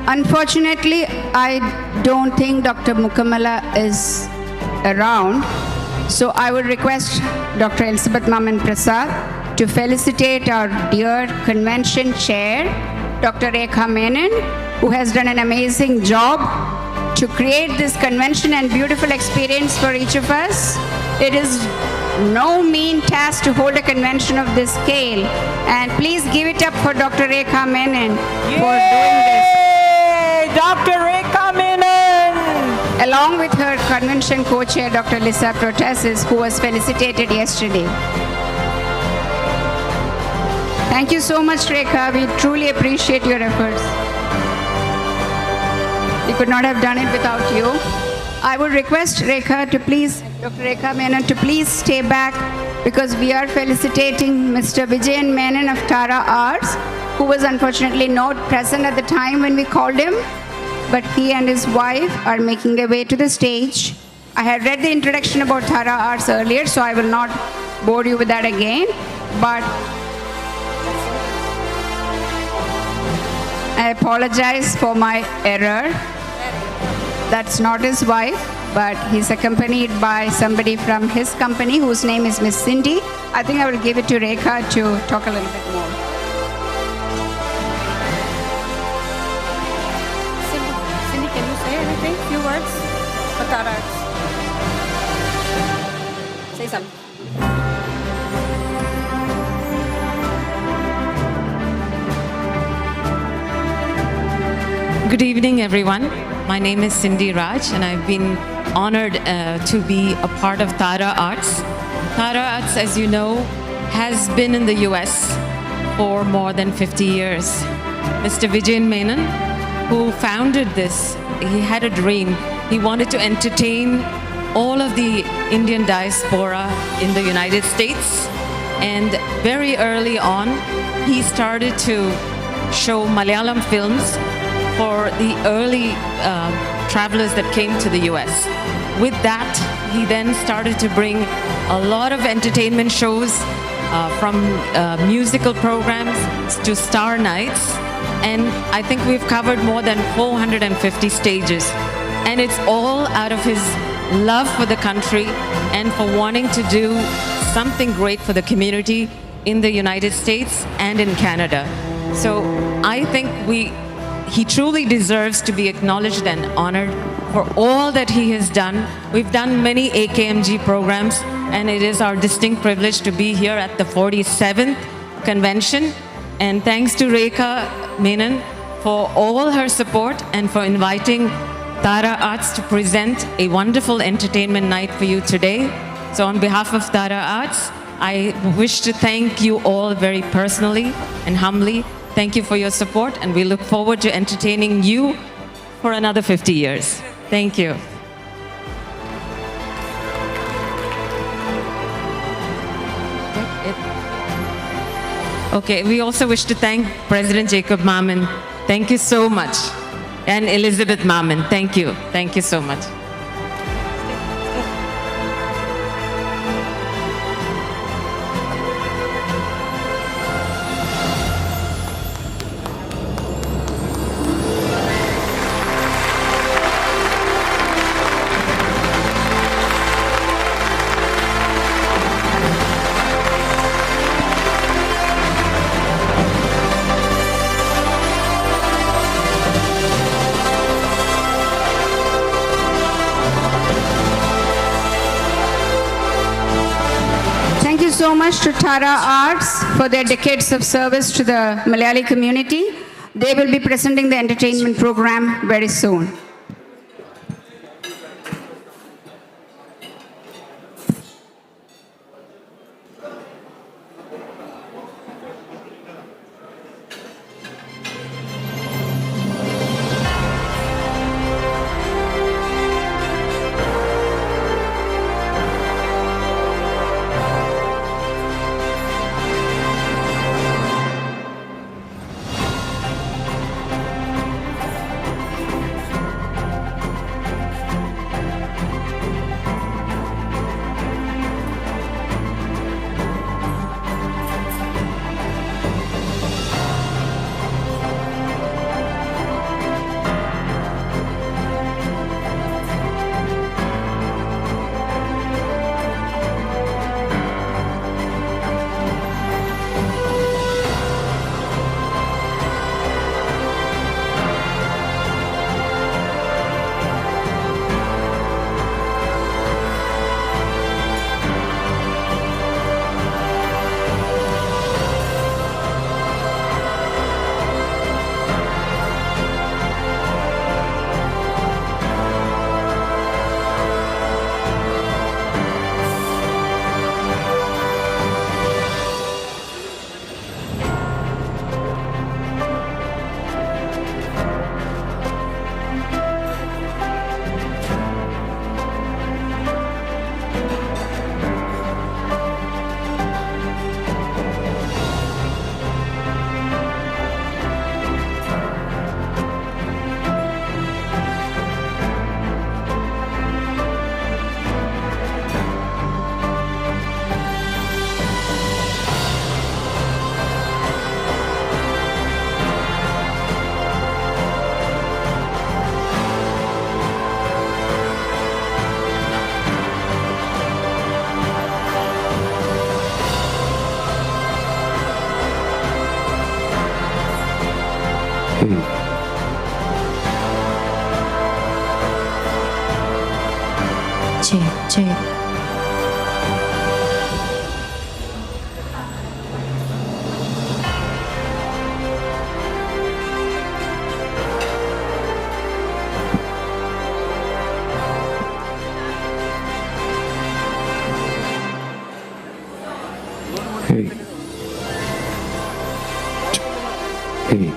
Unfortunately, I don't think Dr. Mukamala is around, so I would request Dr. Elizabeth Maman Prasad to felicitate our dear convention chair, Dr. Rekha Menon, who has done an amazing job to create this convention and beautiful experience for each of us. It is no mean task to hold a convention of this scale, and please give it up for Dr. Rekha Menon for doing this. Dr. Rekha Menon! Along with her convention co-chair, Dr. Lisa Protasis, who was felicitated yesterday. Thank you so much, Rekha. We truly appreciate your efforts. We could not have done it without you. I would request Rekha to please, Dr. Rekha Menon, to please stay back, because we are felicitating Mr. Vijayan Menon of Tara Arts, who was unfortunately not present at the time when we called him, but he and his wife are making their way to the stage. I had read the introduction about Tara Arts earlier, so I will not bore you with that again, but I apologize for my error. That's not his wife, but he's accompanied by somebody from his company whose name is Miss Cindy. I think I will give it to Rekha to talk a little bit more. Cindy, can you say anything? Few words for Tara Arts? Say something. Good evening, everyone. My name is Cindy Raj, and I've been honored to be a part of Tara Arts. Tara Arts, as you know, has been in the US for more than 50 years. Mr. Vijayan Menon, who founded this, he had a dream. He wanted to entertain all of the Indian diaspora in the United States. And very early on, he started to show Malayalam films for the early travelers that came to the US. With that, he then started to bring a lot of entertainment shows, from musical programs to star nights. And I think we've covered more than 450 stages. And it's all out of his love for the country and for wanting to do something great for the community in the United States and in Canada. So I think he truly deserves to be acknowledged and honored for all that he has done. We've done many AKMG programs, and it is our distinct privilege to be here at the 47th convention. And thanks to Rekha Menon for all her support and for inviting Tara Arts to present a wonderful entertainment night for you today. So on behalf of Tara Arts, I wish to thank you all very personally and humbly. Thank you for your support, and we look forward to entertaining you for another 50 years. Thank you. Okay, we also wish to thank President Jacob Mammon. Thank you so much. And Elizabeth Mammon, thank you. Thank you so much. So much to Tara Arts for their decades of service to the Malayali community. They will be presenting the entertainment program very soon. Check. Hey. Hey.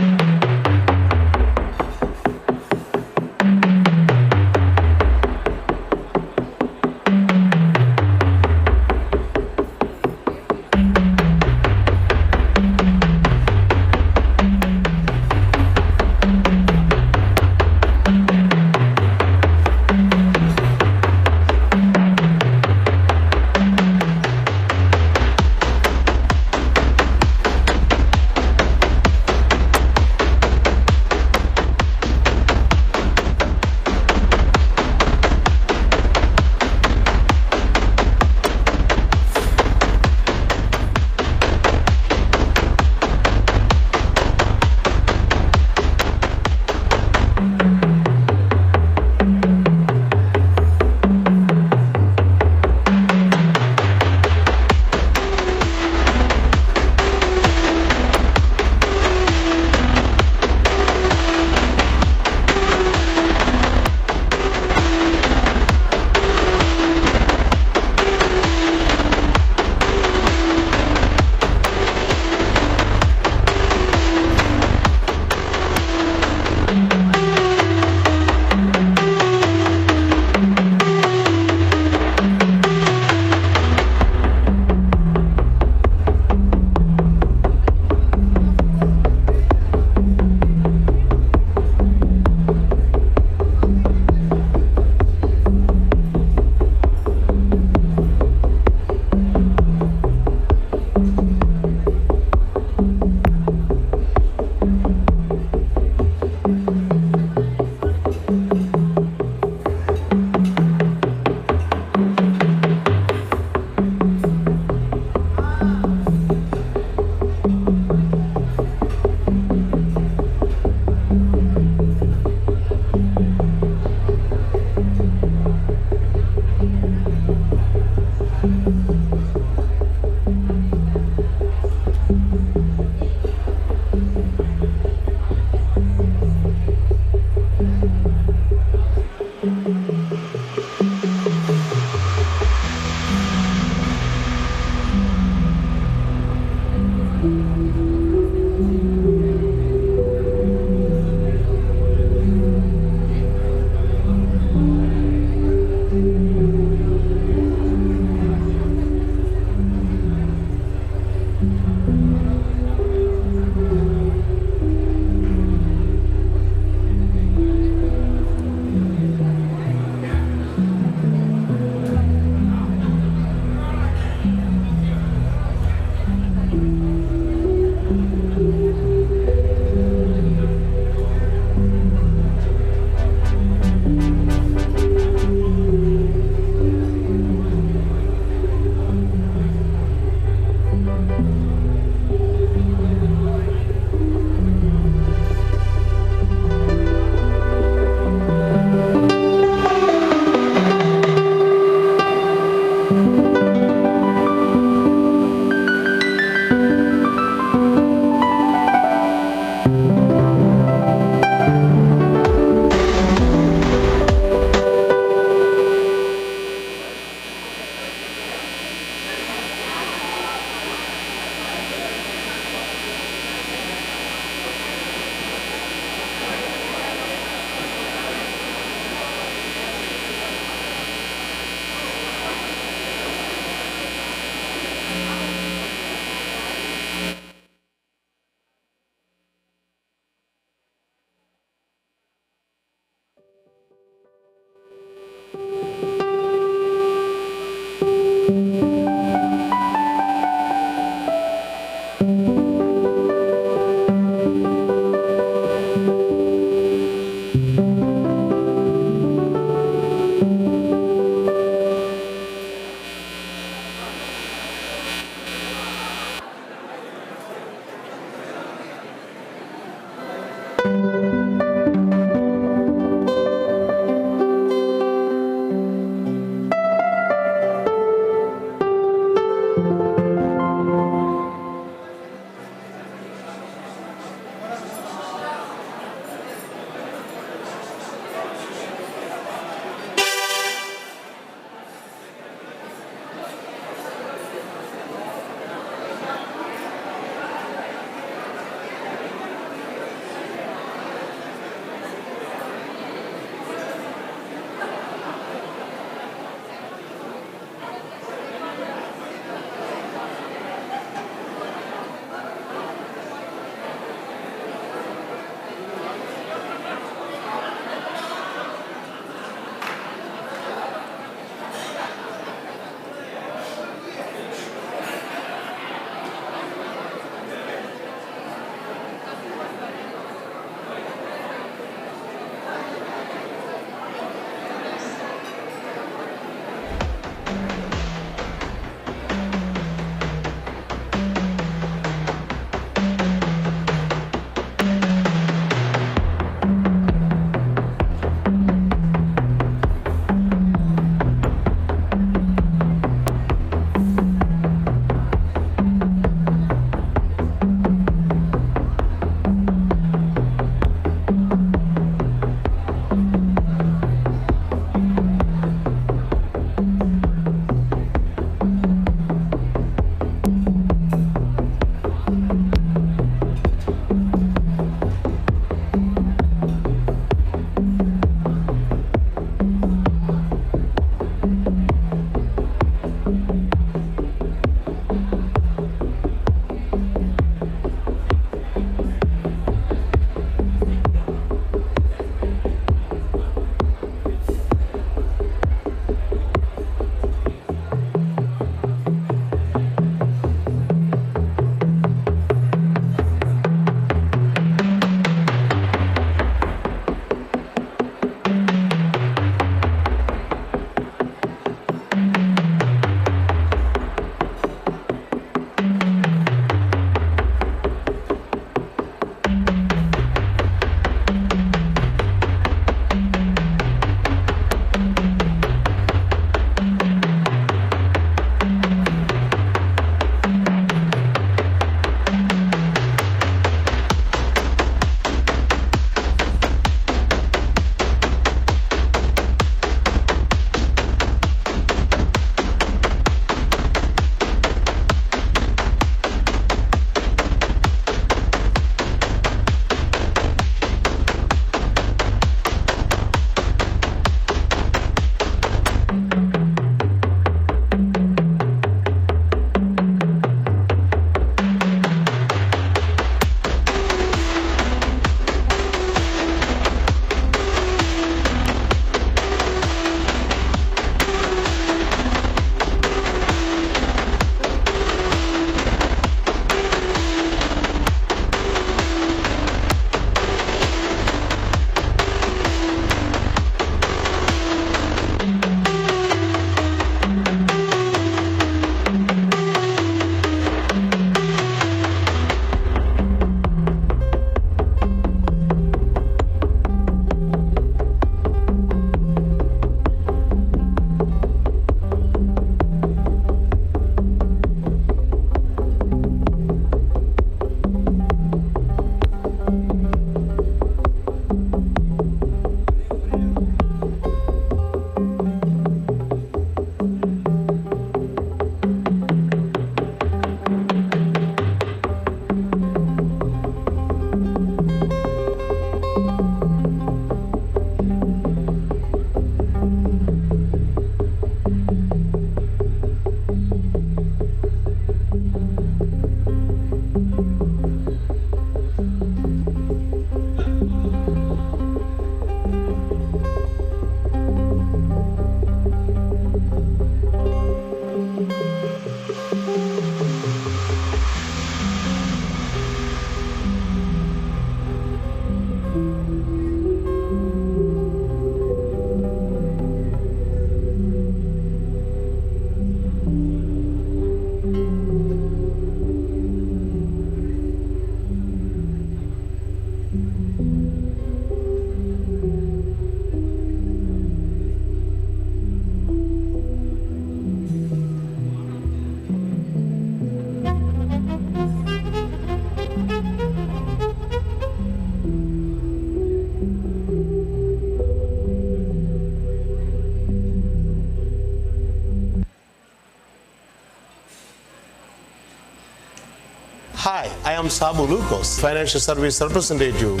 Hi, I am Sabu Lucas, Financial Service Representative.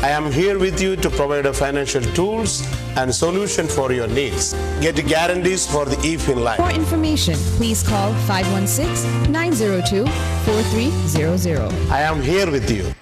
I am here with you to provide a financial tools and solution for your needs. Get guarantees for the e-fin life. For information, please call 516-902-4300. I am here with you.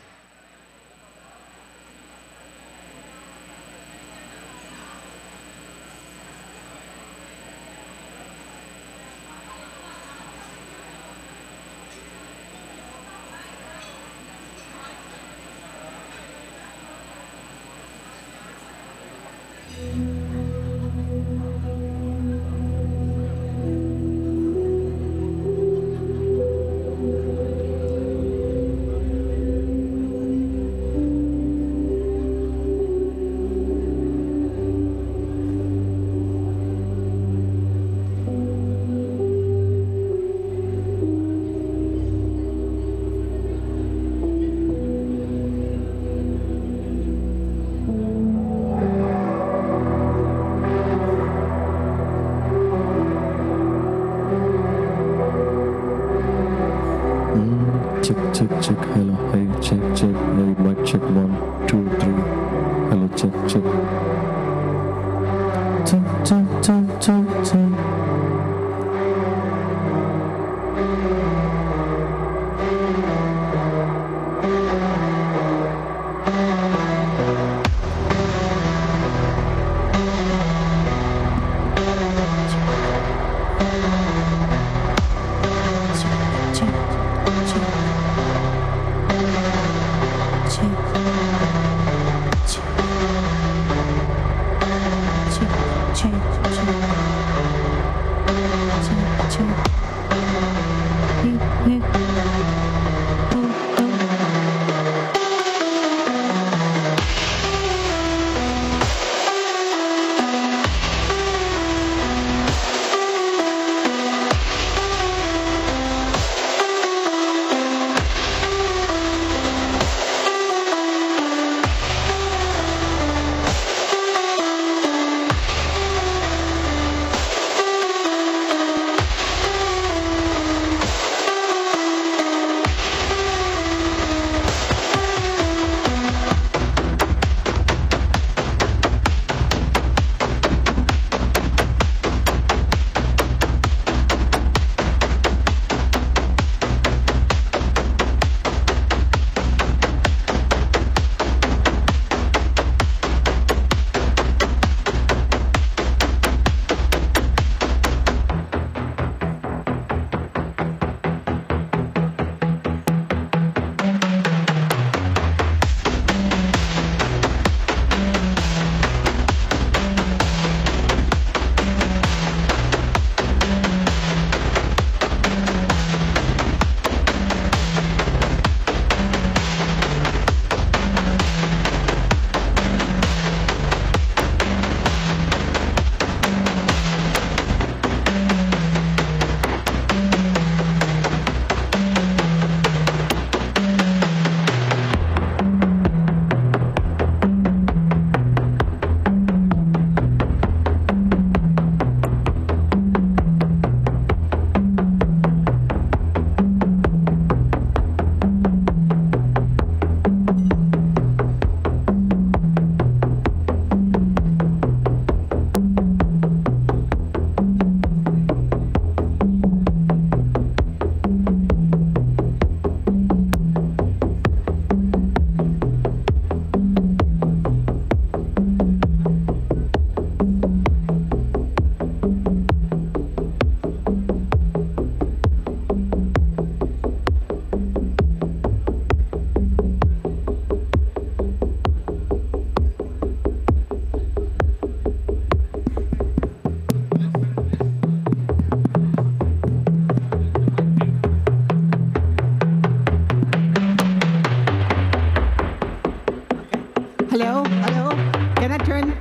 Check, hello, hey, check, hey, mic check, 1, 2, 3, hello, check. Check.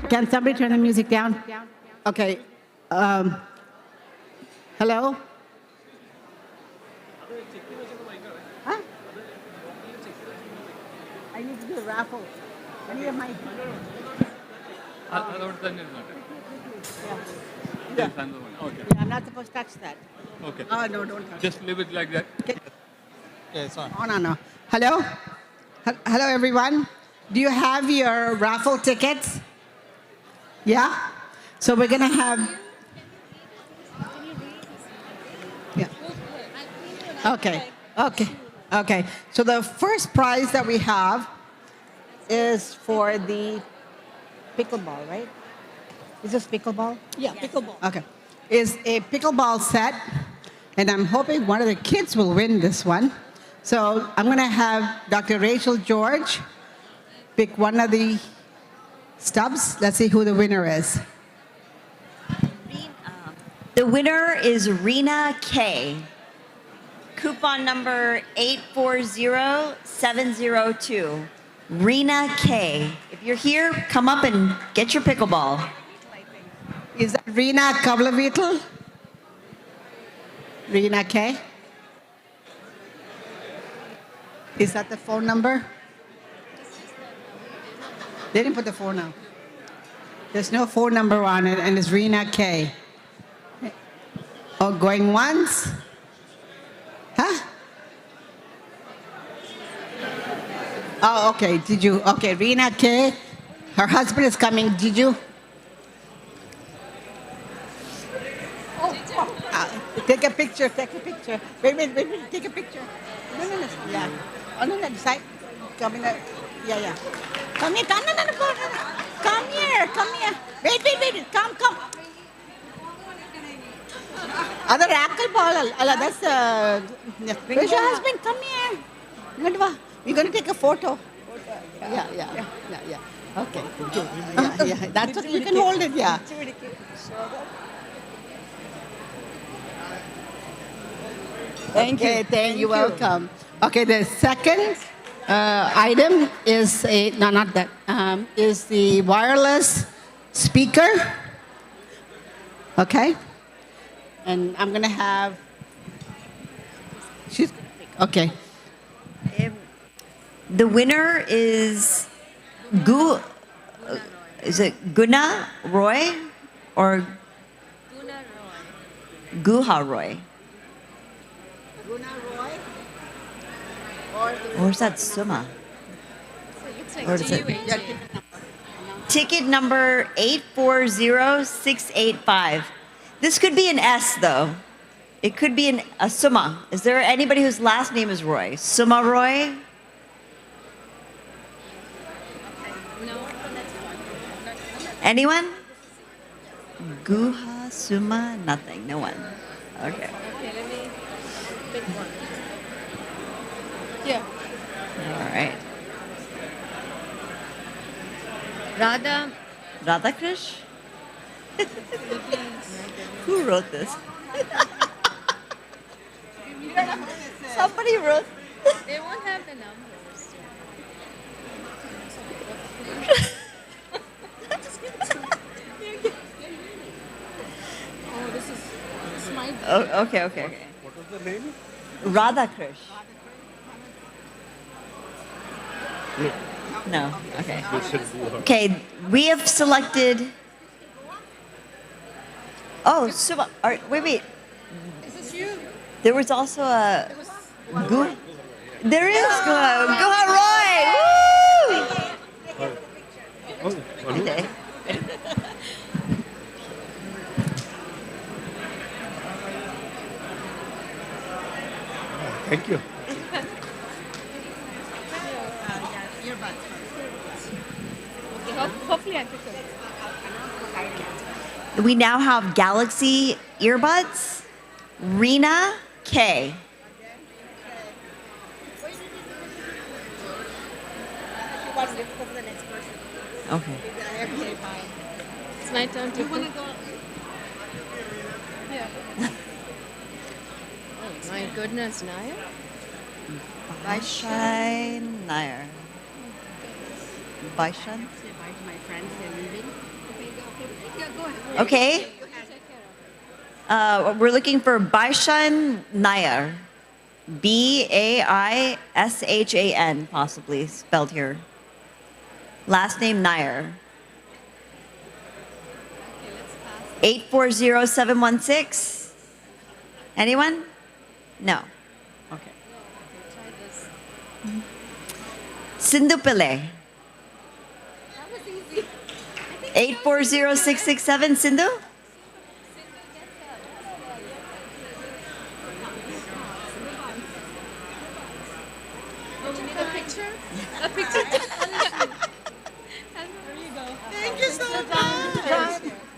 Can somebody turn the music down? Okay. Hello? Huh? I need to do a raffle. I need a mic. Yeah. Okay. I'm not supposed to touch that. Okay. Oh, no, don't touch Just leave it like that. Okay. Okay, it's on. No. Hello? Hello, everyone. Do you have your raffle tickets? Yeah? So we're going to have... Yeah. Okay. So the first prize that we have is for the pickleball, right? Is this pickleball? Yeah, pickleball. Okay. Is a pickleball set, and I'm hoping one of the kids will win this one. So I'm going to have Dr. Rachel George pick one of the stubs. Let's see who the winner is. The winner is Rena K. Coupon number 840702. Rena K. If you're here, come up and get your pickleball. Is that Rena Kavlavital? Rena K. Is that the phone number? They didn't put the phone out. There's no phone number on it, and it's Rena K. Oh, going once? Huh? Oh, okay. Did you? Okay, Rena K. Her husband is coming. Did you? Take a picture. Wait. Take a picture. No. Yeah. Oh, no. Side. Come in. Yeah. Come here. No. Come here. Wait. Come. Other apple ball. That's where's your husband? Come here. We're going to take a photo. Yeah. Okay. Yeah. That's okay. You can hold it. Yeah. Thank you. You're welcome. Okay, the second item is is the wireless speaker. Okay, and I'm gonna have. Okay. The winner is is it Guna Roy or Guha Roy? Or is that Suma? Or is it? Ticket number 840685. This could be an S, though. It could be a Suma. Is there anybody whose last name is Roy? Suma Roy? Anyone? Guha, Suma, nothing. No one. Okay. Okay, let me pick one. Yeah. All right. Radha Krish? Who wrote this? Somebody wrote. They won't have the numbers. This is my. Oh, okay. What was the name? Radha Krish. No. Okay. Okay, we have selected. Oh, Suba. Wait. Is this you? There was also a. There is Guha Roy. Woo! Okay. Thank you. Hopefully I pick up. We now have Galaxy earbuds. Rena K. Okay. It's my turn to. You want to go? Yeah. Oh my goodness, Naya. Baishan Nair. Baishan? My friends, they're leaving. Yeah, go ahead. Okay. We're looking for Baishan Nair. Baishan, possibly spelled here. Last name Nair. 840716. Anyone? No. Okay. Sindhu Pillai. 840667, Sindhu? A picture? There you go. Thank you so much.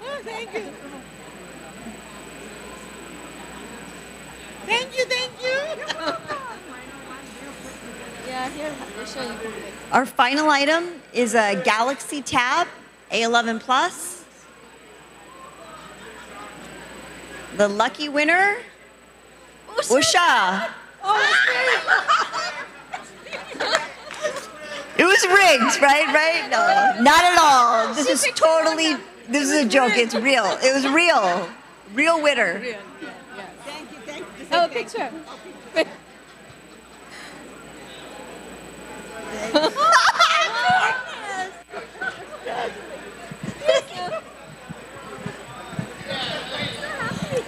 Oh, thank you. Thank you, thank you. Yeah, here, we'll show you. Our final item is a Galaxy Tab A11 Plus. The lucky winner, Usha. It was rigged, right? No, not at all. This is a joke. It's real. It was real. Real winner. Real, yeah. Thank you. Oh, a picture.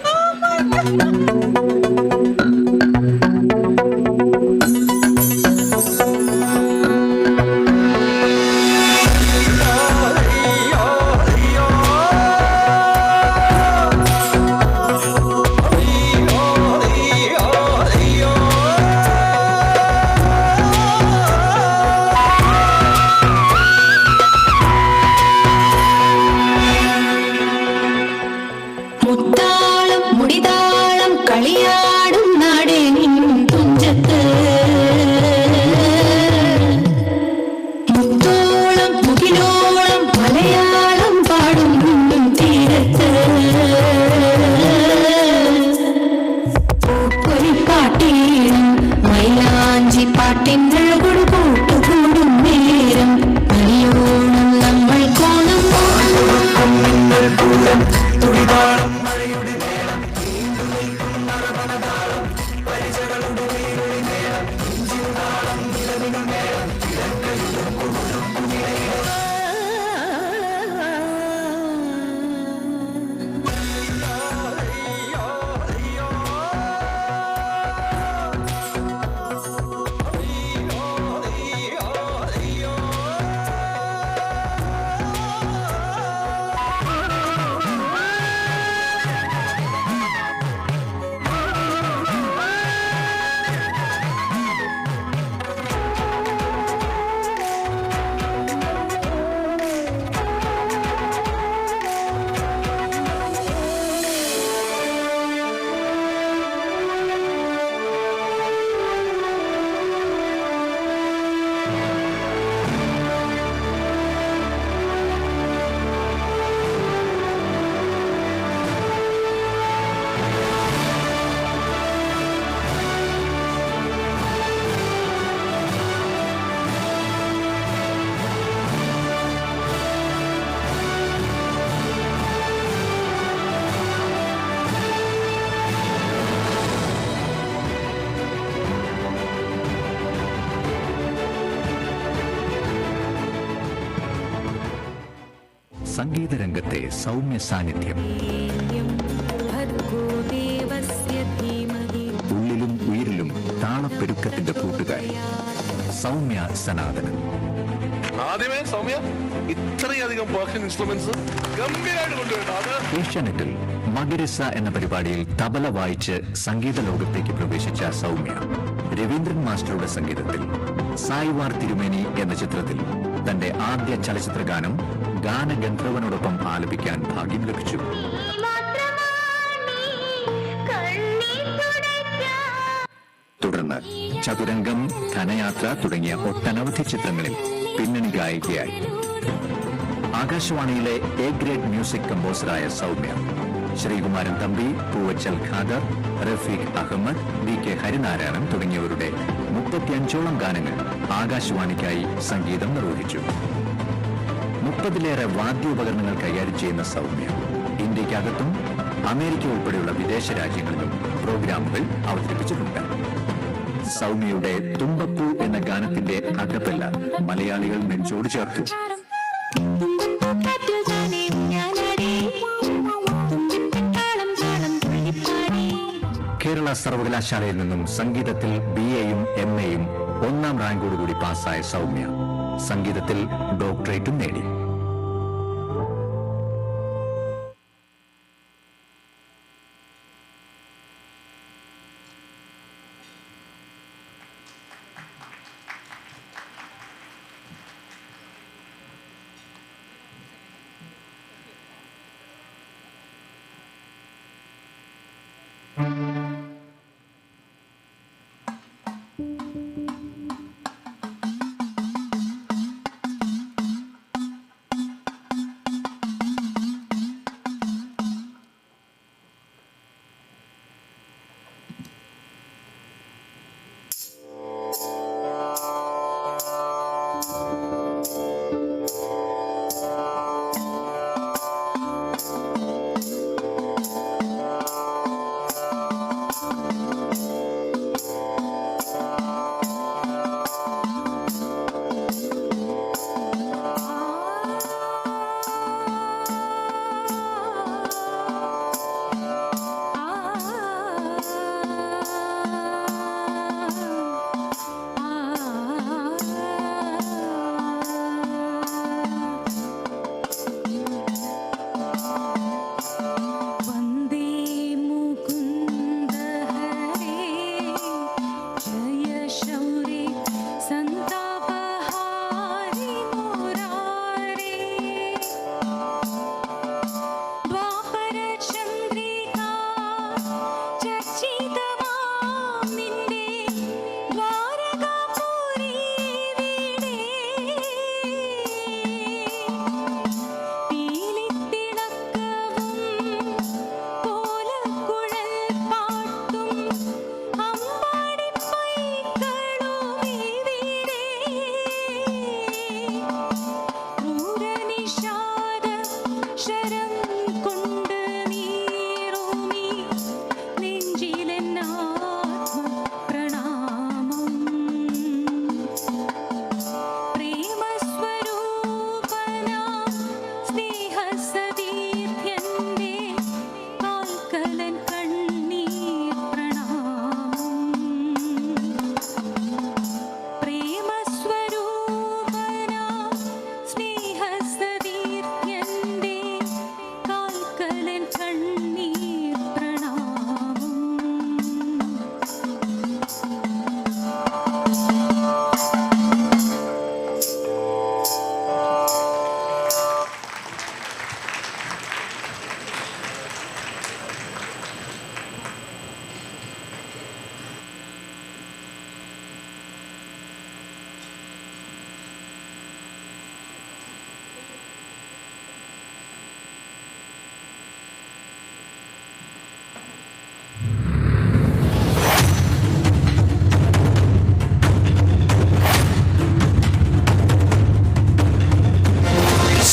Oh my God. സംഗീതരംഗത്തെ Soumya സാന്നിധ്യം, ഉള്ളിലും ഉയിരിലും താളപ്പെരുക്കത്തിന്റെ കൂട്ടുകാരി സൗമ്യ സനാതനൻ. ആദ്യമേ സൗമ്യ ഇത്രയധികം percussion instruments ഗംഭീരമായിട്ട് കൊണ്ടുവരുന്നു. ഏഷ്യാനെറ്റിൽ മഗരസ എന്ന പരിപാടിയിൽ തബല വായിച്ച് സംഗീത ലോകത്തേക്ക് പ്രവേശിച്ച സൗമ്യ രവീന്ദ്രൻ മാസ്റ്ററുടെ സംഗീതത്തിൽ സായിവാർ തിരുമേനി എന്ന ചിത്രത്തിൽ തന്റെ ആദ്യ ചലച്ചിത്ര ഗാനം ഗാനഗന്ധർവനോടൊപ്പം ആലപിക്കാൻ ഭാഗ്യം ലഭിച്ചു. തുടർന്ന് ചതുരംഗം, ധനയാത്ര തുടങ്ങിയ ഒട്ടനവധി ചിത്രങ്ങളിൽ പിന്നണി ഗായികയായി. ആകാശവാണിയിലെ എ ഗ്രേഡ് മ്യൂസിക് കമ്പോസറായ സൗമ്യ ശ്രീകുമാരൻ തമ്പി, പൂവച്ചൽ ഖാദർ, റഫീഖ് അഹമ്മദ്, വി കെ ഹരിനാരായണൻ തുടങ്ങിയവരുടെ 35ഓളം ഗാനങ്ങൾ ആകാശവാണിക്കായി സംഗീതം നിർവഹിച്ചു. 30ലേറെ വാദ്യോപകരണങ്ങൾ കൈകാര്യം ചെയ്യുന്ന സൗമ്യ ഇന്ത്യക്കകത്തും അമേരിക്ക ഉൾപ്പെടെയുള്ള വിദേശ രാജ്യങ്ങളിലും പ്രോഗ്രാമുകൾ അവതരിപ്പിച്ചിട്ടുണ്ട്. സൗമ്യയുടെ തുമ്പപ്പൂ എന്ന ഗാനത്തിന്റെ അകപ്പല്ല മലയാളികൾ നെഞ്ചോട് ചേർത്തു. കേരള സർവകലാശാലയിൽ നിന്നും സംഗീതത്തിൽ BA-യും MA-യും 1ാം റാങ്കോടുകൂടി പാസ്സായ സൗമ്യ സംഗീതത്തിൽ ഡോക്ടറേറ്റും നേടി.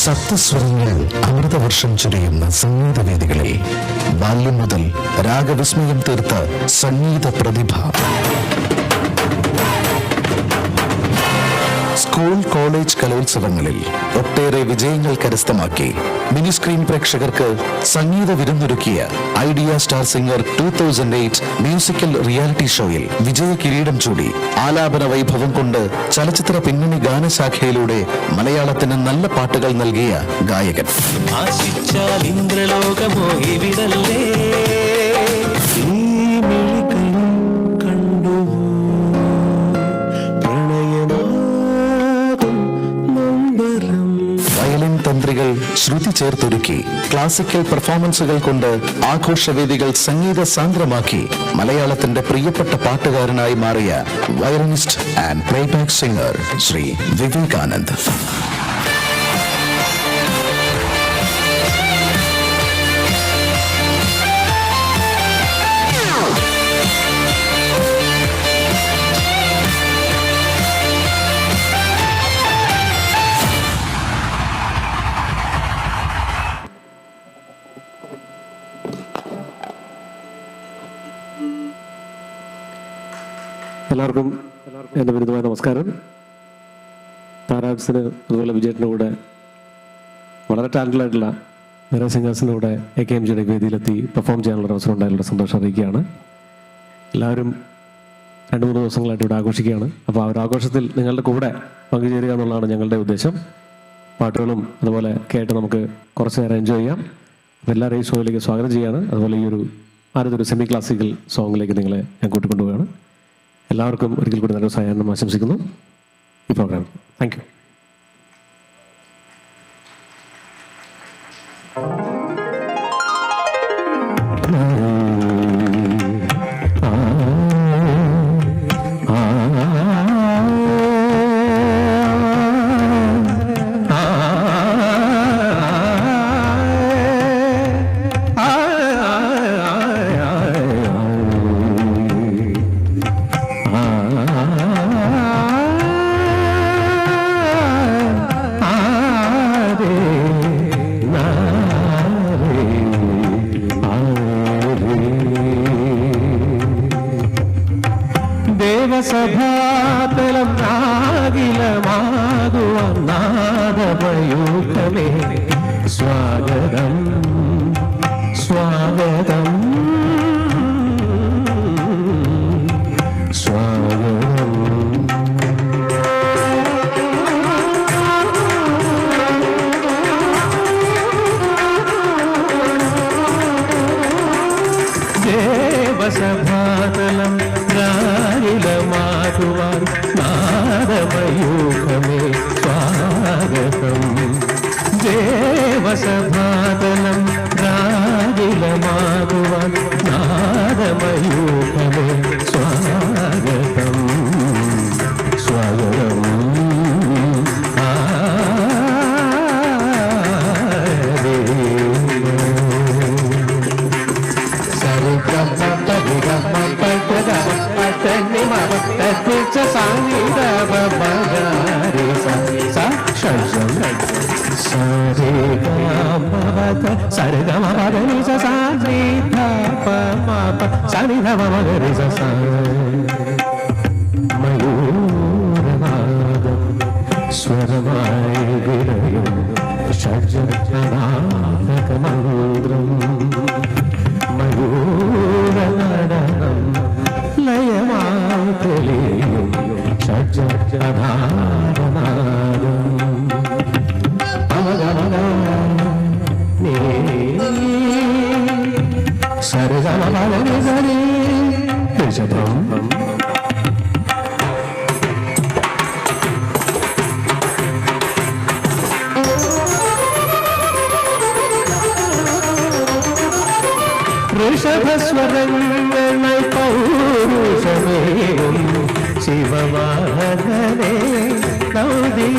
സപ്തസ്വരങ്ങളിൽ അമൃതവർഷം ചൊരിയുന്ന സംഗീതവേദികളിൽ ബാല്യം മുതൽ രാഗവിസ്മയം തീർത്ത സംഗീത പ്രതിഭ. സ്കൂൾ കോളേജ് കലോത്സവങ്ങളിൽ ഒട്ടേറെ വിജയങ്ങൾ കരസ്ഥമാക്കി മിനി സ്ക്രീൻ പ്രേക്ഷകർക്ക് സംഗീത വിരുന്നൊരുക്കിയ Idea Star Singer 2008 musical reality ഷോയിൽ വിജയ കിരീടം ചൂടി ആലാപന വൈഭവം കൊണ്ട് ചലച്ചിത്ര പിന്നണി ഗാനശാഖയിലൂടെ മലയാളത്തിന് നല്ല പാട്ടുകൾ നൽകിയ ഗായകൻ. തന്ത്രികൾ ശ്രുതി ചേർത്തൊരുക്കി ക്ലാസിക്കൽ പെർഫോമൻസുകൾ കൊണ്ട് ആഘോഷവേദികൾ സംഗീത സാന്ദ്രമാക്കി മലയാളത്തിന്റെ പ്രിയപ്പെട്ട പാട്ടുകാരനായി മാറിയ violinist and playback singer Shri Vivekanand. എല്ലാവർക്കും എൻ്റെ വിരുദ്ധമായ നമസ്കാരം. താരാർട്സിന് അതുപോലെ വിജയത്തിൻ്റെ കൂടെ വളരെ ടാലൻ്റഡായിട്ടുള്ള വേറെ സിംഗേഴ്സിൻ്റെ കൂടെ AKMGയുടെ വേദിയിലെത്തി പെർഫോം ചെയ്യാനുള്ള അവസരം ഉണ്ടായുള്ള സന്തോഷം അറിയിക്കുകയാണ്. എല്ലാവരും 2-3 ദിവസങ്ങളായിട്ട് ഇവിടെ ആഘോഷിക്കുകയാണ്. അപ്പോൾ ആ ഒരു ആഘോഷത്തിൽ നിങ്ങളുടെ കൂടെ പങ്കുചേരുക എന്നുള്ളതാണ് ഞങ്ങളുടെ ഉദ്ദേശം. പാട്ടുകളും അതുപോലെ കേട്ട് നമുക്ക് കുറച്ച് നേരം എൻജോയ് ചെയ്യാം. അപ്പോൾ എല്ലാവരും ഈ ഷോയിലേക്ക് സ്വാഗതം ചെയ്യുകയാണ്. അതുപോലെ ഈ ഒരു ആദ്യത്തെ സെമി ക്ലാസിക്കൽ സോങ്ങിലേക്ക് നിങ്ങളെ ഞാൻ കൂട്ടിക്കൊണ്ടുപോവുകയാണ്. എല്ലാവർക്കും ഒരിക്കൽ കൂടി നല്ലൊരു സായാഹ്നം ആശംസിക്കുന്നു ഈ പ്രോഗ്രാം. Thank you. ദേവസഭാതലം നാഗിലമാകുവനാദമയൂഖമേ സ്വാഗതം സ്വാഗതം സ്വാഗതം. ദേവസഭാതലം നാഗിലമാകുവാൻ നാദമയൂഖമേ സ്വാഗതം. ദേവസഭാതലം നാഗിലമാകുവാൻ നാദമയൂഖമേ സ്വാഗതം സ്വാഗതം. മയൂരനാദം സ്വരമായി വിളയും ഷഡ്ജനാദകമന്ത്രം. മയൂരനടനം ലയമായി തെളിയും ഷഡ്ജനാദനാദം. സരഗമപദനിസരി ഋഷഭം. ഋഷഭസ്വരങ്ങൾ പൗരുഷമേയും ശിവവാഹനേ നൗദി.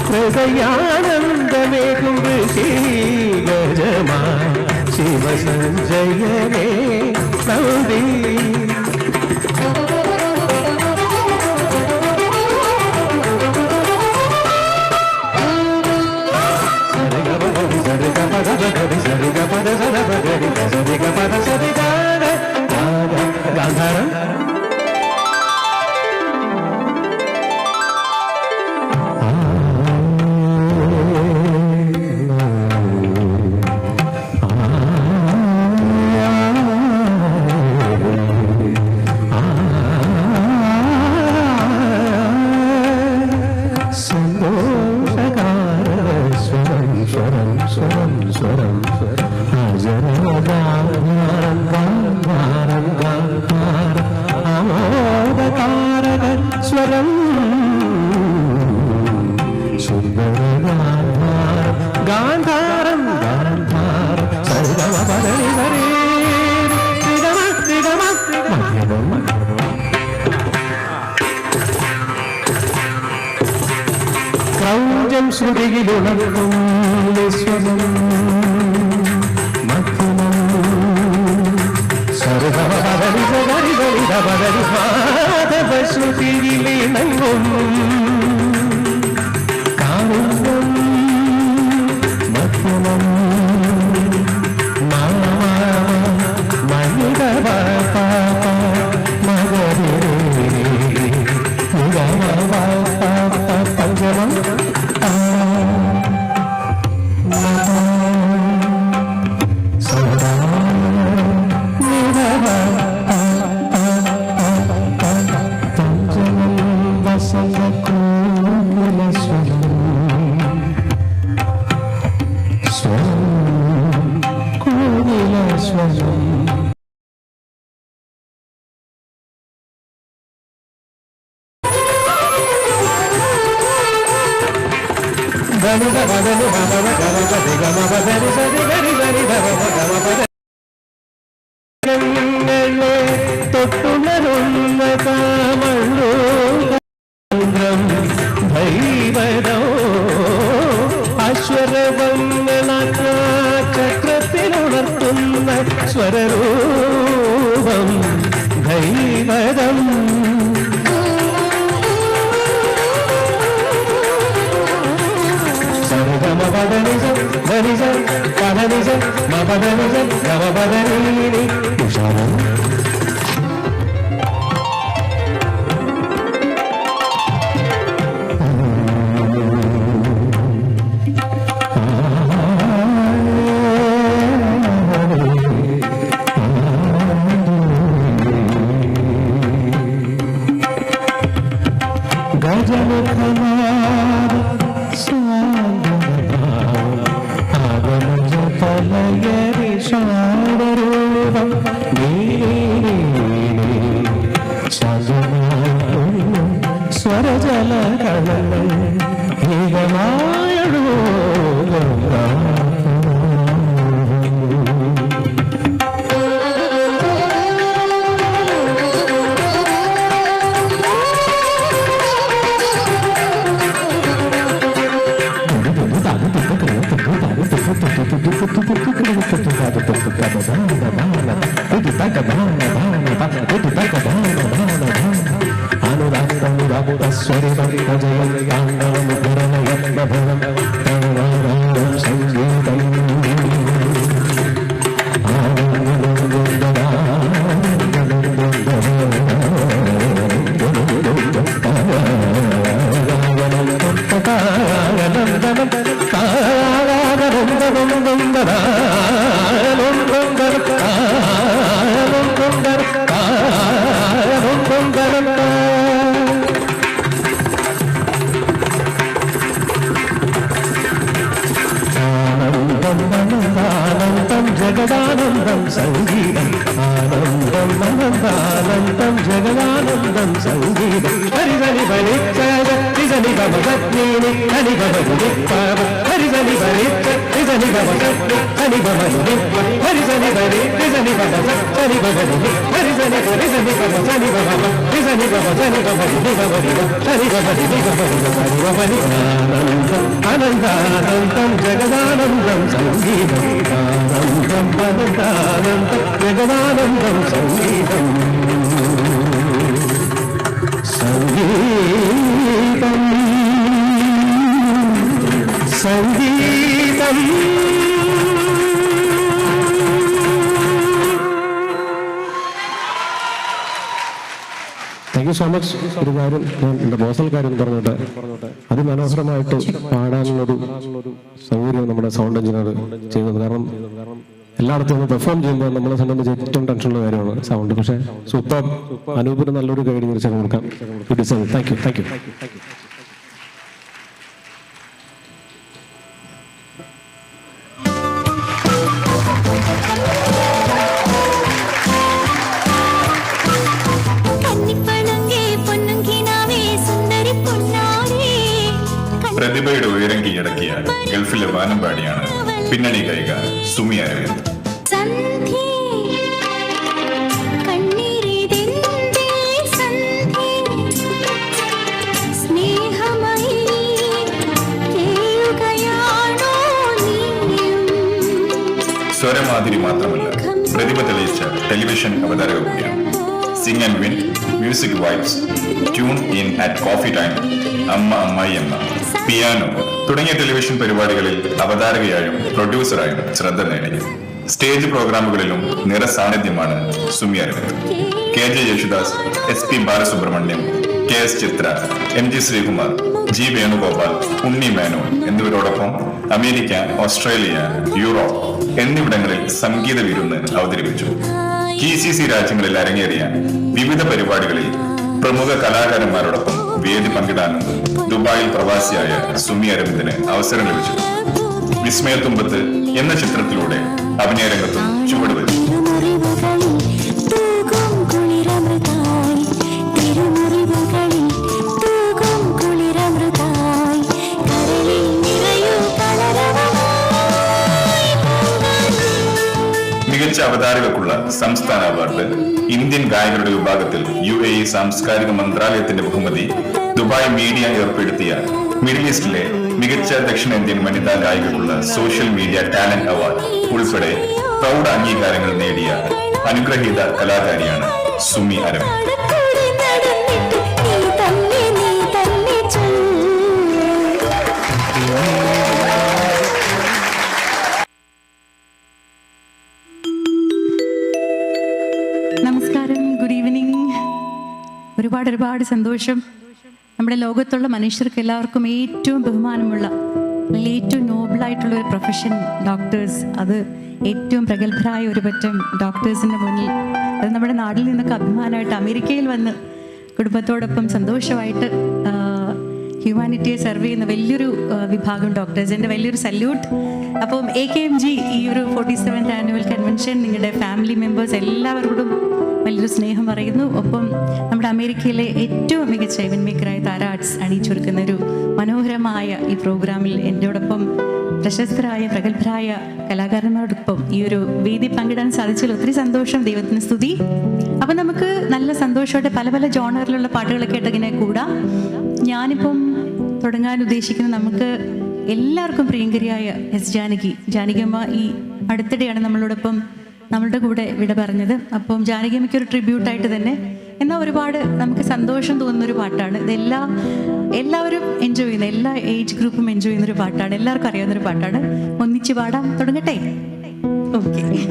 ഹൃദയാനന്ദമേകും ഋഷി ഗജമാ ശിവസഞ്ജയനേ നൗദി. ഗാന്ധാരം. സ്വരം ഗാന്ധാരം ഗാന്ധാരം സരിഗമപദനി സരി ത്രിഗമ ത്രിഗമ മധ്യമം. ക്രൗഞ്ചം ശ്രുതിയിലുണർത്തും വിശ്വം മധ്യമം. സരിഗമപദനി സരി സരിഗമപദനി മാധവ ശ്രുതിയിലിണങ്ങും കാരുണ്യം മധ്യമം. മനിതവ മകരേ പഞ്ചമം. സദാ നിരവ തൊട്ടുണരുന്ന കാമള്ളൂ ഭൈവരോ അശ്വരവങ്ങളാചക്രത്തിലുണർത്തുന്ന സ്വരരൂപം ഭൈവരം സമപദനിസം ധനിസം പദനിസം മപദനിസം നവപദനീനി ഉഷാരം സ്വരജല കളങ്ങൾ ഭീകമായടോ ജഗദാനന്ദം സംഗീതം ആനന്ദം ആനന്ദാനന്ദം ജഗദാനന്ദം സംഗീതം ഹരിതനി ഭരിച്ച ഹരിതനി ഭവതീനി ഹരി ഭവതി ഹരിതനി ഭരിച്ച ഹരിതനി ഭവതീ ഹരി ഭവതി ഹരിതനി ഭരി ഹരിതനി ഭവത ഹരി ഭവതി ഹരിതനി ഹരിതനി ഭവതനി ഭവ ഹരിതനി ഭവതനി ഭവതി ഭവതി ഹരി ഭവതി ഭവതി ഹരി ഭവതി ആനന്ദം ആനന്ദാനന്ദം ജഗദാനന്ദം സംഗീതം ആനന്ദം ആനന്ദാനന്ദം ജഗദാനന്ദം സംഗീതം സംഗീതം സംഗീതം താങ്ക് യു സോ മച്ച്. ഒരു കാര്യം ഞാൻ എൻ്റെ ബോസൽ കാര്യം പറഞ്ഞോട്ടെ, അതിമനോഹരമായിട്ട് പാടാനുള്ളൊരു സൗകര്യം നമ്മുടെ സൗണ്ട് എഞ്ചിനീയർ ചെയ്യുന്നത്. കാരണം എല്ലായിടത്തും ഒന്ന് പെർഫോം ചെയ്യുമ്പോൾ നമ്മളെ സംബന്ധിച്ച് ഏറ്റവും ടെൻഷനുള്ള കാര്യമാണ് സൗണ്ട്. പക്ഷേ സൂപ്പർ. അനൂപിന് നല്ലൊരു ഗൈഡ് തീർച്ചയായും കൊടുക്കാം. Thank you thank you. പ്രതിഭയുടെ ഉയരം കീഴടക്കിയ ഗൾഫിലെ വാനമ്പാടിയാണ് പിന്നണി ഗായിക സുമി അരവിന്ദ്. സ്വരമാതിരി മാത്രമല്ല, പ്രതിഭ തെളിയിച്ച ടെലിവിഷൻ അവതാരക കൂടിയാണ്. Singh and win, music vibes, tune in at coffee time, അമ്മ അമ്മായി അമ്മ, പിയാനോ തുടങ്ങിയ ടെലിവിഷൻ പരിപാടികളിൽ അവതാരകയായും പ്രൊഡ്യൂസറായും ശ്രദ്ധ നേടി. സ്റ്റേജ് പ്രോഗ്രാമുകളിലും നിറസാന്നിധ്യമാണ് Sumi Aravind. KJ Yesudas, SP Balasubrahmanyam, KS Chithra, MG Sreekumar, G Venugopal, Unni Menon എന്നിവരോടൊപ്പം അമേരിക്ക, ഓസ്ട്രേലിയ, യൂറോപ്പ് എന്നിവിടങ്ങളിൽ സംഗീത വിരുന്ന് അവതരിപ്പിച്ചു. GCC രാജ്യങ്ങളിൽ അരങ്ങേറിയ വിവിധ പരിപാടികളിൽ പ്രമുഖ കലാകാരന്മാരോടൊപ്പം വേദി പങ്കിടാനും ദുബായിൽ പ്രവാസിയായ സുമി അരവിന്ദിന് അവസരം ലഭിച്ചു. വിസ്മയത്തുമ്പത്ത് എന്ന ചിത്രത്തിലൂടെ അഭിനയരംഗത്തും ചുവടുവെച്ചു. തിരുമുറിവുകളിൽ തൂകും കുളിരമൃതായി കരളിൽ നിറയും സംസ്ഥാന അവാർഡ്, ഇന്ത്യൻ ഗായകരുടെ വിഭാഗത്തിൽ UAE സാംസ്കാരിക മന്ത്രാലയത്തിന്റെ ബഹുമതി, ദുബായ് മീഡിയ ഏർപ്പെടുത്തിയ മിഡിൽ ഈസ്റ്റിലെ മികച്ച ദക്ഷിണേന്ത്യൻ വനിതാ ഗായികക്കുള്ള സോഷ്യൽ മീഡിയ ടാലന്റ് അവാർഡ് ഉൾപ്പെടെ പ്രൗഢ അംഗീകാരങ്ങൾ നേടിയ അനുഗ്രഹീത കലാകാരിയാണ് സുമി അരവിന്ദ്. നമസ്കാരം, ഗുഡ് ഈവനിങ്. ഒരുപാട് സന്തോഷം. നമ്മുടെ ലോകത്തുള്ള മനുഷ്യർക്ക് എല്ലാവർക്കും ഏറ്റവും ബഹുമാനമുള്ള, ഏറ്റവും നോബിളായിട്ടുള്ള ഒരു പ്രൊഫഷൻ ഡോക്ടേഴ്സ്. അത് ഏറ്റവും പ്രഗത്ഭരായ ഒരു പറ്റം ഡോക്ടേഴ്സിൻ്റെ മുന്നിൽ, അത് നമ്മുടെ നാട്ടിൽ നിന്നൊക്കെ അഭിമാനമായിട്ട് അമേരിക്കയിൽ വന്ന് കുടുംബത്തോടൊപ്പം സന്തോഷമായിട്ട് ഹ്യൂമാനിറ്റിയെ സെർവ് ചെയ്യുന്ന വലിയൊരു വിഭാഗം ഡോക്ടേഴ്സിൻ്റെ വലിയൊരു സല്യൂട്ട്. അപ്പം AKMG ഈ ഒരു 47th ആനുവൽ കൺവെൻഷൻ നിങ്ങളുടെ ഫാമിലി മെമ്പേഴ്സ് എല്ലാവരോടും വലിയൊരു സ്നേഹം പറയുന്നു. ഒപ്പം നമ്മുടെ അമേരിക്കയിലെ ഏറ്റവും മികച്ച ഇവന്റ് മേക്കറായ താര ആർട്സ് അണിയിച്ചൊരുക്കുന്ന ഒരു മനോഹരമായ ഈ പ്രോഗ്രാമിൽ എന്നോടൊപ്പം പ്രശസ്തരായ പ്രഗത്ഭരായ കലാകാരന്മാരോടൊപ്പം ഈ ഒരു വേദി പങ്കിടാൻ സാധിച്ചതിൽ ഒത്തിരി സന്തോഷം. ദൈവത്തിന് സ്തുതി. അപ്പം നമുക്ക് നല്ല സന്തോഷമായിട്ട് പല ജോണറിലുള്ള പാട്ടുകളൊക്കെ ആയിട്ട് ഇങ്ങനെ കൂടാം. ഞാനിപ്പം തുടങ്ങാൻ ഉദ്ദേശിക്കുന്ന നമുക്ക് എല്ലാവർക്കും പ്രിയങ്കരിയായ ജാനകിയമ്മ ഈ അടുത്തിടെയാണ് നമ്മളോടൊപ്പം നമ്മളുടെ കൂടെ വിട പറഞ്ഞത്. അപ്പം ജാനകിയമ്മയ്ക്ക് ഒരു ട്രിബ്യൂട്ടായിട്ട് തന്നെ, എന്നാൽ ഒരുപാട് നമുക്ക് സന്തോഷം തോന്നുന്നൊരു പാട്ടാണ്. എല്ലാവരും എൻജോയ് ചെയ്യുന്ന, എല്ലാ ഏജ് ഗ്രൂപ്പും എൻജോയ് ചെയ്യുന്നൊരു പാട്ടാണ്, എല്ലാവർക്കും അറിയാവുന്നൊരു പാട്ടാണ്. ഒന്നിച്ച് പാടാം. തുടങ്ങട്ടെ? ഓക്കെ. കിളി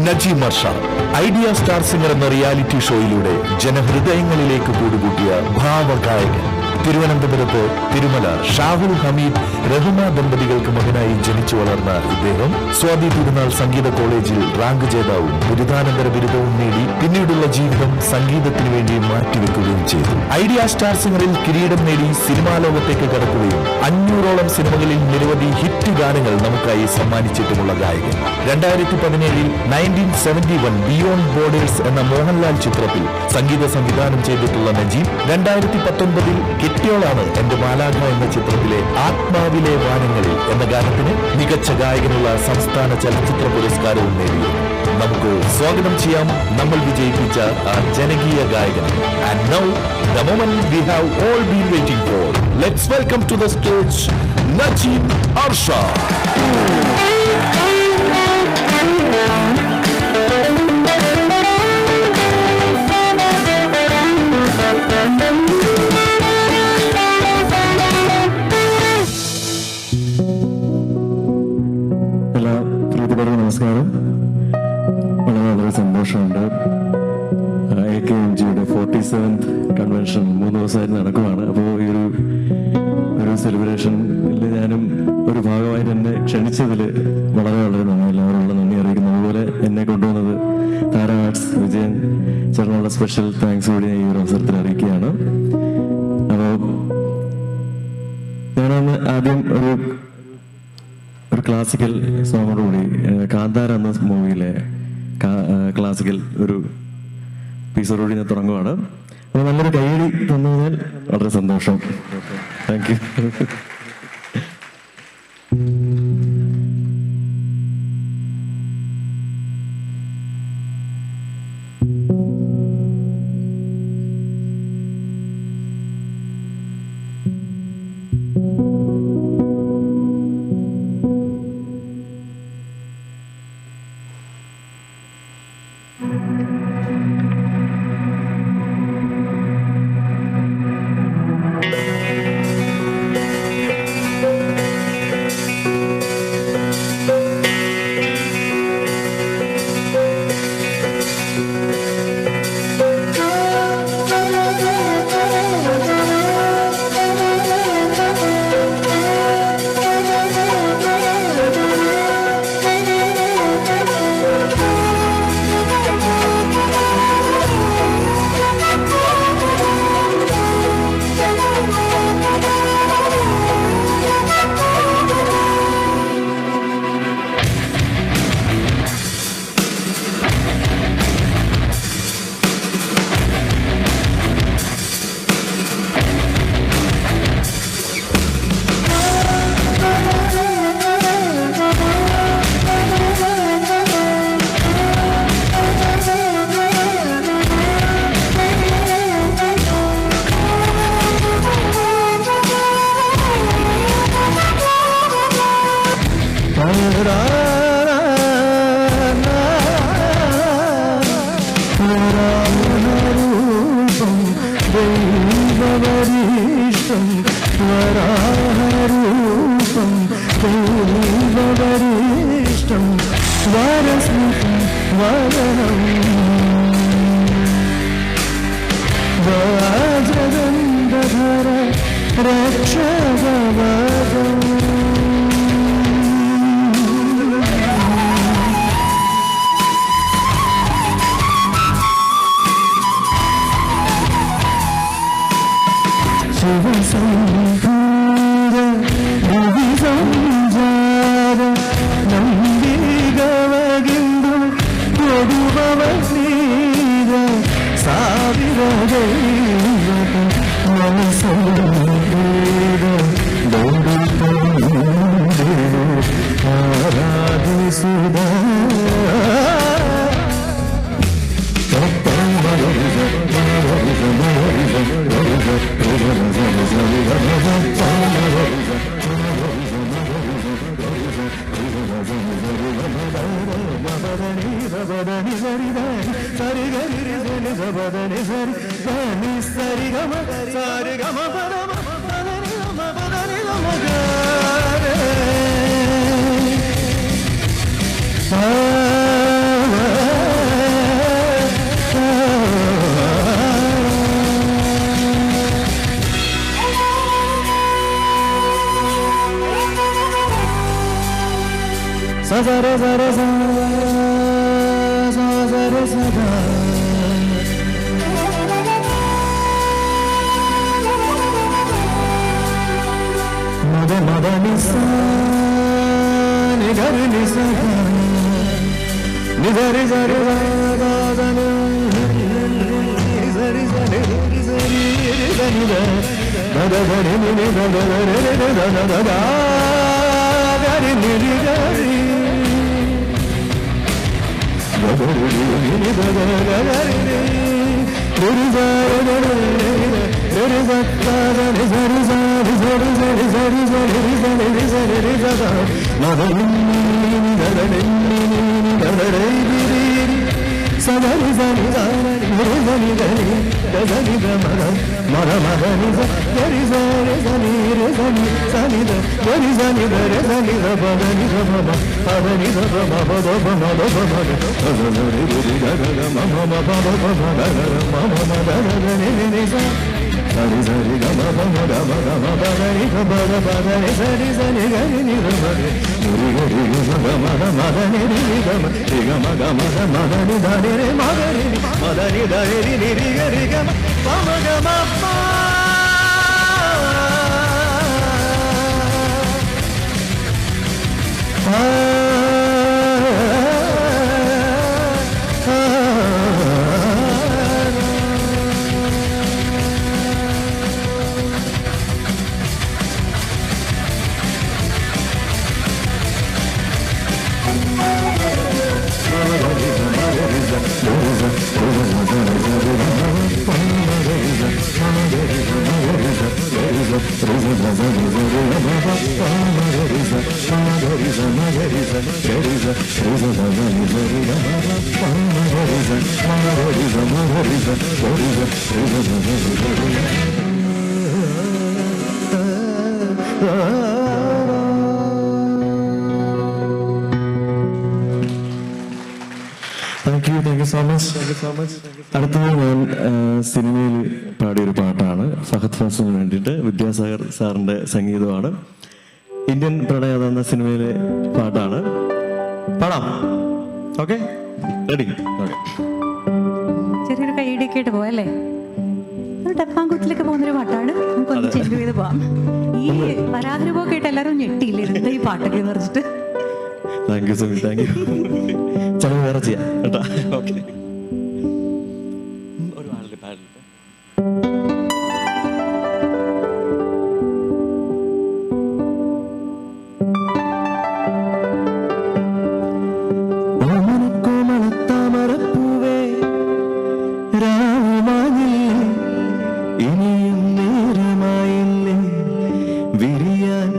Najeem Arshad. Idea Star singer എന്ന റിയാലിറ്റി ഷോയിലൂടെ ജനഹൃദയങ്ങളിലേക്ക് കൂടുകൂട്ടിയ ഭാവഗായകൻ. തിരുവനന്തപുരത്ത് തിരുമല ഷാഹുൽ ഹമീദ് റഹ്മ ദമ്പതികൾക്ക് മകനായി ജനിച്ചു വളർന്ന ഇദ്ദേഹം സ്വാതി തിരുനാൾ സംഗീത കോളേജിൽ റാങ്ക് ജേതാവും ബിരുദാനന്തര ബിരുദവും നേടി പിന്നീടുള്ള ജീവിതം സംഗീതത്തിനു വേണ്ടി മാറ്റിവെക്കുകയും ചെയ്തു. ഐഡിയ സ്റ്റാർ സിംഗറിൽ കിരീടം നേടി സിനിമാ ലോകത്തേക്ക് കടക്കുകയും 500ഓളം സിനിമകളിൽ നിരവധി ഹിറ്റ് ഗാനങ്ങൾ നമുക്കായി സമ്മാനിച്ചിട്ടുമുള്ള ഗായകൻ. 2017 1971 ബിയോണ്ട് ബോർഡേഴ്സ് എന്ന മോഹൻലാൽ ചിത്രത്തിൽ സംഗീത സംവിധാനം ചെയ്തിട്ടുള്ള നജീം 2019 കെട്ടിയോളാണ് എന്റെ മാലാഖ എന്ന ചിത്രത്തിലെ ആത്മാവിലെ വാനങ്ങളിൽ എന്ന ഗാനത്തിന് മികച്ച ഗായകനുള്ള സംസ്ഥാന ചലച്ചിത്ര പുരസ്കാരവും നേടി. നമുക്ക് സ്വാഗതം ചെയ്യാം നമ്മൾ വിജയിപ്പിച്ച ആ ജനകീയ ഗായകൻ. And now the moment we have all been waiting for. Let's welcome to the stage Najeem Arshad. എല്ലാ പ്രിയപ്പെട്ടവർക്ക് നമസ്കാരം. വളരെ സന്തോഷമുണ്ട്. AKMGയുടെ 47th കൺവെൻഷൻ 3 ദിവസമായിട്ട് നടക്കുവാണ്. അപ്പോൾ ഈ ഒരു സെലിബ്രേഷനിൽ ഞാനും ഒരു ഭാഗമായിട്ട് എന്നെ ക്ഷണിച്ചതിൽ വളരെ നന്ദി, എല്ലാവരോടുള്ള നന്ദി അറിയിക്കുന്നു. അതുപോലെ എന്നെ കൊണ്ടുവന്നത് താര ആർട്സ് വിജയൻ ചേർന്നുള്ള സ്പെഷ്യൽ താങ്ക്സ് കൂടി ഈ ഒരു അവസരത്തിൽ അറിയിക്കുകയാണ്. അപ്പോൾ ഞാനന്ന് ആദ്യം ഒരു ക്ലാസിക്കൽ സോങ്ങോടുകൂടി കാന്താര എന്ന മൂവിയിലെ ക്ലാസിക്കൽ ഒരു പീസോടുകൂടി ഞാൻ തുടങ്ങുവാണ്. അപ്പോൾ നല്ലൊരു കൈയടി തന്നതിൽ വളരെ സന്തോഷം. Thank you. Ah Thank you so much. അടുത്തത് ഞാൻ സിനിമയിൽ പാടിയൊരു പാട്ടാണ്. ഫഹദ് ഫാസിന് വേണ്ടിയിട്ട് വിദ്യാസാഗർ സാറിൻ്റെ സംഗീതമാണ്. ഇന്ത്യൻ പ്രണയം എന്ന സിനിമയിലെ പാട്ടാണ്. പാടാം. Okay, ready? ചെറിയൊരു കൈയിടയൊക്കെ ആയിട്ട് പോയല്ലേ? ഡപ്പാങ്കുത്തിലൊക്കെ പോകുന്നൊരു പാട്ടാണ്. നമുക്കൊന്ന് ചെല്ലു ചെയ്ത് പോവാം. ഈ പരാതിരൂപമൊക്കെ ആയിട്ട് എല്ലാവരും ഞെട്ടിയില്ലേ എന്താ ഈ പാട്ടൊക്കെ എന്ന് പറഞ്ഞിട്ട്? Thank you so much. Thank U. ചിലവ് വേറെ ചെയ്യാം കേട്ടോ. ഓക്കെ. ഒരു പാടില്ല പാടില്ല. ഇനിയും നേരമായില്ലേ വിരിയാൻ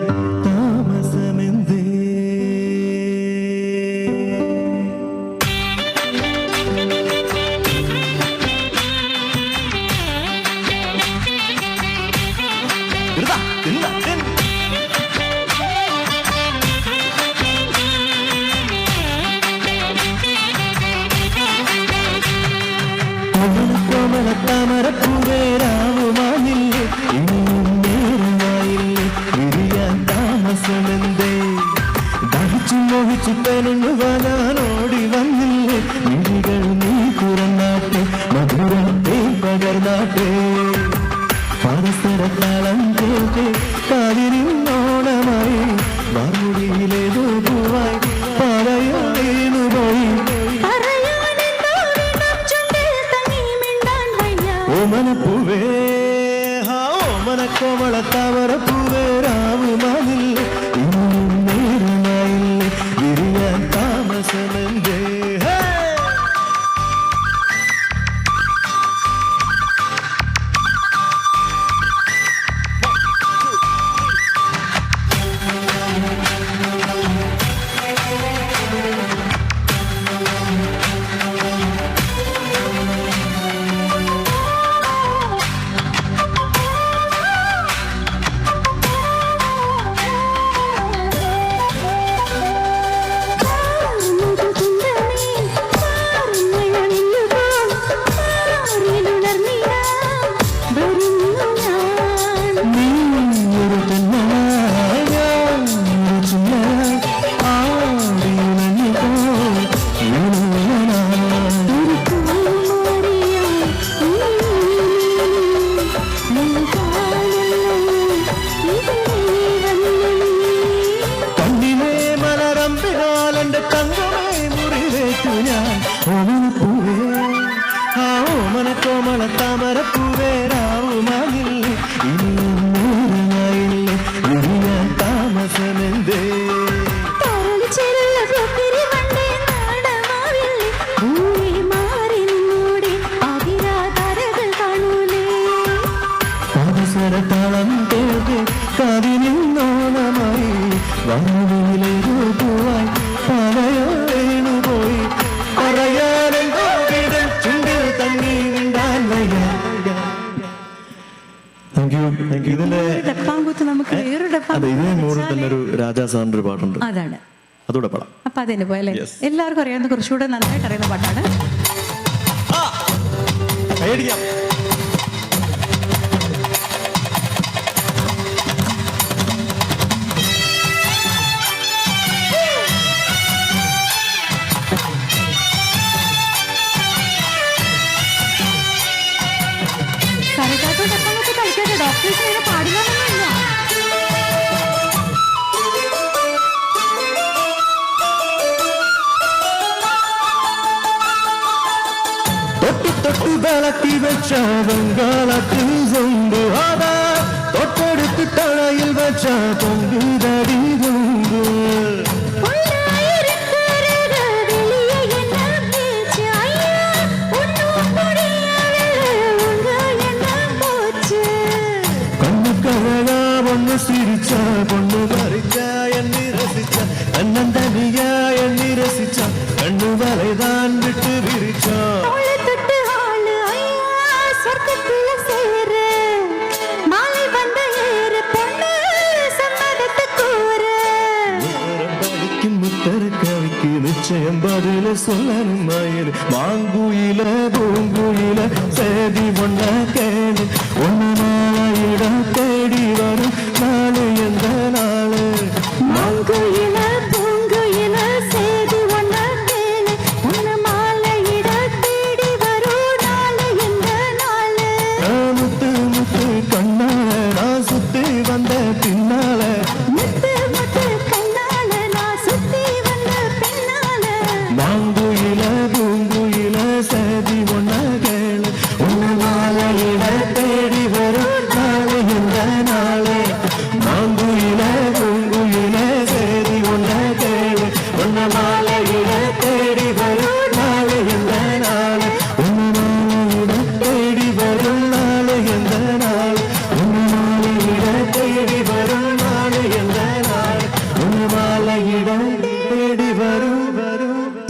താമസമെന്തേ? താമരപ്പൂവേരാവുമായില്ലേ ഇനിയും നേരമായില്ലേ വിരിയാൻ താമസമെന്തേ? ദഹിച്ചു മോഹിച്ചു പെരുന്നുവാനോടി വന്നില്ലേ മിഴികൾ നീ തുറന്നാട്ടെ മധുരത്തെ പകർന്നാട്ടെ പരസ്പരത്താളം കേട്ടെ കാതിരിന്നോണമായി വാർമുടിയിലേതോ പൂവായി പറയായിരുന്നു പോയി ഓമനപ്പൂവേ ഓമനക്കോമള താമരപ്പൂവേ രാവുമായില്ലേ ഇനിയും നേരമായില്ലേ വിരിയാൻ താമസമെന്തേ? ഓമന കോമള താമര പൂവേരാവുമാകില്ലേ ഇനിയൊന്നൂരനായില്ലേ ഇനിയാൻ താമസമെന്തേ അവസരത്താളം കേൾക്കെ കവിനിന്നോണമായി വന്നുവിലേക്കു പോവാൻ പലയോണുപോയി പറയാനെന്തോ വിടൽ ചുണ്ടിൽ തങ്ങി വിണ്ടാൻ വയ്യ. ഇതിന്റെ ഡപ്പാങ്കൂത്ത് നമുക്ക് വേറൊരു അതെ ഇതിന് മുകളിൽ തന്നെ ഒരു രാജാ സാറിന്റെ ഒരു പാട്ടുണ്ട്, അതാണ്. അതോടെ പാടാം. അപ്പൊ അതിന് പോലെ എല്ലാവർക്കും അറിയാവുന്ന കുറച്ചുകൂടെ നന്നായിട്ട് അറിയുന്ന പാട്ടാണ്. ഡപ്പാങ്കൂത്ത് കളിക്കാതെ ഡോക്ടേഴ്സ് ഇങ്ങനെ പാടില്ലാന്നൊന്നുമില്ല. തൊട്ട് വിളക്കി വെച്ച ബംഗാളത്തിൽ കൊണ്ടു അതാ തൊട്ടടുത്ത് തളയിൽ വെച്ച പൊങ്കുതടി കൊണ്ടു കണ്ണു കഴകാ പൊണ്ണു സിരിച്ച പൊണ്ണു മറിച്ച എണ്ണി രസിച്ച കണ്ണൻ തനിയ എണ്ണി രസിച്ച കണ്ണു വലൈതാൻ വിട്ട് വിരിച്ച நிச்சயம் பதில சொல்லணுமாயிரு மாங்குயில பூங்குயில சேதி ஒன்ன கேளு ஒன்னு நாளையிட தேடி வரும் நாளு எந்த நாளு மாங்குயில பூங்குயில சேதி ஒன்ன கேளு ஒன்னு மாலையிட தேடி வரும் நாளு எந்த நாளு முத்து முத்து கண்ணால நான் சுத்தி வந்த பின்னால முத்து முத்து கண்ணால நான் சுத்தி வந்த பின்னால மாங்குயில பூங்குயில சேதி ஒன்ன கேளு ஒன்னு மாலையிட தேடி வரும் நாளு எந்த நாளு மாங்குயில பூங்குயில சேதி ஒன்ன கேளு ஒன்னு மாலையிட தேடி வரும் நாளு எந்த நாளு ஒன்னு மாலையிட தேடி வரும் நாளு எந்த நாளு ஒன்னு மாலையிட தேடி வரும் நாளு எந்த நாளு ஒன்னு மாலையிட தேடி வரும்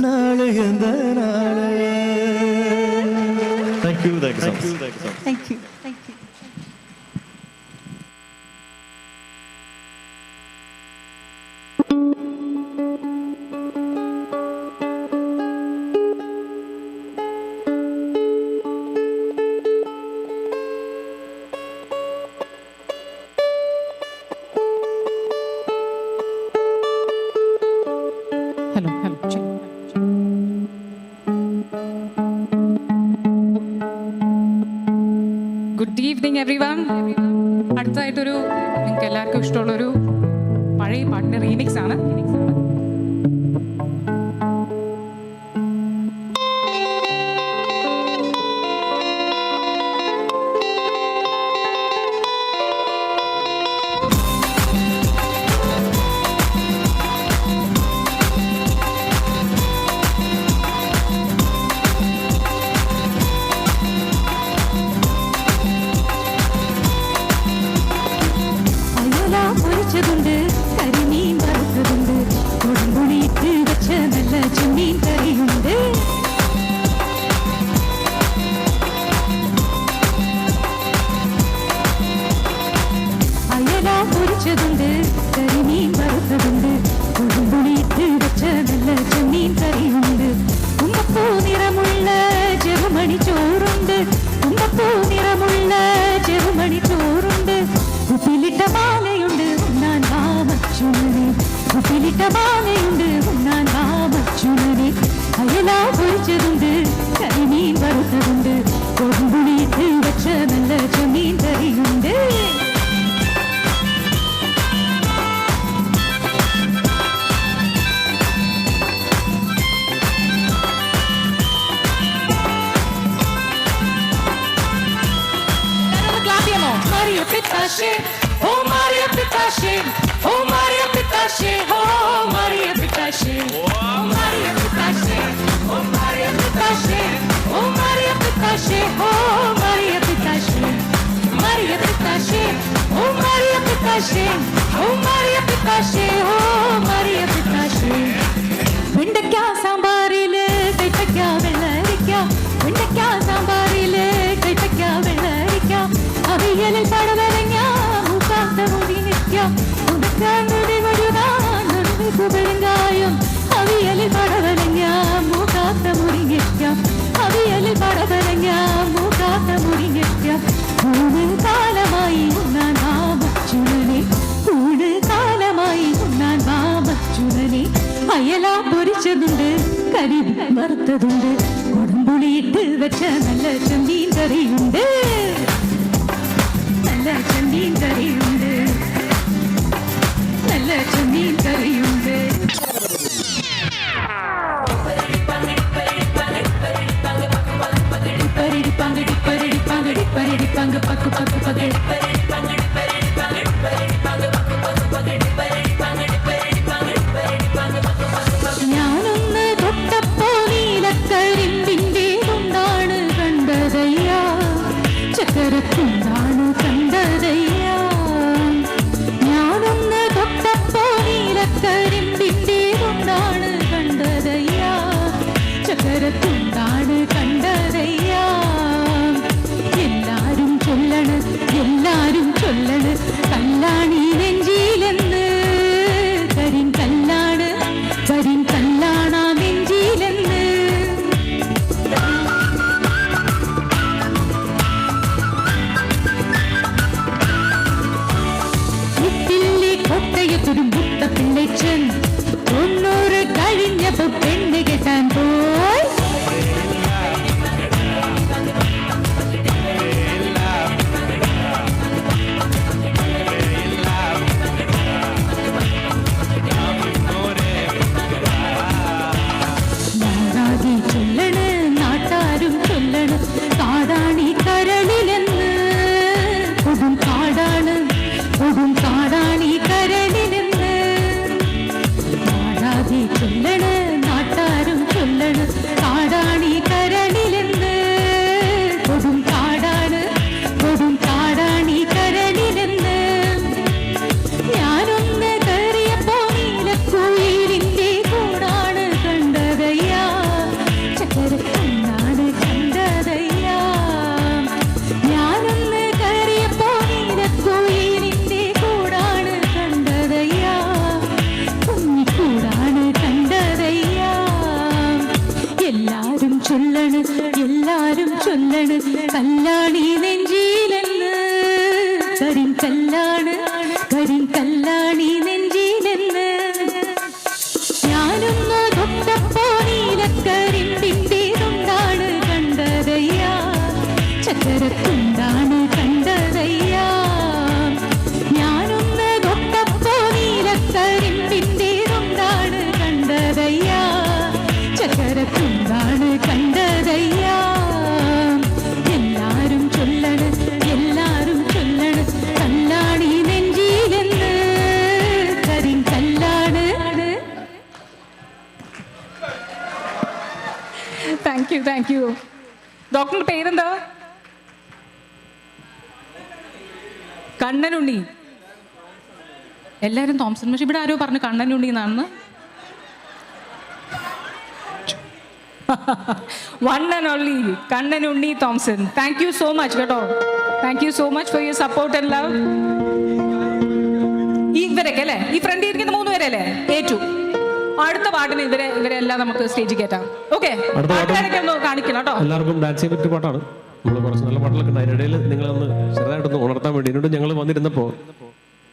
நாளு எந்த நாளு. Thank you so much. Thank you. Hello, check. Good evening everyone. അടുത്തതായിട്ടൊരു നിങ്ങൾക്ക് എല്ലാവർക്കും ഇഷ്ടമുള്ളൊരു പഴയ പാട്ടിൻ്റെ റീമിക്സ് ആണ്. പൊരിച്ചതുണ്ട് കരിമീൻ വറുത്തതുണ്ട് Maria Pitache, oh Maria Pitache, oh Maria Pitache, oh Maria Pitache, oh Maria Pitache, oh Maria Pitache, oh Maria Pitache, oh Maria Pitache, Maria Pitache, oh Maria Pitache, oh Maria Pitache, oh Maria Pitache. വെണ്ടയ്ക്ക സാമ്പാറില് കൈപ്പയ്ക്ക വെള്ളരിക്ക വെണ്ടയ്ക്ക സാമ്പാറില് കൈപ്പയ്ക്ക വെള്ളരിക്ക അവിയലിൽ പടവലങ്ങ മൂക്കാത്ത മുരിങ്ങയ്ക്ക ഉടക്കാൻ മുടി മുഴുകാൻ പെരുങ്കായം അവിയലിൽ പടവലങ്ങ മൂക്കാത്ത മുരിങ്ങയ്ക്ക അവിയലിൽ പടവലങ്ങ മൂക്കാത്ത മുരിങ്ങയ്ക്ക ഊണ് കാലമായി ഉണ്ണാൻ വാമച്ചുണനെ ഊണ് കാലമായി ഉണ്ണാൻ വാമച്ചുണനെ അയല പൊരിച്ചതുണ്ട് കരി വറുത്തതുണ്ട് കൊടുമ്പുളിയിട്ട് വെച്ച നല്ല ചെമ്മീൻ കറിയുണ്ട് നല്ല ചെമ്മീൻ കറിയുണ്ട് നല്ല ചെമ്മീൻ കറിയുണ്ട് പക്കു പക്കു പകൽ ഞാനൊന്ന് തൊട്ടപ്പോ നീലക്കരിമ്പിന്റെ കൊണ്ടാണ് കണ്ടതയ്യ ചക്കരക്കൊണ്ടാണ് കണ്ടതയ്യ ഞാനൊന്ന് തൊട്ടപ്പോ നീലക്കരിമ്പിന്റെ കൊണ്ടാണ് കണ്ടതയ്യ ചക്കരക്കൊണ്ടാണ് കണ്ടതയ്യ എല്ലാരും ചൊല്ലണ് എല്ലാരും ചൊല്ലണ് കല്ലാണി നെഞ്ചിലെന്ന് കരിങ്കല്ലാണ് കരിങ്കല്ലാണാ നെഞ്ചിലെന്ന് മുട്ടില്ലേ കൊട്ടയത്തൊരു മുട്ട പിള്ളച്ചൻ 90 കഴിഞ്ഞപ്പോ പെണ്ണ് കെട്ടാൻ പോയി ചൊല്ലണ് നാട്ടാരും ചൊല്ലണ് കാടാണി കരളിലെന്ന് കൊടും കാടാണി കരളിലെന്ന് നാടാകെ ചൊല്ലണ് നാട്ടാരും ചൊല്ലണ് കാടാണി കരളിലെന്ന് കൊടും കാടാണി കരളിലെന്ന് ഞാനൊന്ന് കയറിയപ്പോ നീലക്കുയിലിന്റെ കൂടാണ് കണ്ടതയ്യ ചക്കരക്കൊണ്ടാണ് കണ്ടതയ്യ ഞാനൊന്ന് കയറിയപ്പോ നീലക്കുയിലിന്റെ കൂടാണ് കണ്ടതയ്യ കുഞ്ഞിക്കൂടാണ് കണ്ടതയ്യ എല്ലാരും ചൊല്ലണ് കല്ലാണി നെഞ്ചിലെന്ന് കരിങ്കല്ലാണി നെഞ്ചിലെന്ന് ഞാനൊന്ന് തൊട്ടപ്പോ നീലക്കരിമ്പിന്റെ കൊണ്ടാണ് കണ്ടതയ്യ ചക്കരക്കൊണ്ടാണ് കണ്ടതയ്യ ഞാനൊന്ന് തൊട്ടപ്പോ നീലക്കരിമ്പിന്റെ കൊണ്ടാണ് കണ്ടതയ്യ ചക്കരക്കൊണ്ടാണ് കണ്ടതയ്യ എല്ലാരും ചൊല്ലണ് കല്ലാണി നെഞ്ചിലെന്ന് കരിങ്കല്ലാണ്. താങ്ക് യു ഡോക്ടറുടെ പേരെന്താ? കണ്ണനുണ്ണി. എല്ലാവരും തോംസൺ, പക്ഷെ ഇവിടെ ആരോ പറഞ്ഞു കണ്ണനുണ്ണി എന്നാണെന്ന്. One and only Kannanunni Thomson. Thank you so much കേട്ടോ. Thank you so much for your support and love. ഇവരൊക്കെ അല്ലേ, ഈ ഫ്രണ്ടിൽ ഇരിക്കുന്ന 3 പേരല്ലേ ഏറ്റു. അടുത്ത പാട്ടിന് ഇവരെല്ലാം നമുക്ക് സ്റ്റേജിൽ കയറ്റാം. ഓക്കെ, കാണിക്കണം കേട്ടോ. എല്ലാവർക്കും ഡാൻസ് ചെയ്യാൻ പറ്റിയ പാട്ടാണ്. നമ്മൾ കുറച്ച് നല്ല പാട്ടിലൊക്കെ ഉണ്ട്. അതിനിടയിൽ നിങ്ങളൊന്ന് ചെറുതായിട്ടൊന്ന് ഉണർത്താൻ വേണ്ടി എന്നോട് ഞങ്ങൾ വന്നിരുന്നപ്പോൾ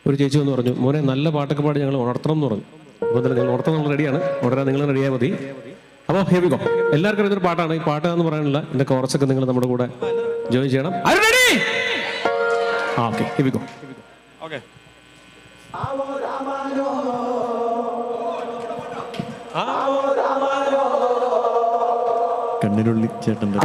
ഒരു ചേച്ചി വന്ന് പറഞ്ഞു, മോനെ നല്ല പാട്ടൊക്കെ പാടി ഞങ്ങൾ ഉണർത്തണം എന്ന് പറഞ്ഞു. അപ്പോൾ തന്നെ നിങ്ങൾ ഉണർത്താൻ നമ്മൾ റെഡിയാണ്. ഉടനെ നിങ്ങൾ റെഡിയാൽ മതി. അപ്പോൾ ഹെവികോ എല്ലാവർക്കും അറിയുന്നൊരു പാട്ടാണ്. ഈ പാട്ട് എന്ന് പറയാനുള്ള എൻ്റെ കുറച്ചൊക്കെ നിങ്ങൾ നമ്മുടെ കൂടെ ജോയിൻ ചെയ്യണം. ഓക്കെ, ഹെവികോ. ഓക്കെ. കണ്ണിനുള്ളി ചേട്ടൻ്റെ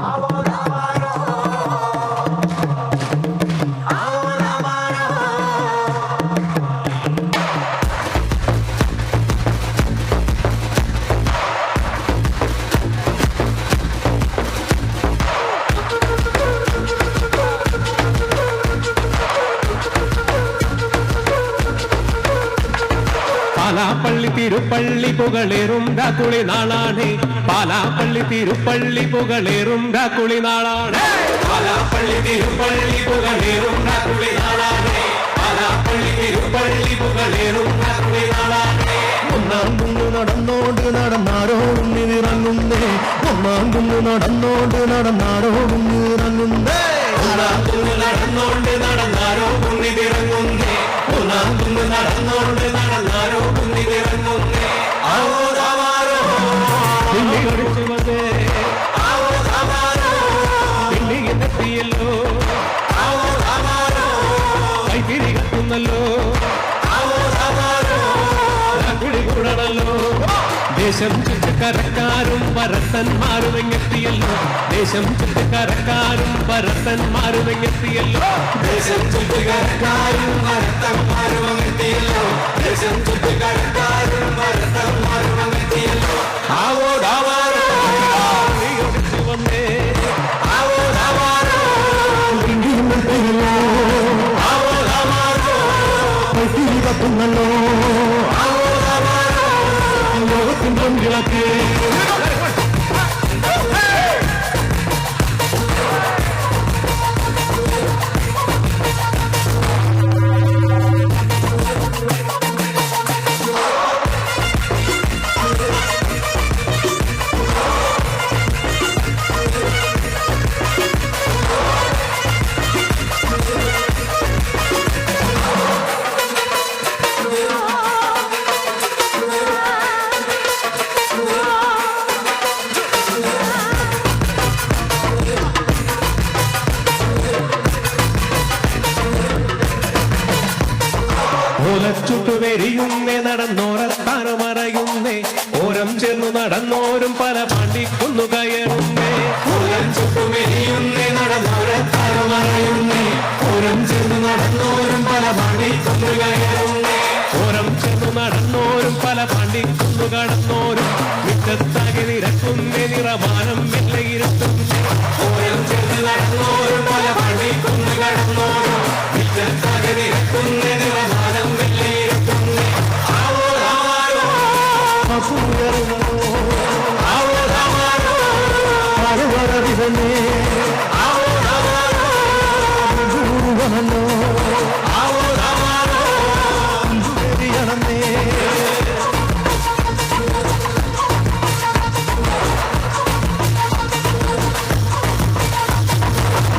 പാലാപ്പള്ളി തിരുപ്പള്ളി പുകളേറും രാക്കുളി നാളാണ് പാലാപ്പള്ളി തിരുപ്പള്ളി പുകളേറും രാക്കുളി നാളാണ് പാലാപ്പള്ളി തിരുപ്പള്ളി പുകളേറും രാക്കുളി നാളാണ് പാലാപ്പള്ളി തിരുപ്പള്ളി പുകളേറും രാക്കുളി നാളാണ് ഒന്നാം കുന്ന് നടന്നോണ്ട് നടന്നാരോ ഉണ്ണിറങ്ങുന്നേ ഒന്നാം കുന്ന് നടന്നോണ്ട് നടന്നാരോ ഉണ്ണിറങ്ങുന്നേ ഒന്നാം കുന്ന് നടന്നോണ്ട് നടന്നാരോ ഉണ്ണിറങ്ങുന്നേ ഒന്നാം കുന്ന് നടന്നോണ്ട് നടന്നാരോ ഉണ്ണിറങ്ങുന്നേ ആവോ താവാരോ പിള്ളി ഒടിച്ചു വന്നേ ആവോ താവാരോ പിള്ളി എത്തിയല്ലോ ആവോ താവാരോ കൈത്തിരി കത്തുന്നല്ലോ ആവോ താവാരോ രാക്കുളി കൂടണല്ലോ ദേശം ചുറ്റുകരക്കാരും ഭരതന്മാരും എങ്ങെത്തിയല്ലോ ദേശം ചുറ്റുകരക്കാരും ഭരതന്മാരും എങ്ങെത്തിയല്ലോ ദേശം ചുറ്റുകരക്കാരും ഭരതന്മാരും എങ്ങെത്തിയല്ലോ ദേശം ചുറ്റുകരക്കാരും ഭരതന്മാരും എങ്ങെത്തിയല്ലോ ആവോ ദാവാരോ നീ ഒടിച്ചു വന്നേ ആവോ ദാവാരോ ആവോ ദാവാരോ കൈത്തിരി കത്തുന്നല്ലോ ആവോ ദാവാരോ ലോകത്തിൻ പൊൻകിളക്ക് ചുട്ടുവെരിയുന്നേ നടന്നോരത്താനും അറിയുന്നേ ഓരം ചേർന്നു നടന്നോരും പല പാണ്ടിക്കുന്നു കയറുന്നേ ഓരം ചുട്ടുവെരിയുന്നേ നടന്നോരത്താനും അറിയുന്നേ ഓരം ചേർന്നു നടന്നോരും പല പാണ്ടിക്കുന്നു കയറുന്നേ ഓരം ചേർന്നു നടന്നോരും പല പാണ്ടിക്കുന്നു കടന്നോരും മിറ്റത്താകെ നിരക്കുന്നേ നിറമാനം മെല്ലെ ഇരുത്തുന്നേ ഓരം ചേർന്ന് നടന്നോരും പല പാണ്ടിക്കുന്നു കടന്നോരും മിറ്റത്താകെ നിരക്കുന്നേ നിറമാനം മെല്ലെ ഇരുത്തുന്നേ ആവോ രാമാരോ ആവോ രാമാരോ ആവോ രാമാരോ ആവോ രാമാരോ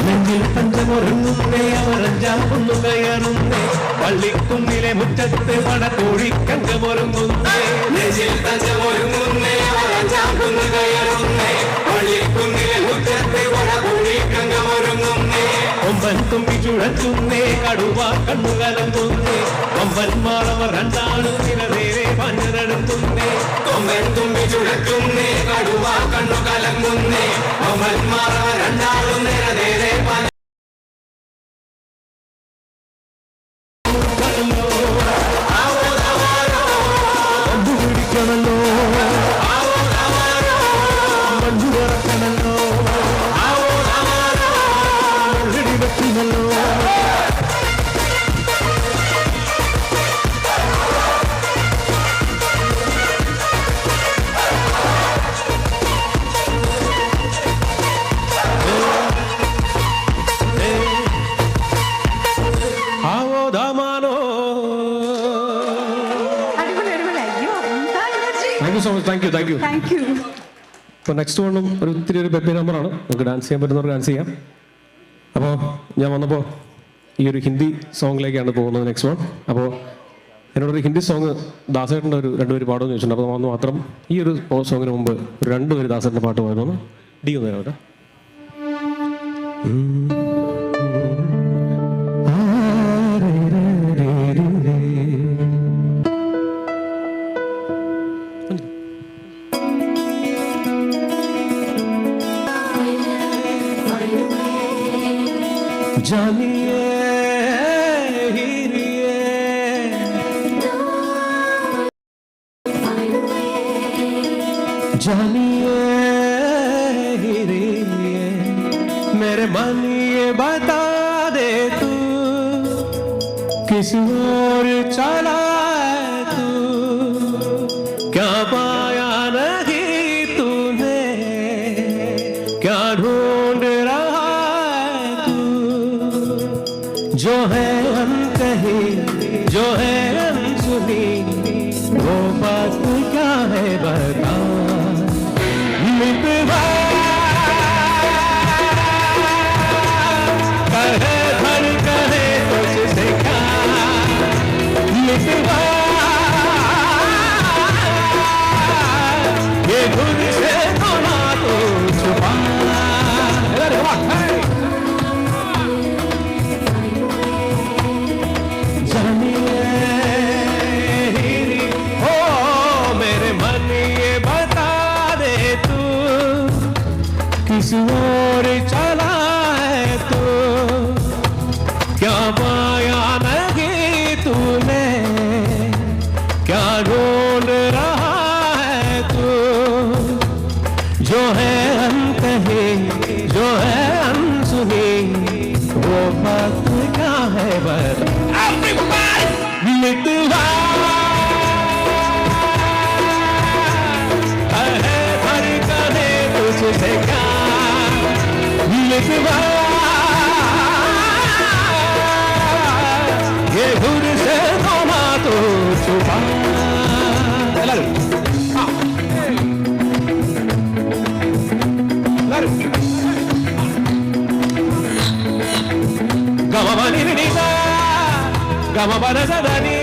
നെഞ്ചിൽ പഞ്ചമൊരുങ്ങുന്നേ അവരഞ്ചാം കുന്നു കയറുന്നേ പള്ളിക്കുന്നിലെ മുറ്റത്ത് പടക്കോഴിക്കങ്കമൊരുങ്ങുന്നേ നെഞ്ചിൽ പഞ്ചമൊരുങ്ങുന്നേ അവരഞ്ചാം കുന്നു കയറുന്നേ പള്ളിക്കുന്നിലെ മുറ്റത്ത് പടക്കോഴിക്കങ്കമൊരുങ്ങുന്നേ കൊമ്പൻ തുമ്പി ചുഴറ്റുന്നേ കടുവ കണ്ണു കലങ്ങുന്നേ കൊമ്പന്മാരവർ രണ്ടാളും നിലനേരെ പഞ്ഞിറെടുക്കുന്നേ കൊമ്പൻ തുമ്പി ചുഴറ്റുന്നേ കടുവ കണ്ണു കലങ്ങുന്നേ കൊമ്പന്മാരവർ രണ്ടാളും നിലനേരെ പിടിക്കണല്ലോ മഞ്ഞു പറക്കണല്ലോ ഇടി വെക്കണല്ലോ ആവോ ദാമാനോ thank you so much thank you അപ്പോൾ നെക്സ്റ്റ് വണ്ണും ഒരു ഇത്തിരി ഒരു ബെബി നമ്പറാണ് നമുക്ക് ഡാൻസ് ചെയ്യാൻ പറ്റുന്നവർ ഡാൻസ് ചെയ്യാം അപ്പോൾ ഞാൻ വന്നപ്പോൾ ഈ ഒരു ഹിന്ദി സോങ്ങിലേക്കാണ് പോകുന്നത് നെക്സ്റ്റ് വൺ അപ്പോൾ എന്നോടൊരു ഹിന്ദി സോങ് ദാസേട്ടൻ്റെ ഒരു രണ്ടുപേര് പാടുമെന്ന് ചോദിച്ചിട്ടുണ്ട് അപ്പോൾ വന്ന് മാത്രം ഈ ഒരു സോങ്ങിന് മുമ്പ് ഒരു രണ്ടുപേര് ദാസേട്ടൻ്റെ പാട്ട് പാടുന്നു ഡി ഒന്ന് തരാം കേട്ടോ जानिए हीरिए जानिए हीरिए मेरे मन ये बता दे तू किसी और चला है तू जो है अनकही, जो है अनसुनी, वो बात क्या है बता। मितवा कहे धन कहे तुझसे क्या, मितवा ये खुद से तो ना तो छुपा। किस ओर चला है तू, क्या पाया नहीं तूने, क्या ढूंढ रहा है तू। जो है अनकही, जो है अनसुनी, वो बात क्या है बता। मितवा कहे भर कहे तुझसे क्या, मितवा ये घुर से दोना तो छुपा। गमबनी निदा गमबनी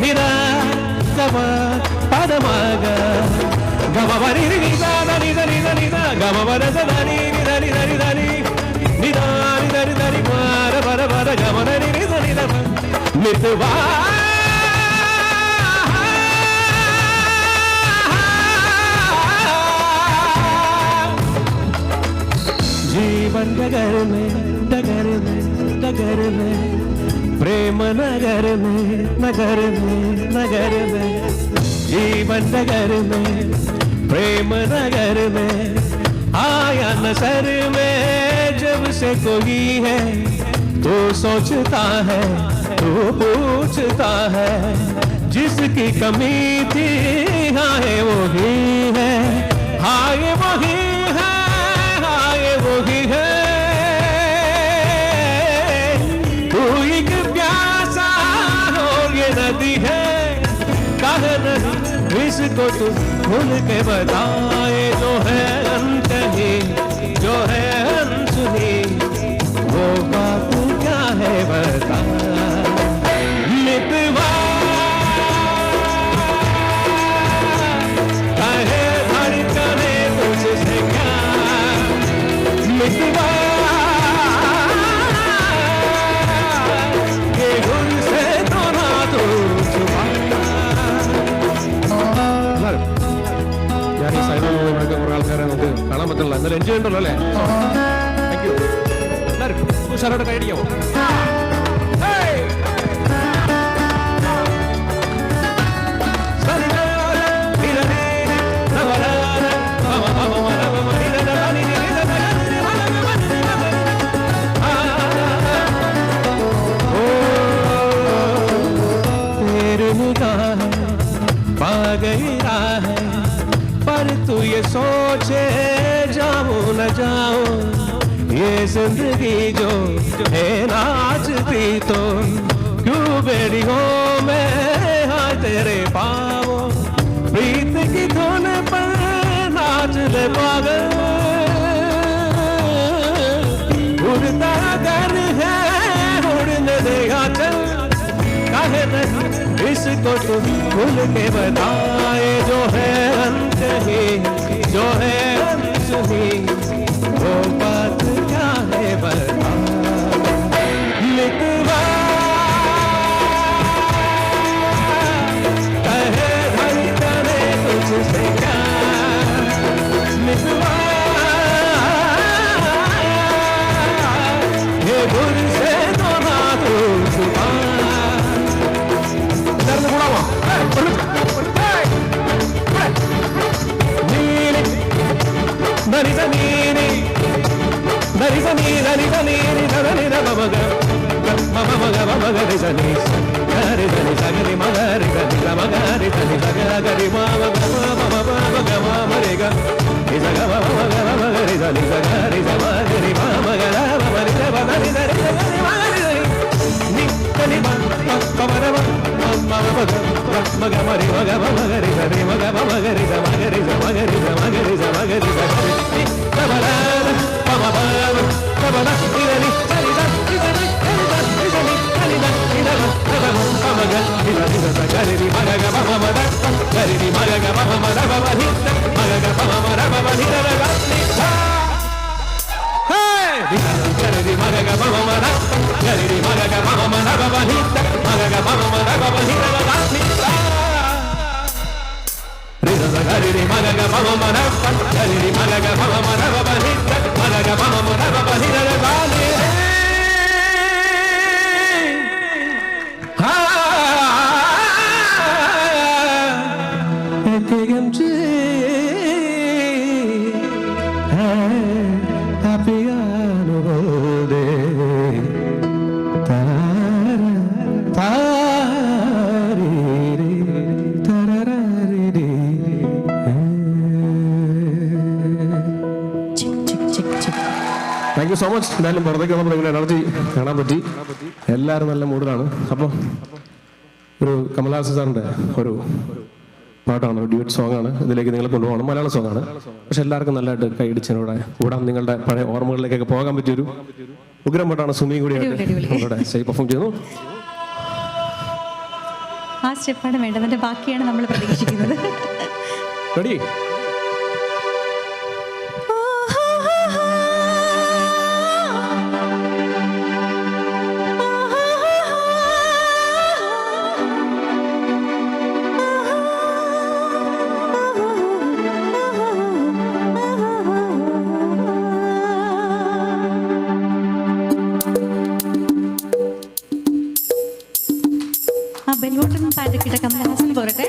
निदा गम पदमग गमबनी निदा निदा निदा निदा गमबनी निदा निदा निदा निदा निदा निदा मार बर बर गमबनी निदा निदा मितवा जीवन डगर में डगर में डगर में, प्रेम नगर में नगर में नगर में, जीवन नगर में प्रेम नगर में, आया नजर में जब से कोई है तो सोचता है तो पूछता है, जिसकी कमी थी हाँ ये वही है, हाँ ये वही है, हाँ ये वही है। तू एक प्यासा और ये नदी है, कहे नहीं इसको तू भूल के बताए। जो है अनकही, जो है अनसुनी, वो बात क्या है बता। मितवा कहे भर कहे तुझसे क्या, मितवा ये घुर से दोना तो छुपा। ഞാൻ ഈ സൈഡിൽ കുറേ ആൾക്കാരെ നമുക്ക് കാണാൻ പറ്റില്ല, എന്നാലും എൻജോയ് ഉണ്ടല്ലോ അല്ലേ. Thank you. എല്ലാവരും ഉഷാറോടെ കൈയടിക്കാമോ? तेरी निगाहें पा गई राह, पर तू ये सोचे जाऊं न जाऊं, ये जिंदगी जो है नाचती तो क्यों बेड़ियों में हाँ तेरे पाओ। प्रीत की धुन पर नाच ले पागल, उड़ता घर है उड़ने दे चल, काहे नहीं इसको तू भूल के बताए। जो है अनकही, जो है अनसुनी, वो बात क्या है बता। मितवा कहे धन करे तुझसे क्या, मितवा ये घुर से दोना तो छुपा। Dari zanini, dari zanini, dari zanini, dari mamaga, mamaga, mamaga, dari zanini, dari zanini, sagari magari, dari magari, dari sagari mamaga, mamaga, mamaga, mamaga, izaga mamaga, mamaga, dari zanini, sagari, sagari mamaga, mamaga, dari thank you so much. എന്തായാലും പുറത്തേക്ക് വന്നപ്പോൾ നിങ്ങളുടെ energy കാണാൻ പറ്റി. എല്ലാവരും നല്ല മൂഡിലാണ്. അപ്പോൾ ഒരു കമൽഹാസൻ സാറിൻ്റെ ഒരു പാട്ടാണ്, ഒരു ഡ്യൂറ്റ് സോങ് ആണ്. ഇതിലേക്ക് നിങ്ങൾ കൊണ്ടുപോകണം. മലയാള സോങ് ആണ്, പക്ഷെ എല്ലാവർക്കും നല്ലതായിട്ട് കൈയടിച്ചതിനൂടെ കൂടാൻ നിങ്ങളുടെ പഴയ ഓർമ്മകളിലേക്കൊക്കെ പോകാൻ പറ്റിയൊരു ഉഗ്രം പാട്ടാണ്. സുമിയും കൂടിയായിട്ട് നമ്മളുടെ സ്റ്റേജ് പെർഫോം ചെയ്യുന്നു. ആ സ്റ്റെപ്പാണ് വേണ്ടത്, അതിന്റെ ബാക്കിയാണ് നമ്മൾ പ്രതീക്ഷിക്കുന്നത്. റെഡി? ആ ബെൽവോട്ടൊന്നും പാടിക്കിട്ട കമലഹാസൻ പോരട്ടെ.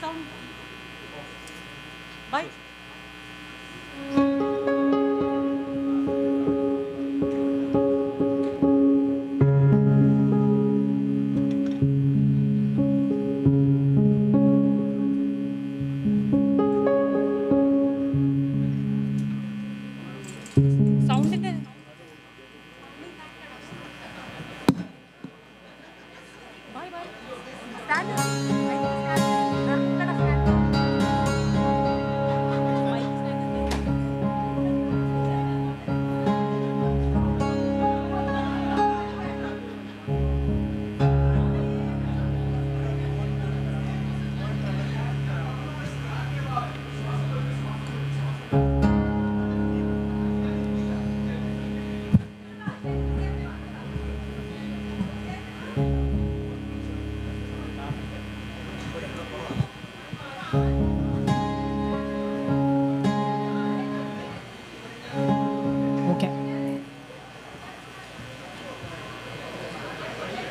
Sound. Bye. സൗണ്ടിന്റെ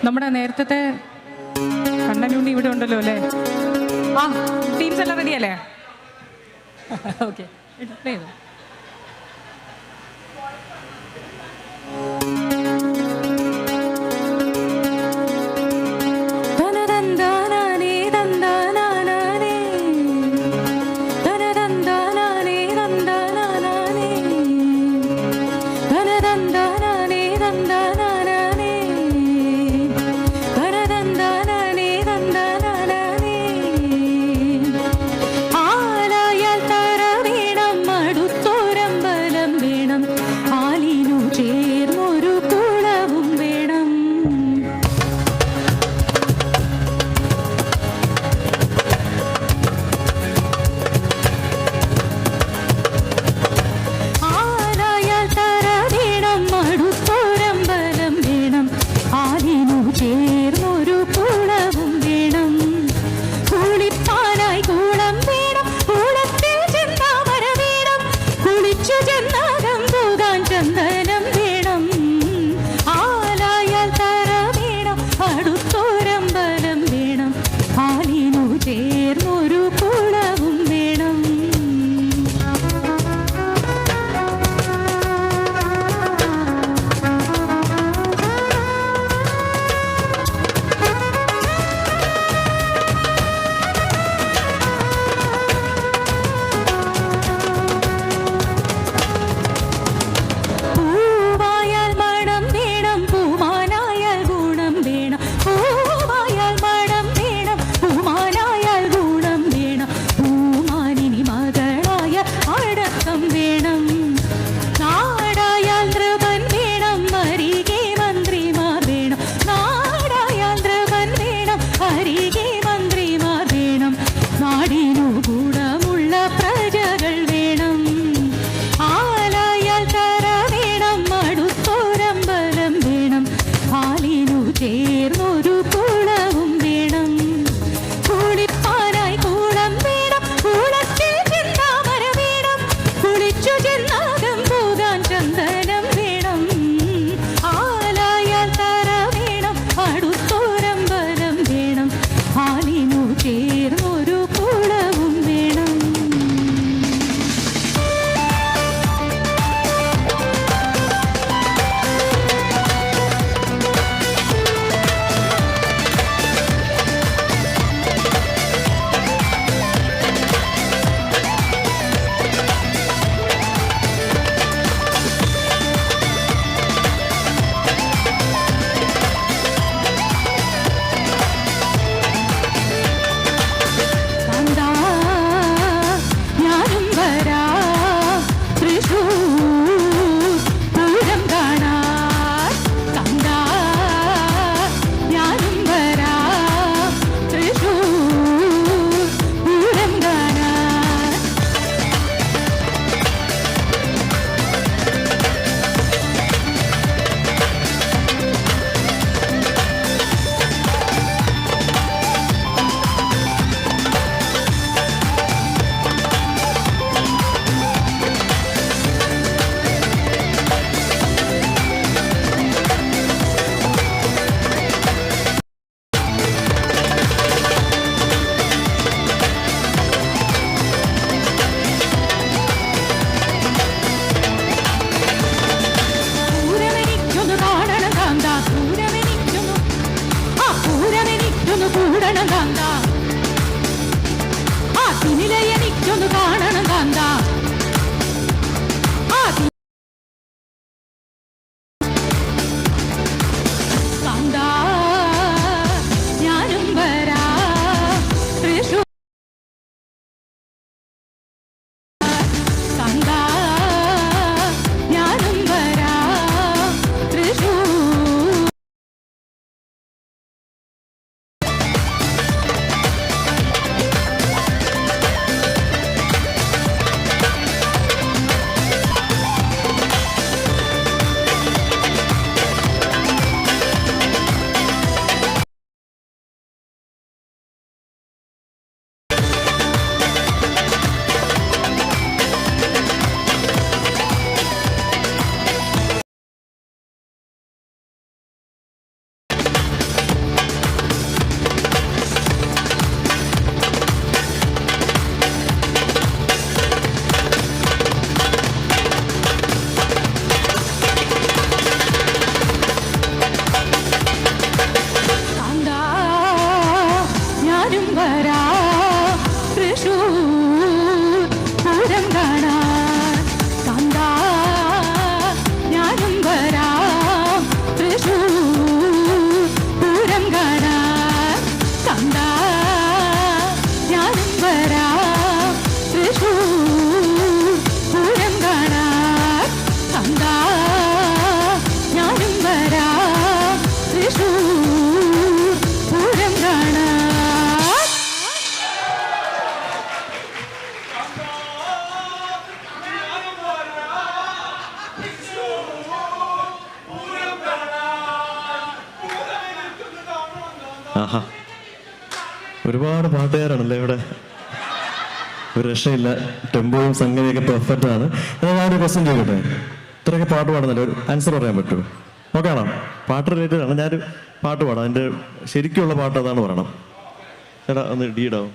നമ്മുടെ നേരത്തെ കണ്ണനുണ്ണി ഇവിടെ ഉണ്ടല്ലോ അല്ലേ? ആ ടീംസ് എല്ലാം റെഡി അല്ലേ? ഓക്കെ പ്ലേ ചെയ്തു. ചേർന്നൊരു വരാം തൃശൂർ പൂരം കാണാൻ കാന്താ ഞാനും വരാം തൃശൂർ പൂരം കാണാൻ കാന്താ ഞാനും വരാം തൃശൂർ പൂരം കാണാൻ കാന്താ ഞാനും വരാം തൃശൂർ പൂരം കാണാൻ. ആഹാ, ഒരുപാട് പാട്ടുകാരാണല്ലേ ഇവിടെ, ഒരു രക്ഷയില്ല. ടെമ്പോയും സംഗതിയൊക്കെ പെർഫെക്റ്റ് ആണ്. എന്നാൽ ഞാനൊരു ക്വസ്റ്റ്യൻ ചോദിക്കട്ടെ, ഇത്രയൊക്കെ പാട്ട് പാടുന്നല്ലോ, ഒരു ആൻസർ പറയാൻ പറ്റുമോ? നോക്കാണോ? പാട്ട് റിലേറ്റഡ് ആണ്. ഞാനൊരു പാട്ട് പാടാം, അതിൻ്റെ ശരിക്കുള്ള പാട്ട് അതാണ് പറയണം. ചേട്ടാ ഒന്ന് ഡീഡാവും.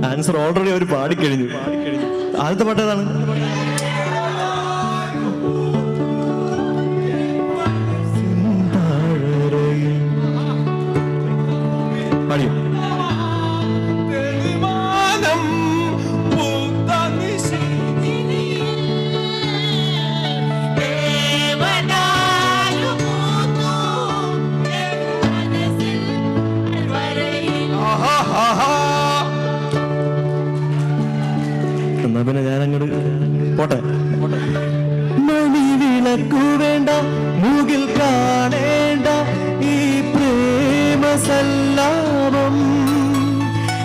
ആൻസർ ഓൾറെഡി അവർ പാടിക്കഴിഞ്ഞു. ആദ്യത്തെ പാട്ട് ഏതാണ്? പാടിയോ? എന്നാ പിന്നെ ഞാൻ അങ്ങോട്ട് പോട്ടെ. മണിവിളക്കു വേണ്ട, മൂകിൽ കാണേണ്ട ഈ പ്രേമ സല്ലാപം,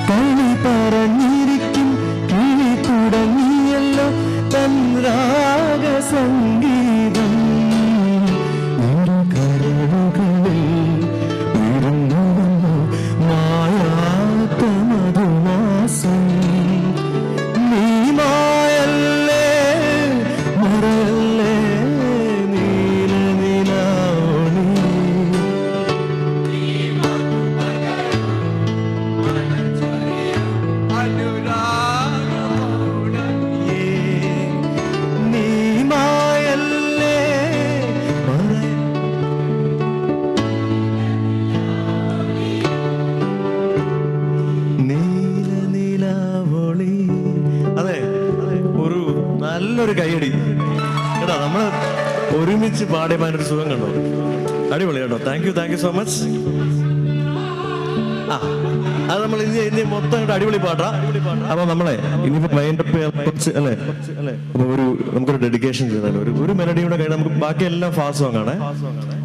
കളി പറഞ്ഞിരിക്കും കിളി തുടങ്ങിയല്ലോ തൻ രാഗ സംഗീതം. കരളുകളിൽ ഉയർന്നു വന്നു മായാത്ത മധുമാസം. നീ മായല്ലേ മറയല്ലേ നീല നിലാവൊളി. നീ മായല്ലേ നീല നിലാവൊളി. അതെ, ഒരു നല്ലൊരു കൈയടി കേട്ടോ. നമ്മൾ ഒരുമിച്ച് പാടിയപ്പോൾ അതിനൊരു സുഖം കണ്ടോ? അടിപൊളി കേട്ടോ. Thank you so much. ആ, അത് നമ്മൾ ഇനി മൊത്തം കേട്ടോ അടിപൊളി പാട്ടാ. അപ്പൊ നമ്മളെ ഇനിയിപ്പോ വൈൻഡപ്പ് കുറച്ച് അല്ലേ, അപ്പൊ നമുക്കൊരു ഡെഡിക്കേഷൻ ചെയ്താൽ ഒരു മെലഡിയുടെ കഴിഞ്ഞാൽ നമുക്ക് ബാക്കി എല്ലാം ഫാസ്റ്റ് സോങ് ആണ്.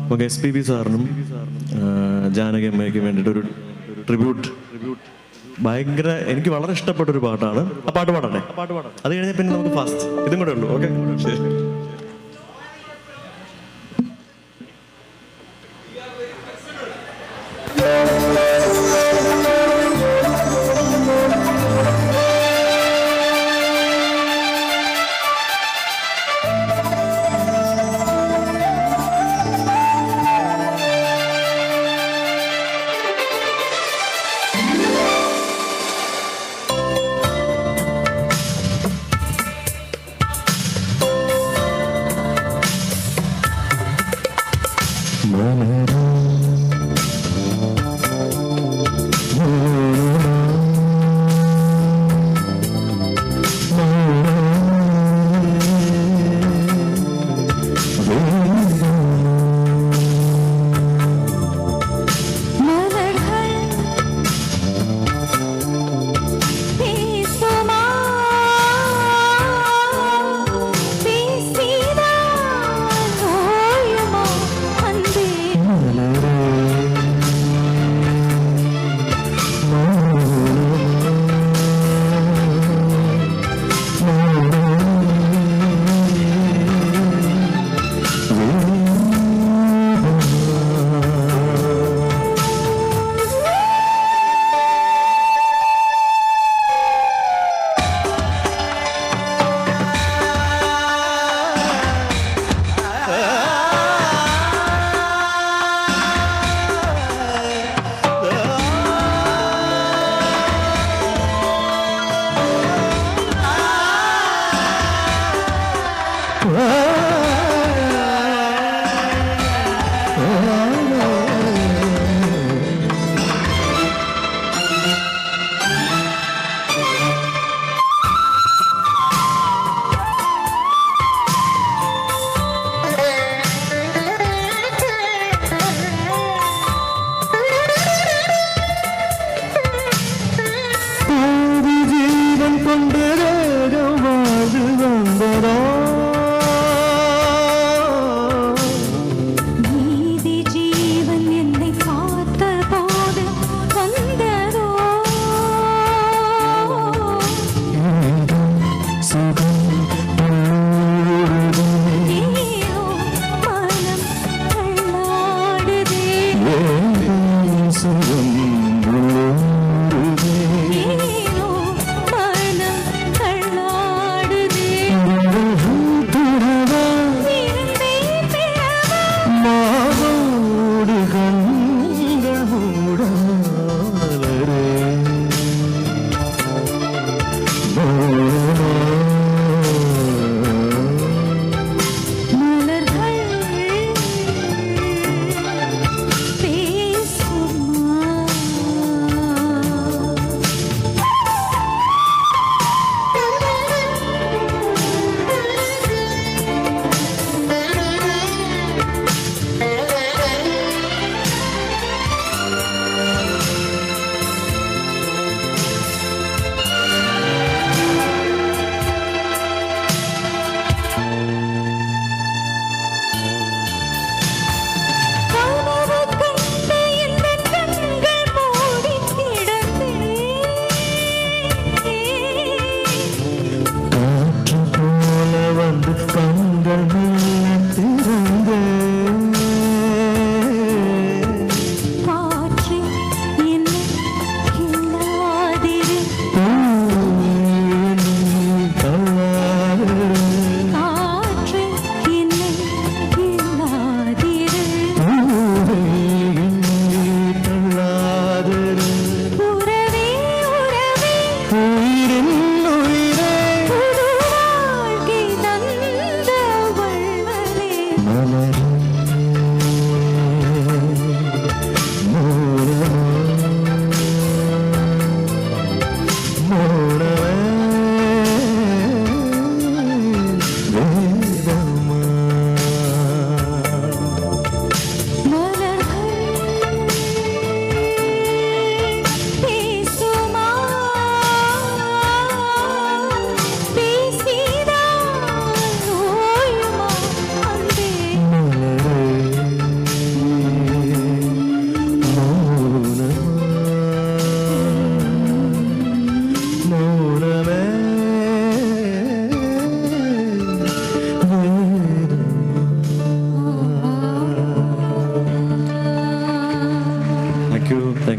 നമുക്ക് SPB സാറിനും ജാനകി അമ്മയ്ക്ക് വേണ്ടിയിട്ട് ഒരു ട്രിബ്യൂട്ട്, ഭയങ്കര എനിക്ക് വളരെ ഇഷ്ടപ്പെട്ട ഒരു പാട്ടാണ്. ആ പാട്ട് പാടട്ടെ? അത് കഴിഞ്ഞാൽ പിന്നെ നമുക്ക് ഫാസ്റ്റ് ഇതും കൂടെ ഉള്ളൂ. ഓക്കെ, ശരി. മലരാ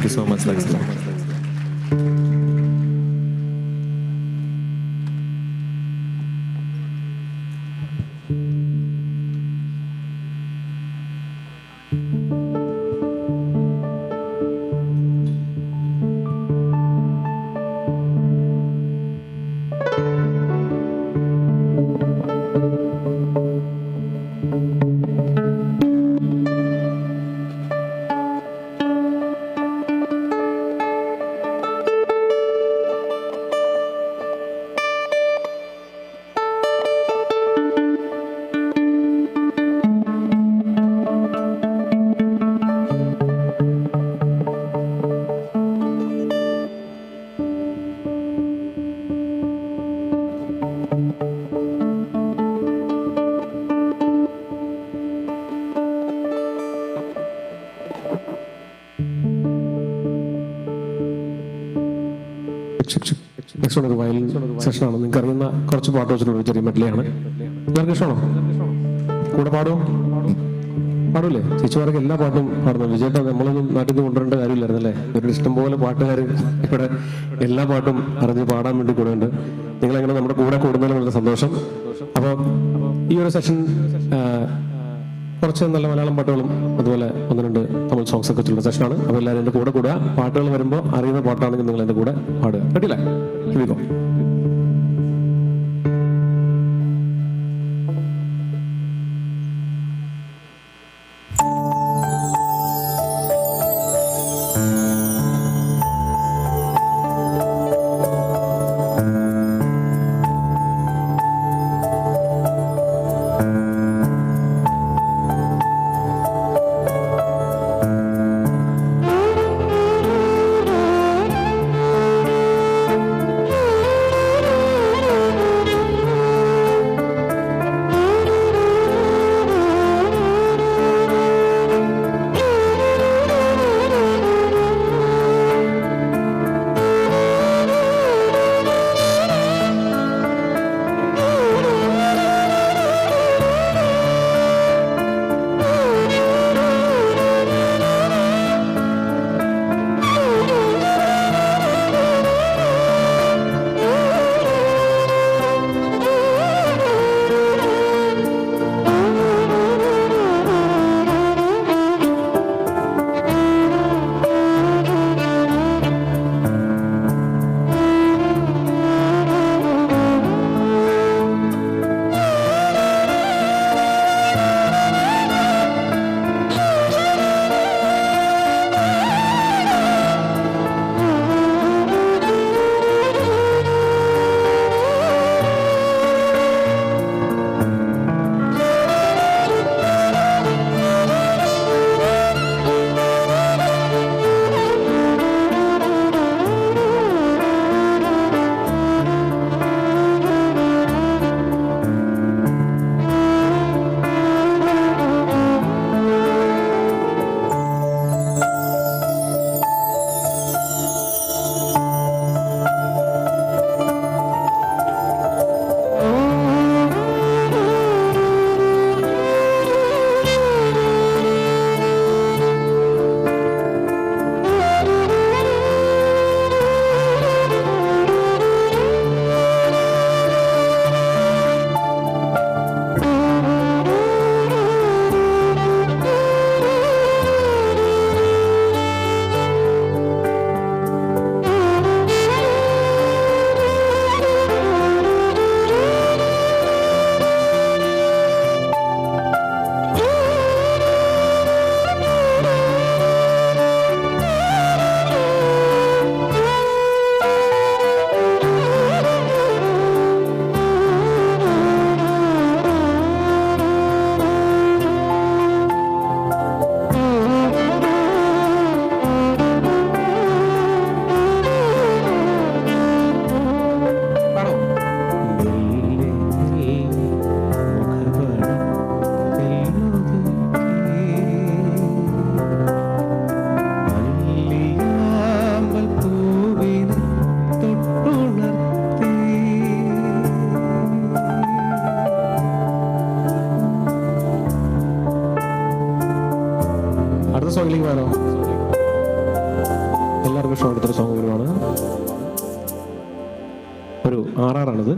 thank you so much. Thanks. Next ഒരു വയലിൻ സെഷനാണ്. നിങ്ങൾക്ക് അറിയുന്ന കുറച്ച് പാട്ട് വെച്ചിട്ടുള്ള ഒരു ചെറിയ മെഡ്ലിയാണ്. എല്ലാവർക്കും ഇഷ്ടമാണോ? കൂടെ പാടൂലേ? ചേച്ചിമാർക്ക് എല്ലാ പാട്ടും പാടുന്നു. വിജയേട്ട നമ്മളൊന്നും നാട്ടിൽ നിന്ന് കൊണ്ടുവരേണ്ട കാര്യമില്ലായിരുന്നല്ലേ? ഒരു ഇഷ്ടംപോലെ പാട്ടുകാർ ഇവിടെ എല്ലാ പാട്ടും അറിഞ്ഞ് പാടാൻ വേണ്ടി കൂടെ ഉണ്ട്. നിങ്ങളെങ്ങനെ നമ്മുടെ കൂടെ കൂടുന്നതിന് വളരെ സന്തോഷം. അപ്പോൾ ഈ ഒരു സെഷൻ കുറച്ച് നല്ല മലയാളം പാട്ടുകളും അതുപോലെ 1-2 തമിഴ് സോങ്സ് ഒക്കെ വെച്ചുള്ള സെഷനാണ്. അപ്പോൾ എല്ലാവരും എൻ്റെ കൂടെ കൂടുക. പാട്ടുകൾ വരുമ്പോൾ അറിയുന്ന പാട്ടാണെങ്കിൽ നിങ്ങൾ എൻ്റെ കൂടെ പാടുക. കേട്ടില്ലേ? Here we go. സോങ്ങിലേക്ക് പോയാലോ? എല്ലാവർക്കും ഇഷ്ടപ്പെടുത്തൊരു സോങ് വരുവാണ്. ഒരു ആറാറാണിത്.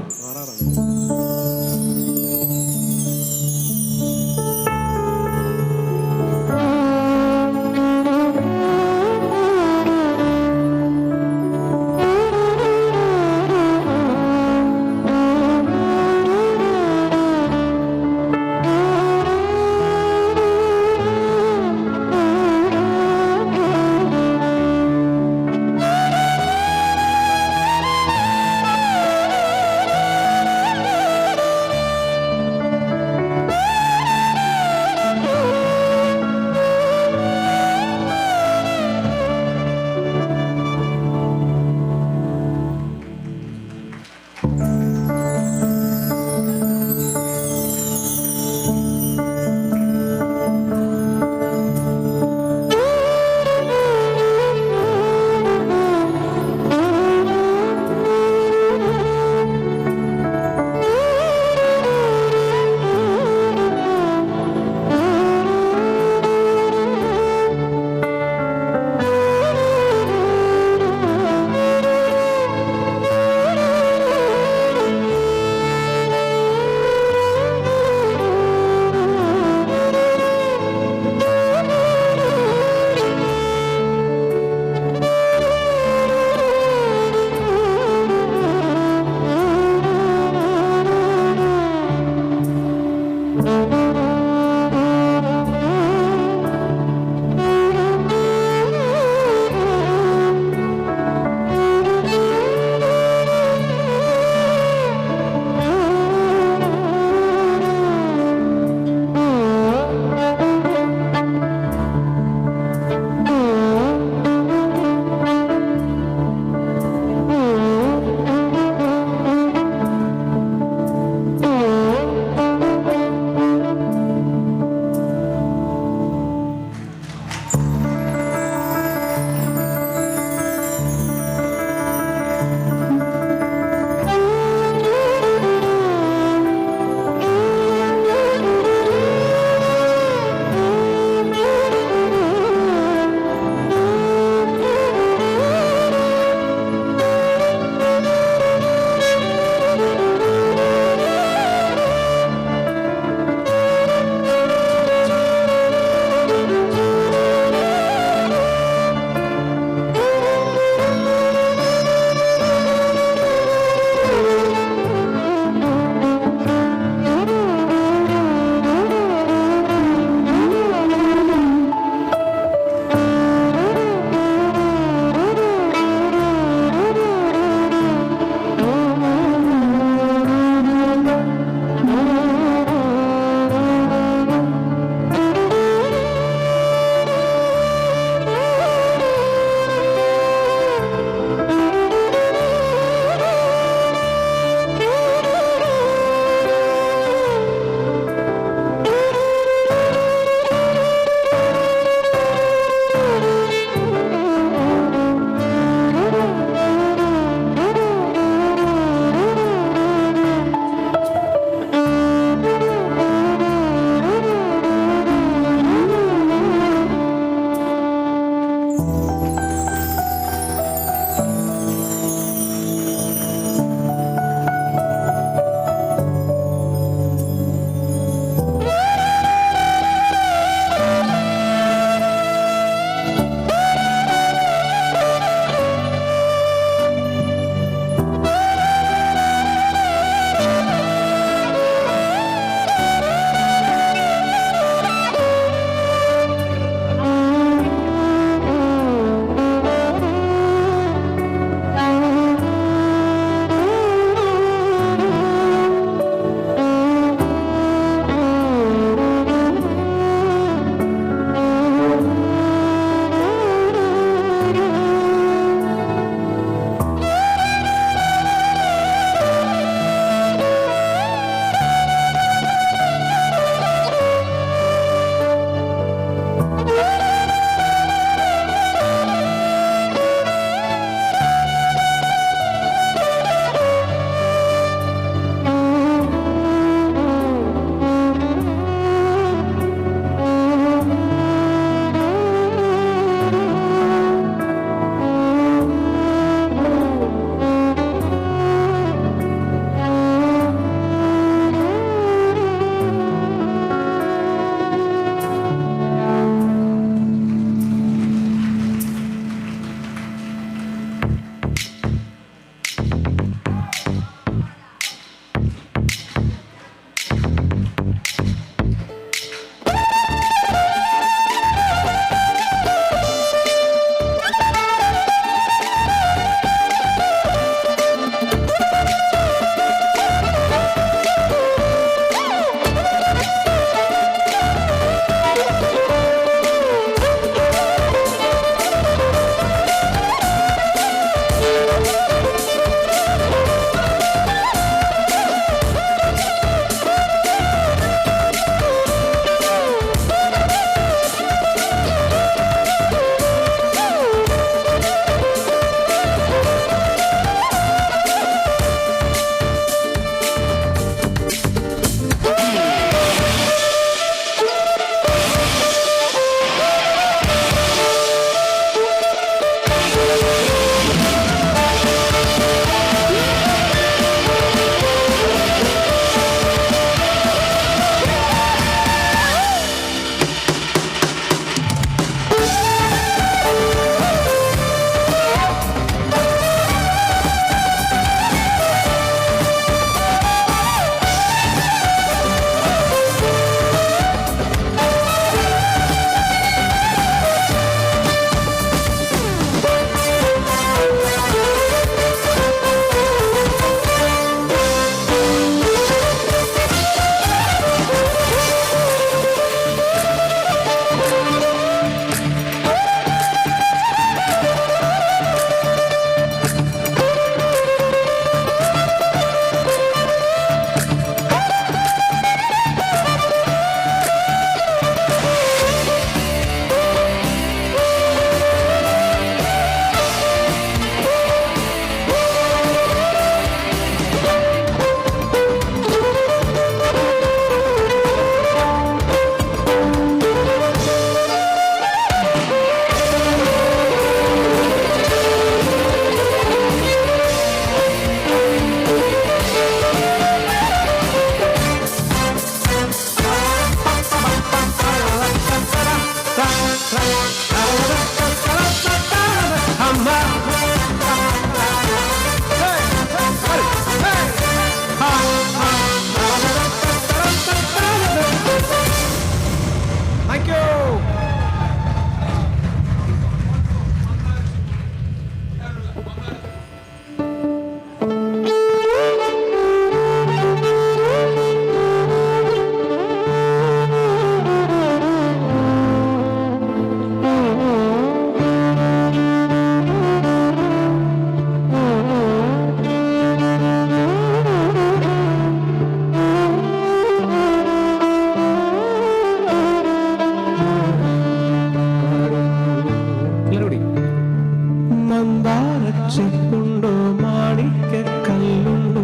ചെപ്പുണ്ടോ മാണിക്ക കല്ലുണ്ടോ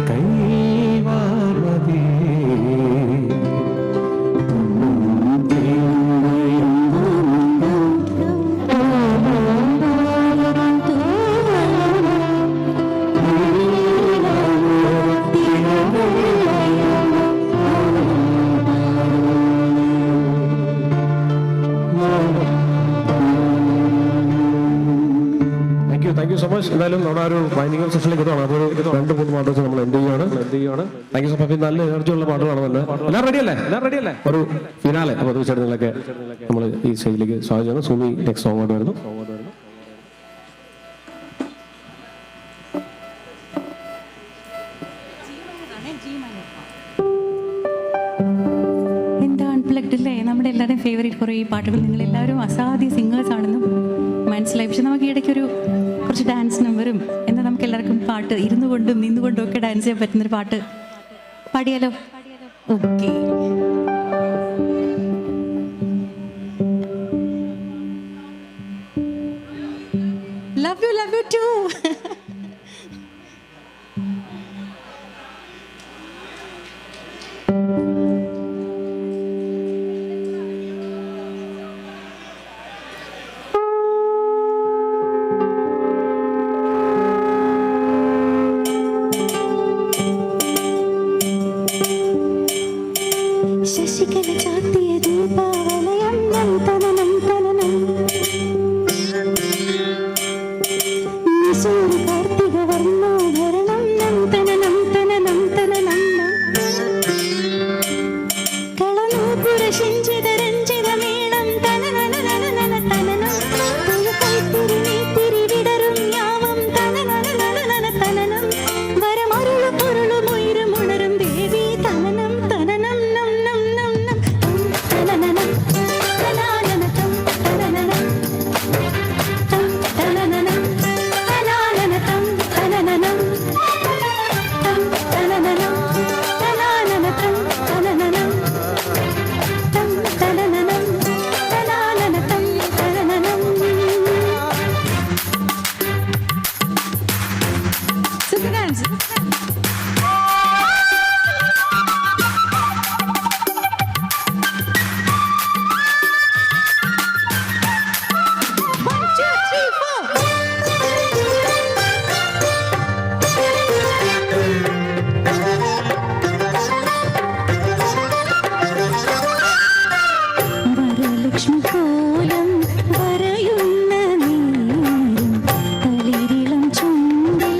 കൈവാർമതി താങ്ക് യു സോ മച്ച്. എന്തായാലും നമ്മുടെ ഒരു വൈൻഡിങ് സെഷനിലേക്ക് ഇതാണ്. അപ്പോൾ 2-3 പാട്ട് വെച്ച് നമ്മൾ എന്ത് ചെയ്യുകയാണ്. Thank you so much. നല്ല എനർജിയുള്ള പാട്ടുകളാണ് തന്നെ. എല്ലാം റെഡിയല്ലേ ഒരു ഫിനാലെ. അപ്പോൾ തീർച്ചയായിട്ടും നിങ്ങളൊക്കെ നമ്മൾ ഈ സ്റ്റേജിലേക്ക് സ്വാഗതം ചെയ്യുന്നു. സുമി നെക്സ്റ്റ് സോങ് ആയിട്ട് വരുന്നു. എന്താ അൺപ്ലഗ്ഡ് അല്ലേ? നമ്മുടെ എല്ലാവരുടെയും ഫേവറേറ്റ് കുറേ പാട്ടുകൾ. നിങ്ങൾ എല്ലാവരും അസാധ്യ സിംഗേഴ്സ് ആണെന്നും മനസ്സിലായി. പക്ഷെ നമുക്ക് ഇടയ്ക്കൊരു കുറച്ച് ഡാൻസ് നമ്പറും എന്നാൽ നമുക്ക് എല്ലാവർക്കും പാട്ട് ഇരുന്നു കൊണ്ടും നിന്നുകൊണ്ടും ഒക്കെ ഡാൻസ് ചെയ്യാൻ പറ്റുന്നൊരു പാട്ട് പാടിയാലോ? ഓക്കെ. Love you too. ശശികല ചാത്തിയ ദീപാവലയം നം തനനം തനനം സൂര്യ കാർത്തിക വർണ്ണോഭരണം നം തനനം തനനം തനനം കളനൂപുര ശിഞ്ചിത രഞ്ജിത മേളം തനനന നനനന തനനം കൈത്തിരി വിടരും യാമം തനനന നനനന തനനം വരമരുളു പൊരുളു മുയിരും ഉണരും ദേവി തനനം തനനം നം നം നം നം തനനനം തനാനനം തനനനം തനനനം തനാനനം തനനനം തനനനം തനാനനം തനനനം തനനനം തനാനനം തനനനം. Super dance. One, two, three, four. Varalakshmi കോലം വരയുന്ന നേരം തളിരിളം ചുണ്ടിൽ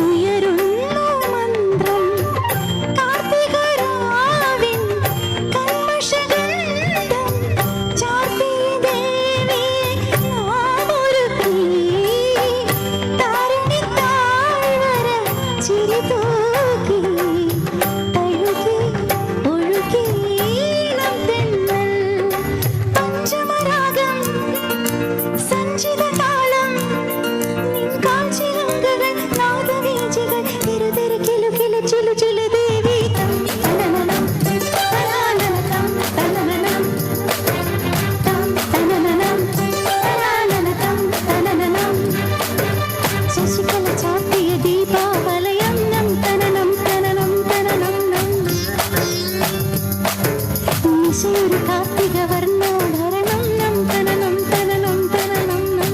ഉയരുന്നു മന്ത്രം കാർത്തികരാവിൻ കന്മഷഗന്ധം ചാർത്തി ദേവി നാമൊരുക്കി താരണി താഴ്വര ചിരി തൂക്കി തഴുകി ഒഴുകി ഈണം തെന്നൽ പഞ്ചമരാഗം സഞ്ചിത താളം നിൻ കാൽച്ചിലങ്കകൾ നാദവീചികൾ തിരുതിരി കിലുകില ചിലു ചിലു ദേവി തനനനം തനാനനം തനനനം തനനനം തനാനനം തനനനം ശശികല ചാത്തിയ ദീപാവലയം നം തനനം തനനം തനനം നം ഈശയൊരു കാർത്തിക വർണ്ണോധരണം നം തനനം തനനം തനനം നം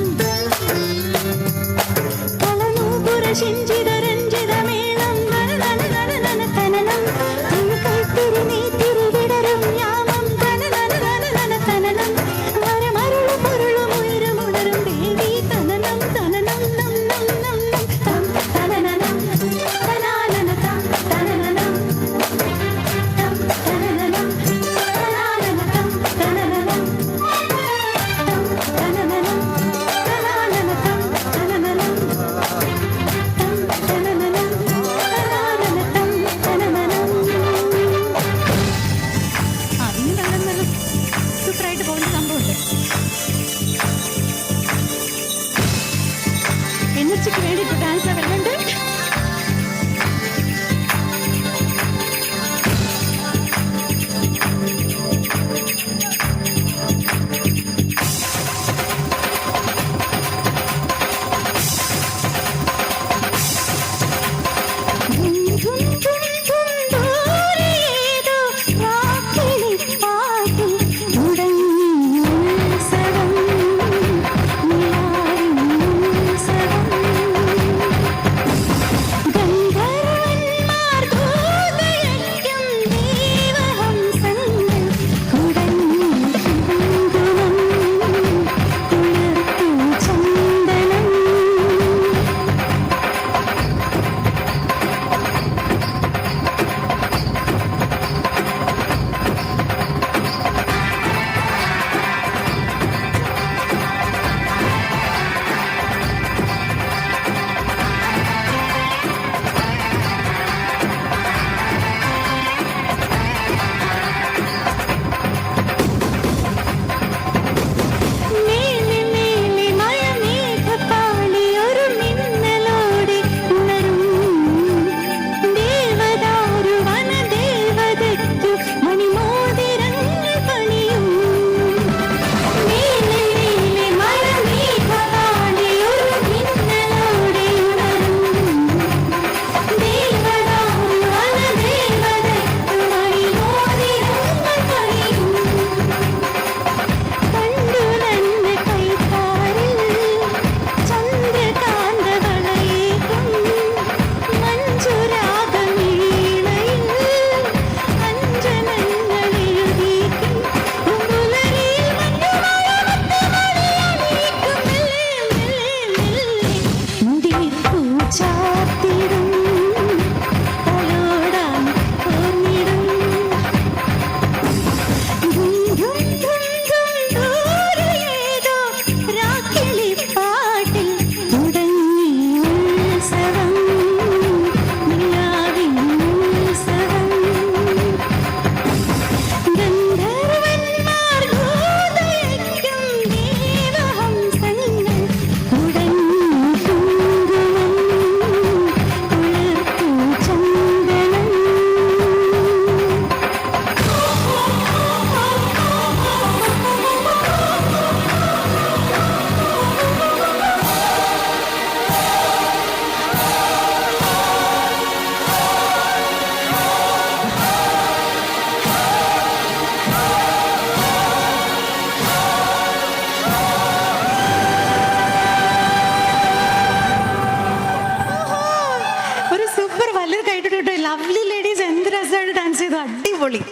കേട്ടോ, ലവ്ലി ലേഡീസ് എന്ത് രസമായിട്ട് ഡാൻസ് ചെയ്തു, അടിപൊളി.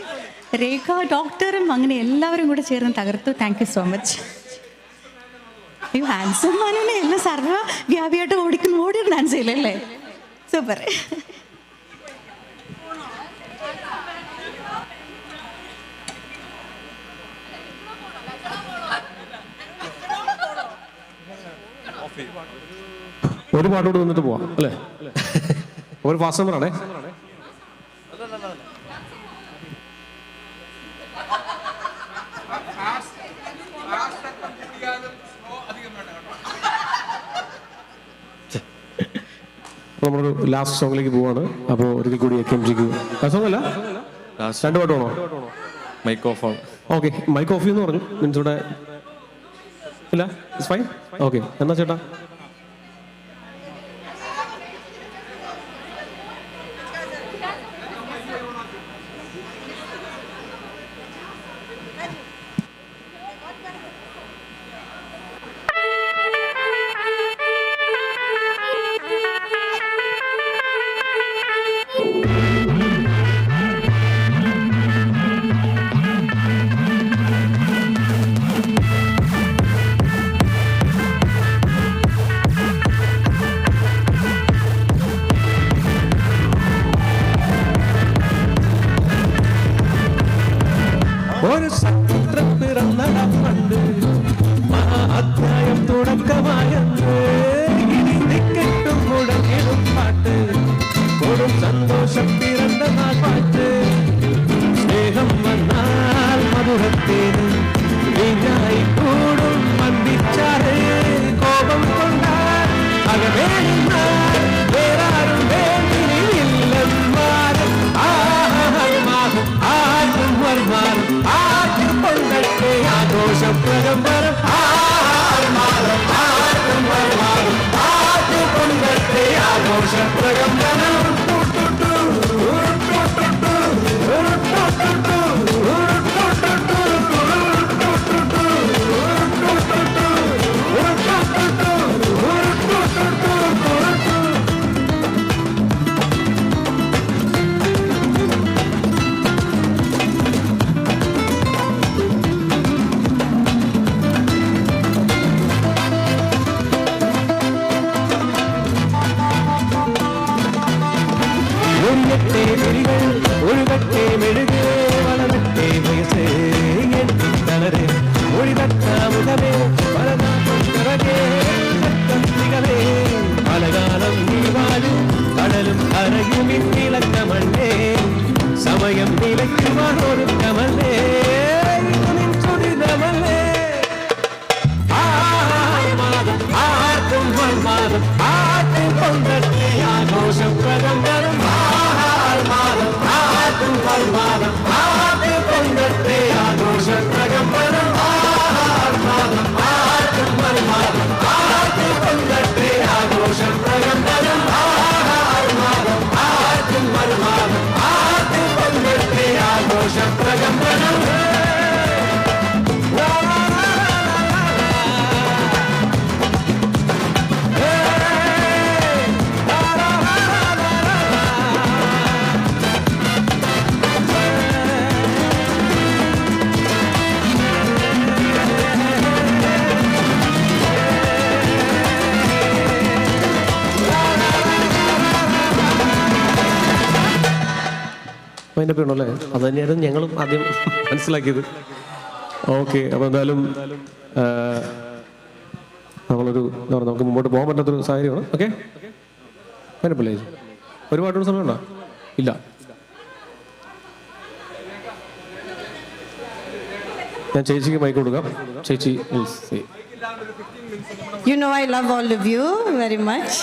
രേഖ ഡോക്ടറും അങ്ങനെ എല്ലാവരും കൂടെ ചേർന്ന് തകർത്തു. Thank you so much. അയ്യോ, ഹാൻസം മാനെ എല്ലാം സർവ്വ വ്യാപിയായിട്ട് ഓടി ഡാൻസ് ചെയ്യില്ലല്ലേ, സൂപ്പർ. ഒരു പാട്ടോട് നിന്നിട്ട് പോവാം അല്ലേ? ഒരു ഫാസ്റ്റ് നമ്പറാണേ. നമ്മളൊരു ലാസ്റ്റ് സോങ്ങിലേക്ക് പോവാണ്. അപ്പോൾ ഒരിക്കൽ കൂടി AKMGക്ക് സോങ് അല്ല, രണ്ട് പാട്ട് വേണോ? മൈക്ക് ഓഫ് ആണ്. ഓക്കെ, മൈക്ക് ഓഫ് എന്ന് പറഞ്ഞു. മീൻസ് ഇവിടെ ഇല്ല, ഇറ്റ്സ് ഫൈൻ. ഓക്കെ, എന്നാ ചേട്ടാ ഒരു സത്യം പിറന്നട പണ്ട് അധ്യായം തുടക്കമായെന്ന് കെട്ടും മുടങ്ങിടും പാട്ട് കൊടും സന്തോഷം പിറന്ന നാൾ പാട്ട് സ്നേഹം വന്നാൽ മധുരത്തേന് വീഞ്ഞായി കൂടും വന്ദിച്ചാറ് കോപം കൊണ്ടാൽ അകവേണ്ടാൽ വേറാരും വേണ്ടിയില്ലെന്മാരും ആഹമാകും ആർക്കും വർമാറും ആർക്കും കൊണ്ടേ ആഘോഷം പ്രകമ്പരം ആർമാറും ആർക്കും വർമാറും ആർക്കും കൊണ്ടേ ആഘോഷം പ്രകമ്പരം ഒഴുകട്ടെ വിളികൾ ഒഴുകട്ടെ മെഴുകേ വളരട്ടെ വയസ്സേ എണ്ണി ഒഴിതട്ട മുഖമേ പലനാട്ടേ തികവേ പലകാലം നീവാലും കടലും അരയും ഇന്നിളക്കമല്ലേ സമയം നിലയ്ക്കുവാൻ ഒരുക്കമല്ലേ ചുടിതമല്ലേ ആർമാദം ആർക്കും വന്മാദം ആർക്കും കൊണ്ടത്തെ ആഘോഷം പ്രകമ്പരം ആർമാദം ആർക്കും വന്മാദം ആർക്കും കൊണ്ടത്തെ ആഘോഷം പ്രകമ്പരം ആർമാദം ആർക്കും വന്മാദം ആർക്കും കൊണ്ടത്തെ ആഘോഷം പ്രകമ്പരം ആർമാദം ആർക്കും വന്മാദം ആർക്കും കൊണ്ടത്തെ ആഘോഷം പ്രകമ്പരം അതിൻ്റെ പേരുണ്ടല്ലേ, അത് തന്നെയായിരുന്നു ഞങ്ങളും ആദ്യം മനസ്സിലാക്കിയത്. ഓക്കെ, അപ്പോൾ എന്തായാലും നമ്മളൊരു എന്താ പറയുക, നമുക്ക് മുമ്പോട്ട് പോകാൻ പറ്റാത്തൊരു സാഹചര്യമാണ്. ഓക്കെ, അതിനിപ്പല്ലേ ഒരുപാട് സമയമുണ്ടോ? ഇല്ല, ഞാൻ ചേച്ചിക്ക് മൈക്ക് കൊടുക്കാം. ചേച്ചി You know I love all of you very much.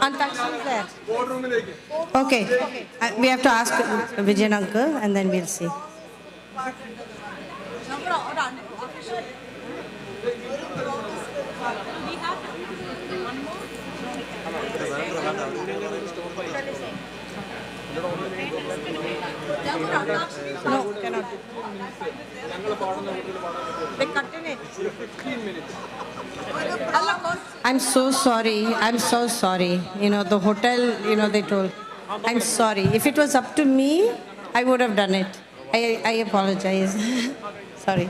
Antakshi is there. Okay. We have to ask Vijayan uncle and then we'll see. No, cannot. They cut in it. 15 minutes. I'm so sorry. I'm so sorry. You know, the hotel, you know, they told. I'm sorry. If it was up to me, I would have done it. I apologize. Sorry.